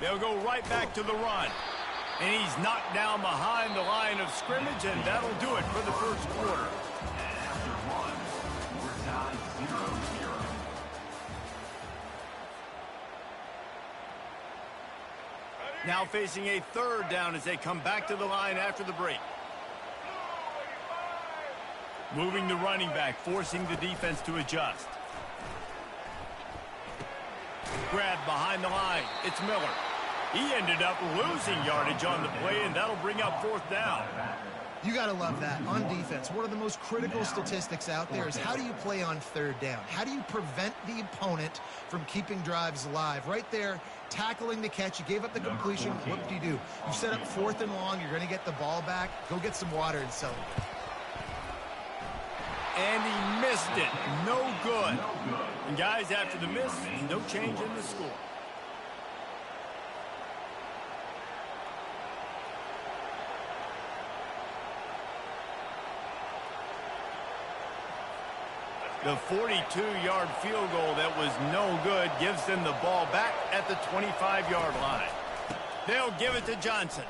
They'll go right back to the run. And he's knocked down behind the line of scrimmage, and that'll do it for the first quarter. And after 1, we're tied 0-0. Now facing a 3rd down as they come back to the line after the break. Moving the running back, forcing the defense to adjust. Grabbed behind the line. It's Miller. He ended up losing yardage on the play, and that'll bring up 4th down. You got to love that. On defense, one of the most critical statistics out there is how do you play on 3rd down? How do you prevent the opponent from keeping drives alive? Right there, tackling the catch. You gave up the completion. What do? You set up 4th and long. You're going to get the ball back. Go get some water and celebrate. And he missed it. No good. And guys, after the miss, no change in the score. The 42-yard field goal that was no good gives them the ball back at the 25-yard line. They'll give it to Johnson.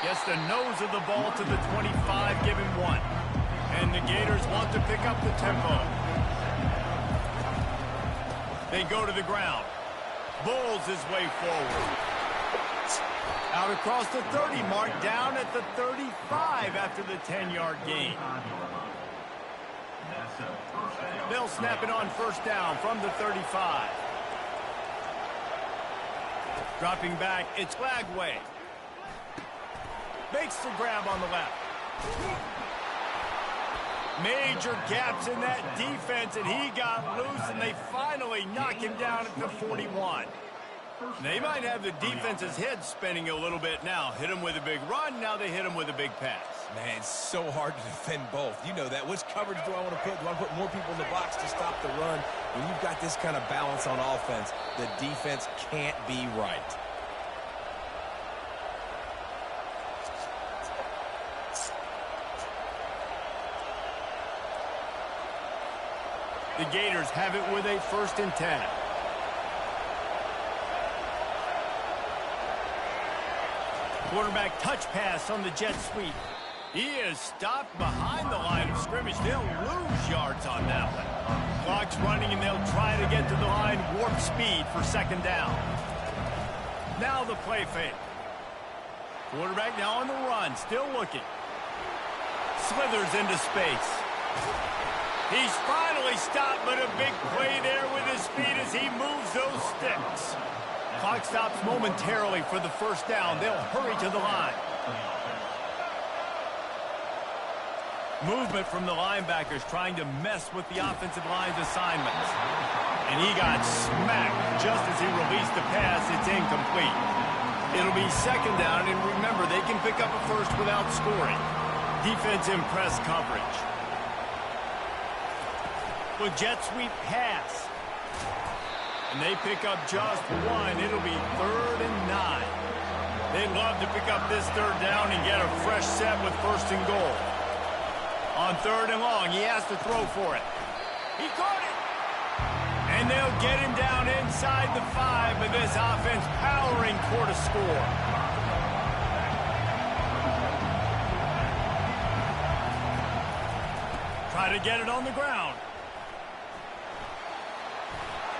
Gets the nose of the ball to the 25, give him 1. And the Gators want to pick up the tempo. They go to the ground. Bulls his way forward. Out across the 30 mark, down at the 35 after the 10-yard gain. They'll snap it on 1st down from the 35. Dropping back, it's Lagway. Makes the grab on the left. Major gaps in that defense, and he got loose, and they finally knock him down at the 41. They might have the defense's head spinning a little bit now. Hit him with a big run, now they hit him with a big pass. Man, it's so hard to defend both. You know that. Which coverage do I want to put? Do I put more people in the box to stop the run? When you've got this kind of balance on offense, the defense can't be right. The Gators have it with a 1st and 10. Quarterback touch pass on the jet sweep. He is stopped behind the line of scrimmage. They'll lose yards on that one. Clock's running, and they'll try to get to the line warp speed for 2nd down. Now the play fake. Quarterback now on the run, still looking. Slithers into space. He's finally stopped, but a big play there with his speed as he moves those sticks. Clock stops momentarily for the 1st down. They'll hurry to the line. Movement from the linebackers trying to mess with the offensive line's assignments. And he got smacked just as he released the pass. It's incomplete. It'll be 2nd down, and remember, they can pick up a 1st without scoring. Defense in press coverage. With jet sweep pass. And they pick up just 1. It'll be 3rd and 9. They'd love to pick up this 3rd down and get a fresh set with 1st and goal. On 3rd and long, he has to throw for it. He caught it. And they'll get him down inside the 5, but this offense powering toward a score. Try to get it on the ground.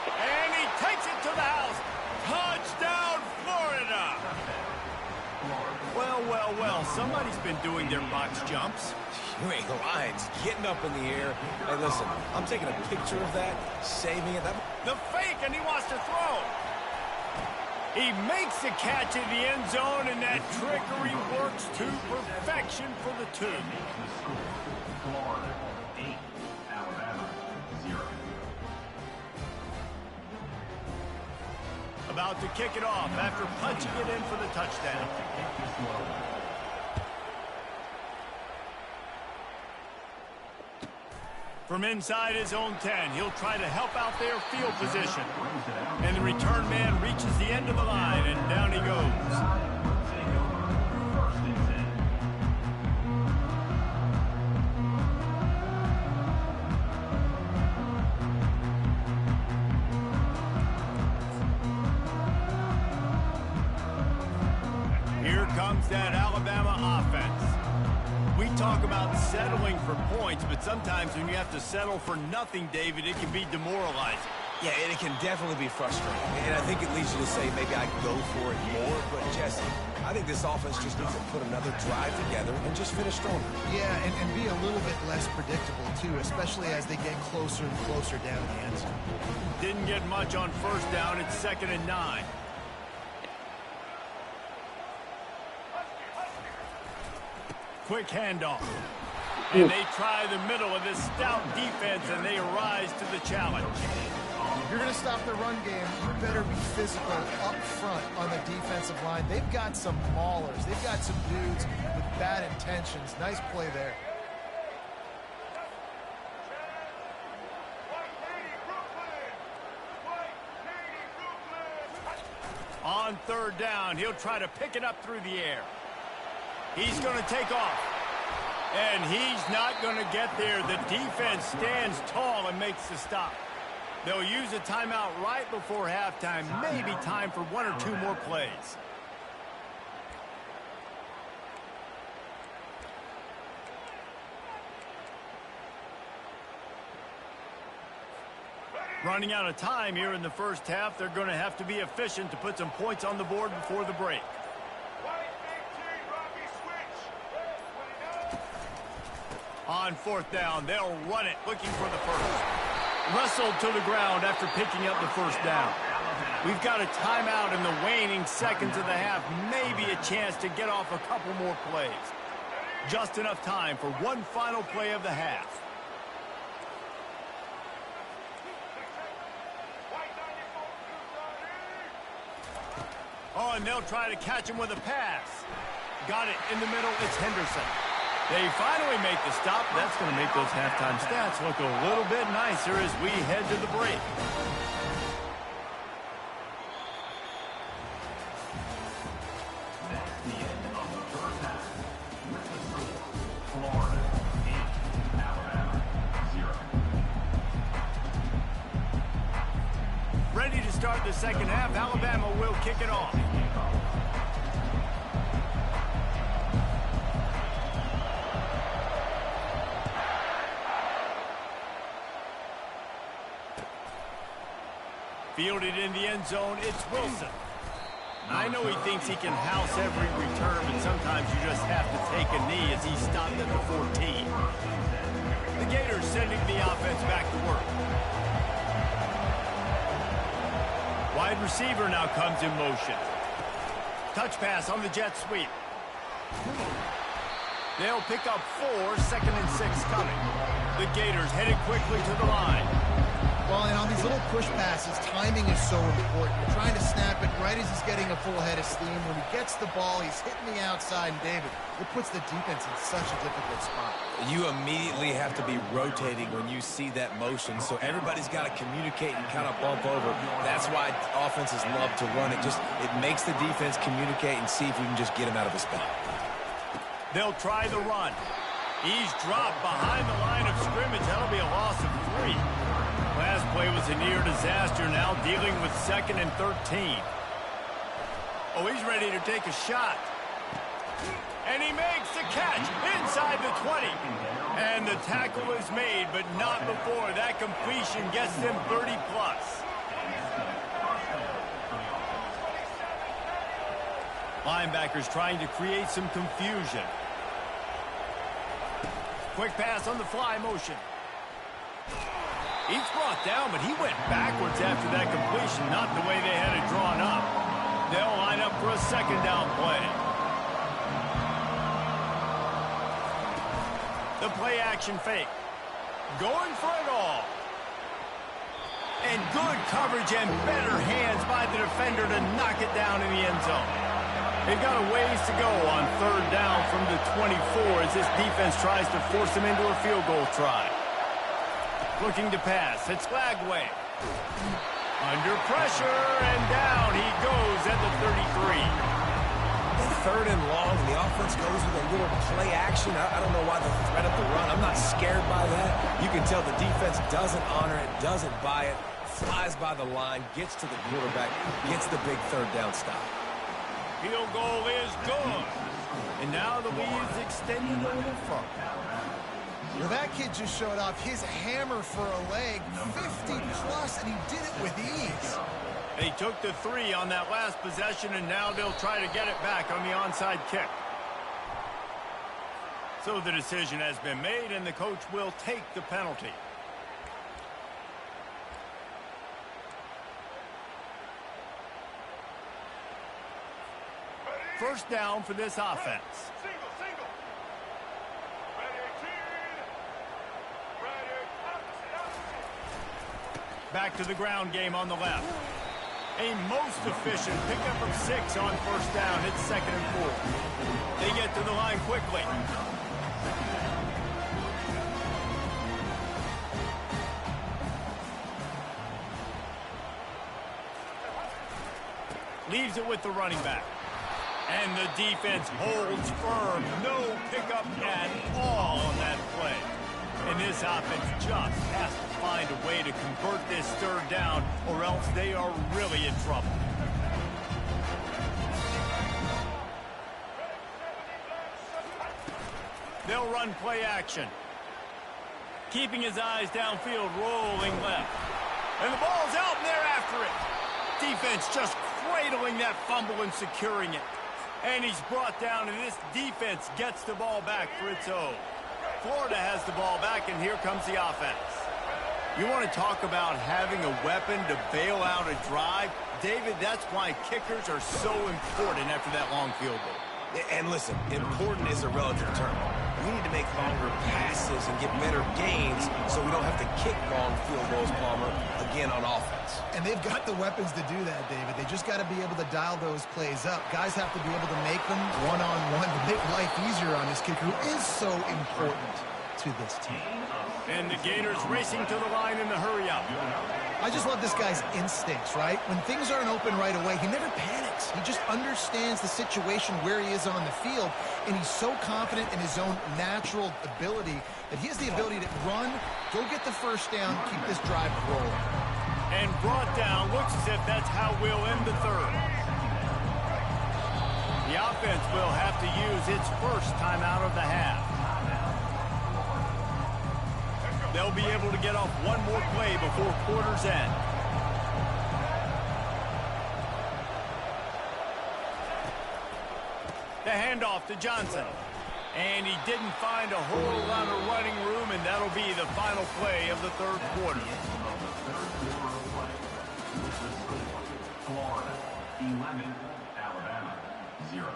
And he takes it to the house. Touchdown, Florida. Well, well, well, somebody's been doing their box jumps. You ain't lying. Getting up in the air. Hey, listen, I'm taking a picture of that, saving it. The fake, and he wants to throw. He makes the catch in the end zone, and that trickery works to perfection for the 2. Florida 8, Alabama 0. About to kick it off after punching it in for the touchdown. From inside his own 10, he'll try to help out their field position. And the return man reaches the end of the line, and down he goes. Here comes that Alabama offense. We talk about settling for points, but sometimes when you have to settle for nothing, David, it can be demoralizing. Yeah, and it can definitely be frustrating. And I think it leads you to say maybe I'd go for it more. But, Jesse, I think this offense just needs to put another drive together and just finish stronger. Yeah, and be a little bit less predictable, too, especially as they get closer and closer down the end zone. Didn't get much on 1st down. It's 2nd and 9. Quick handoff. And they try the middle of this stout defense, and they rise to the challenge. If you're going to stop the run game, you better be physical up front on the defensive line. They've got some maulers. They've got some dudes with bad intentions. Nice play there. On 3rd down, he'll try to pick it up through the air. He's going to take off. And he's not going to get there. The defense stands tall and makes the stop. They'll use a timeout right before halftime. Maybe time for 1 or 2 more plays. Running out of time here in the 1st half. They're going to have to be efficient to put some points on the board before the break. On 4th down, they'll run it, looking for the 1st. Wrestled to the ground after picking up the 1st down. We've got a timeout in the waning seconds of the half. Maybe a chance to get off a couple more plays. Just enough time for one final play of the half. Oh, and they'll try to catch him with a pass. Got it in the middle. It's Henderson. They finally make the stop. That's going to make those halftime stats look a little bit nicer as we head to the break. That's the end of the 1st half. With the score, Florida 8, Alabama 0. start the second half. Alabama will kick it off. Fielded in the end zone, it's Wilson. I know he thinks he can house every return, but sometimes you just have to take a knee as he stopped at the 14. The Gators sending the offense back to work. Wide receiver now comes in motion. Touch pass on the jet sweep. They'll pick up 4, 2nd and 6 coming. The Gators headed quickly to the line. Well, and on these little push passes, timing is so important. You're trying to snap it right as he's getting a full head of steam. When he gets the ball, he's hitting the outside, and David, it puts the defense in such a difficult spot. You immediately have to be rotating when you see that motion, so everybody's got to communicate and kind of bump over. That's why offenses love to run it. It makes the defense communicate and see if we can just get him out of his spot. They'll try the run. He's dropped behind the line of scrimmage. That'll be a loss of 3. Last play was a near disaster, now dealing with 2nd and 13. Oh, he's ready to take a shot. And he makes the catch inside the 20. And the tackle is made, but not before. That completion gets them 30+. Linebackers trying to create some confusion. Quick pass on the fly motion. He's brought down, but he went backwards after that completion, not the way they had it drawn up. They'll line up for a 2nd down play. The play action fake. Going for it all. And good coverage and better hands by the defender to knock it down in the end zone. They've got a ways to go on 3rd down from the 24 as this defense tries to force them into a field goal try. Looking to pass. It's Lagway. Under pressure, and down he goes at the 33. And 3rd and long, and the offense goes with a little play action. I don't know why the threat of the run. I'm not scared by that. You can tell the defense doesn't honor it, doesn't buy it, flies by the line, gets to the quarterback, gets the big 3rd down stop. Field goal is good. And now the lead is extended a little further. Well, that kid just showed off his hammer for a leg, 50+, and he did it with ease. They took the 3 on that last possession, and now they'll try to get it back on the onside kick. So the decision has been made, and the coach will take the penalty. First down for this offense. Back to the ground game on the left. A most efficient pickup of 6 on 1st down. It's 2nd and 4. They get to the line quickly. Leaves it with the running back. And the defense holds firm. No pickup at all on that play. And this offense just has to find a way to convert this 3rd down, or else they are really in trouble. They'll run play action. Keeping his eyes downfield, rolling left. And the ball's out, and they're after it. Defense just cradling that fumble and securing it. And he's brought down, and this defense gets the ball back for its own. Florida has the ball back, and here comes the offense. You want to talk about having a weapon to bail out a drive? David, that's why kickers are so important after that long field goal. And listen, important is a relative term. We need to make longer passes and get better gains so we don't have to kick long field goals, Palmer, again on offense. And they've got the weapons to do that, David. They just got to be able to dial those plays up. Guys have to be able to make them one-on-one to make life easier on this kicker, who is so important to this team. And the Gators racing to the line in the hurry-up. I just love this guy's instincts, right? When things aren't open right away, he never panics. He just understands the situation where he is on the field, and he's so confident in his own natural ability that he has the ability to run, go get the 1st down, keep this drive rolling. And brought down. Looks as if that's how we'll end the third. The offense will have to use its first timeout of the half. They'll be able to get off one more play before quarter's end. The handoff to Johnson. And he didn't find a whole lot of running room, and that'll be the final play of the third quarter. Florida 11, Alabama 0.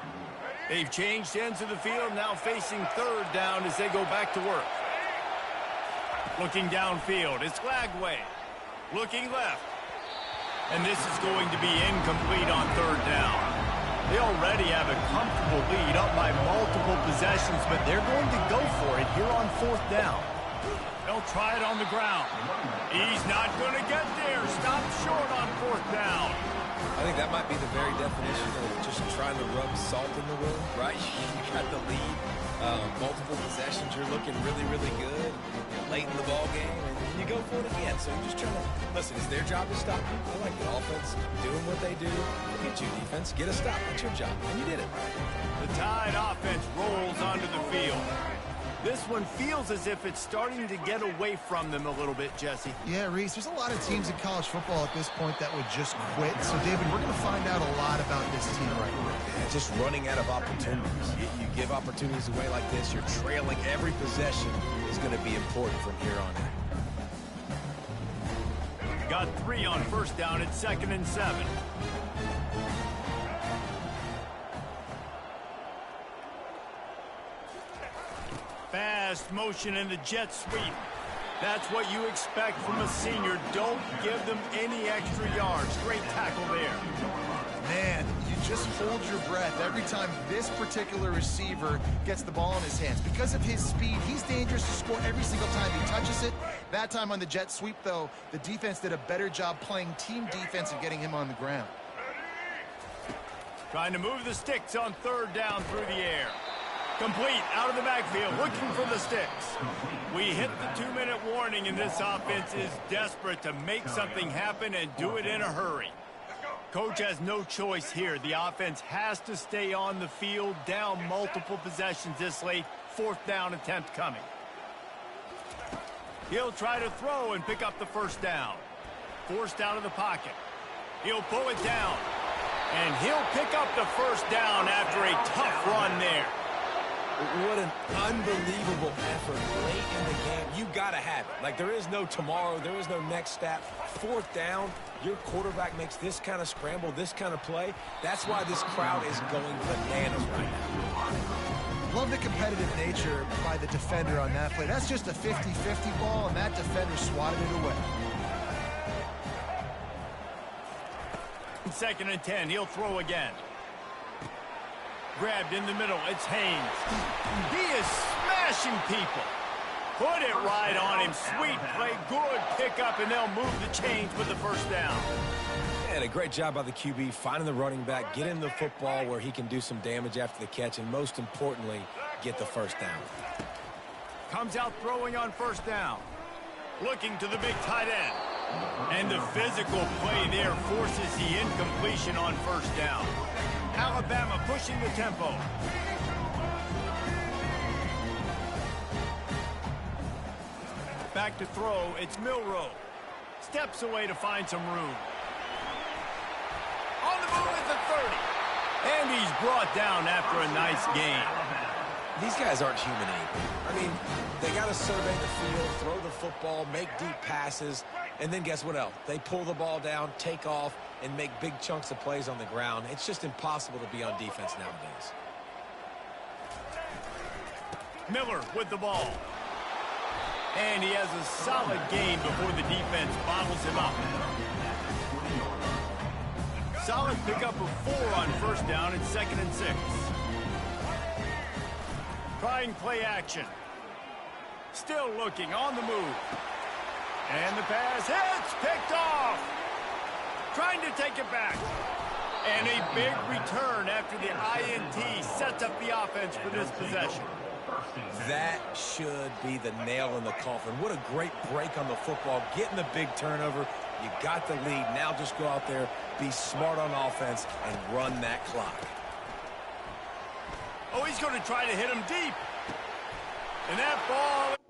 They've changed ends of the field, now facing third down as they go back to work. Looking downfield, it's Lagway. Looking left. And this is going to be incomplete on third down. They already have a comfortable lead up by multiple possessions, but they're going to go for it here on fourth down. They'll try it on the ground. He's not going to get there. Stop short on fourth down. I think that might be the very definition of just trying to rub salt in the wound, right? You got the lead, multiple possessions, you're looking really, really good, late in the ball game, and you go for it again. So you're just trying to, listen, it's their job to stop you. I like the offense doing what they do. Look at you, defense. Get a stop. That's your job, and you did it. The Tide offense rolls onto the field. This one feels as if it's starting to get away from them a little bit, Jesse. Yeah, Reese, there's a lot of teams in college football at this point that would just quit. So, David, we're going to find out a lot about this team right now. Yeah, just running out of opportunities. You give opportunities away like this, you're trailing. Every possession is going to be important from here on out. Got 3 on first down at 2nd and 7. Fast motion in the jet sweep. That's what you expect from a senior. Don't give them any extra yards. Great tackle there. Man, you just hold your breath every time this particular receiver gets the ball in his hands. Because of his speed, he's dangerous to score every single time he touches it. That time on the jet sweep, though, the defense did a better job playing team defense and getting him on the ground. Trying to move the sticks on third down through the air. Complete out of the backfield, looking for the sticks. We hit the 2-minute warning, and this offense is desperate to make something happen and do it in a hurry. Coach has no choice here. The offense has to stay on the field, down multiple possessions this late. Fourth down attempt coming. He'll try to throw and pick up the first down. Forced out of the pocket. He'll pull it down. And he'll pick up the first down after a tough run there. What an unbelievable effort late in the game. You got to have it. Like, there is no tomorrow. There is no next step. Fourth down, your quarterback makes this kind of scramble, this kind of play. That's why this crowd is going bananas right now. Love the competitive nature by the defender on that play. That's just a 50-50 ball, and that defender swatted it away. 2nd and 10. He'll throw again. Grabbed in the middle. It's Haynes. He is smashing people. Put it right on him. Sweet play. Good pickup, and they'll move the chains with the first down. And a great job by the QB finding the running back, getting the football where he can do some damage after the catch, and most importantly, get the first down. Comes out throwing on first down. Looking to the big tight end. And the physical play there forces the incompletion on first down. Alabama pushing the tempo. Back to throw, it's Milroe. Steps away to find some room. On the move at the 30. And he's brought down after a nice gain. These guys aren't human either. I mean, they got to survey the field, throw the football, make deep passes, and then guess what else? They pull the ball down, take off, and make big chunks of plays on the ground. It's just impossible to be on defense nowadays. Miller with the ball. And he has a solid gain before the defense bottles him up. Solid pickup of 4 on first down at 2nd and 6. Trying play action. Still looking on the move. And the pass hits, picked off. Trying to take it back. And a big return after the INT sets up the offense for this possession. That should be the nail in the coffin. What a great break on the football, getting the big turnover, You got the lead. Now just go out there, be smart on offense, and run that clock. Oh, he's going to try to hit him deep. And that ball...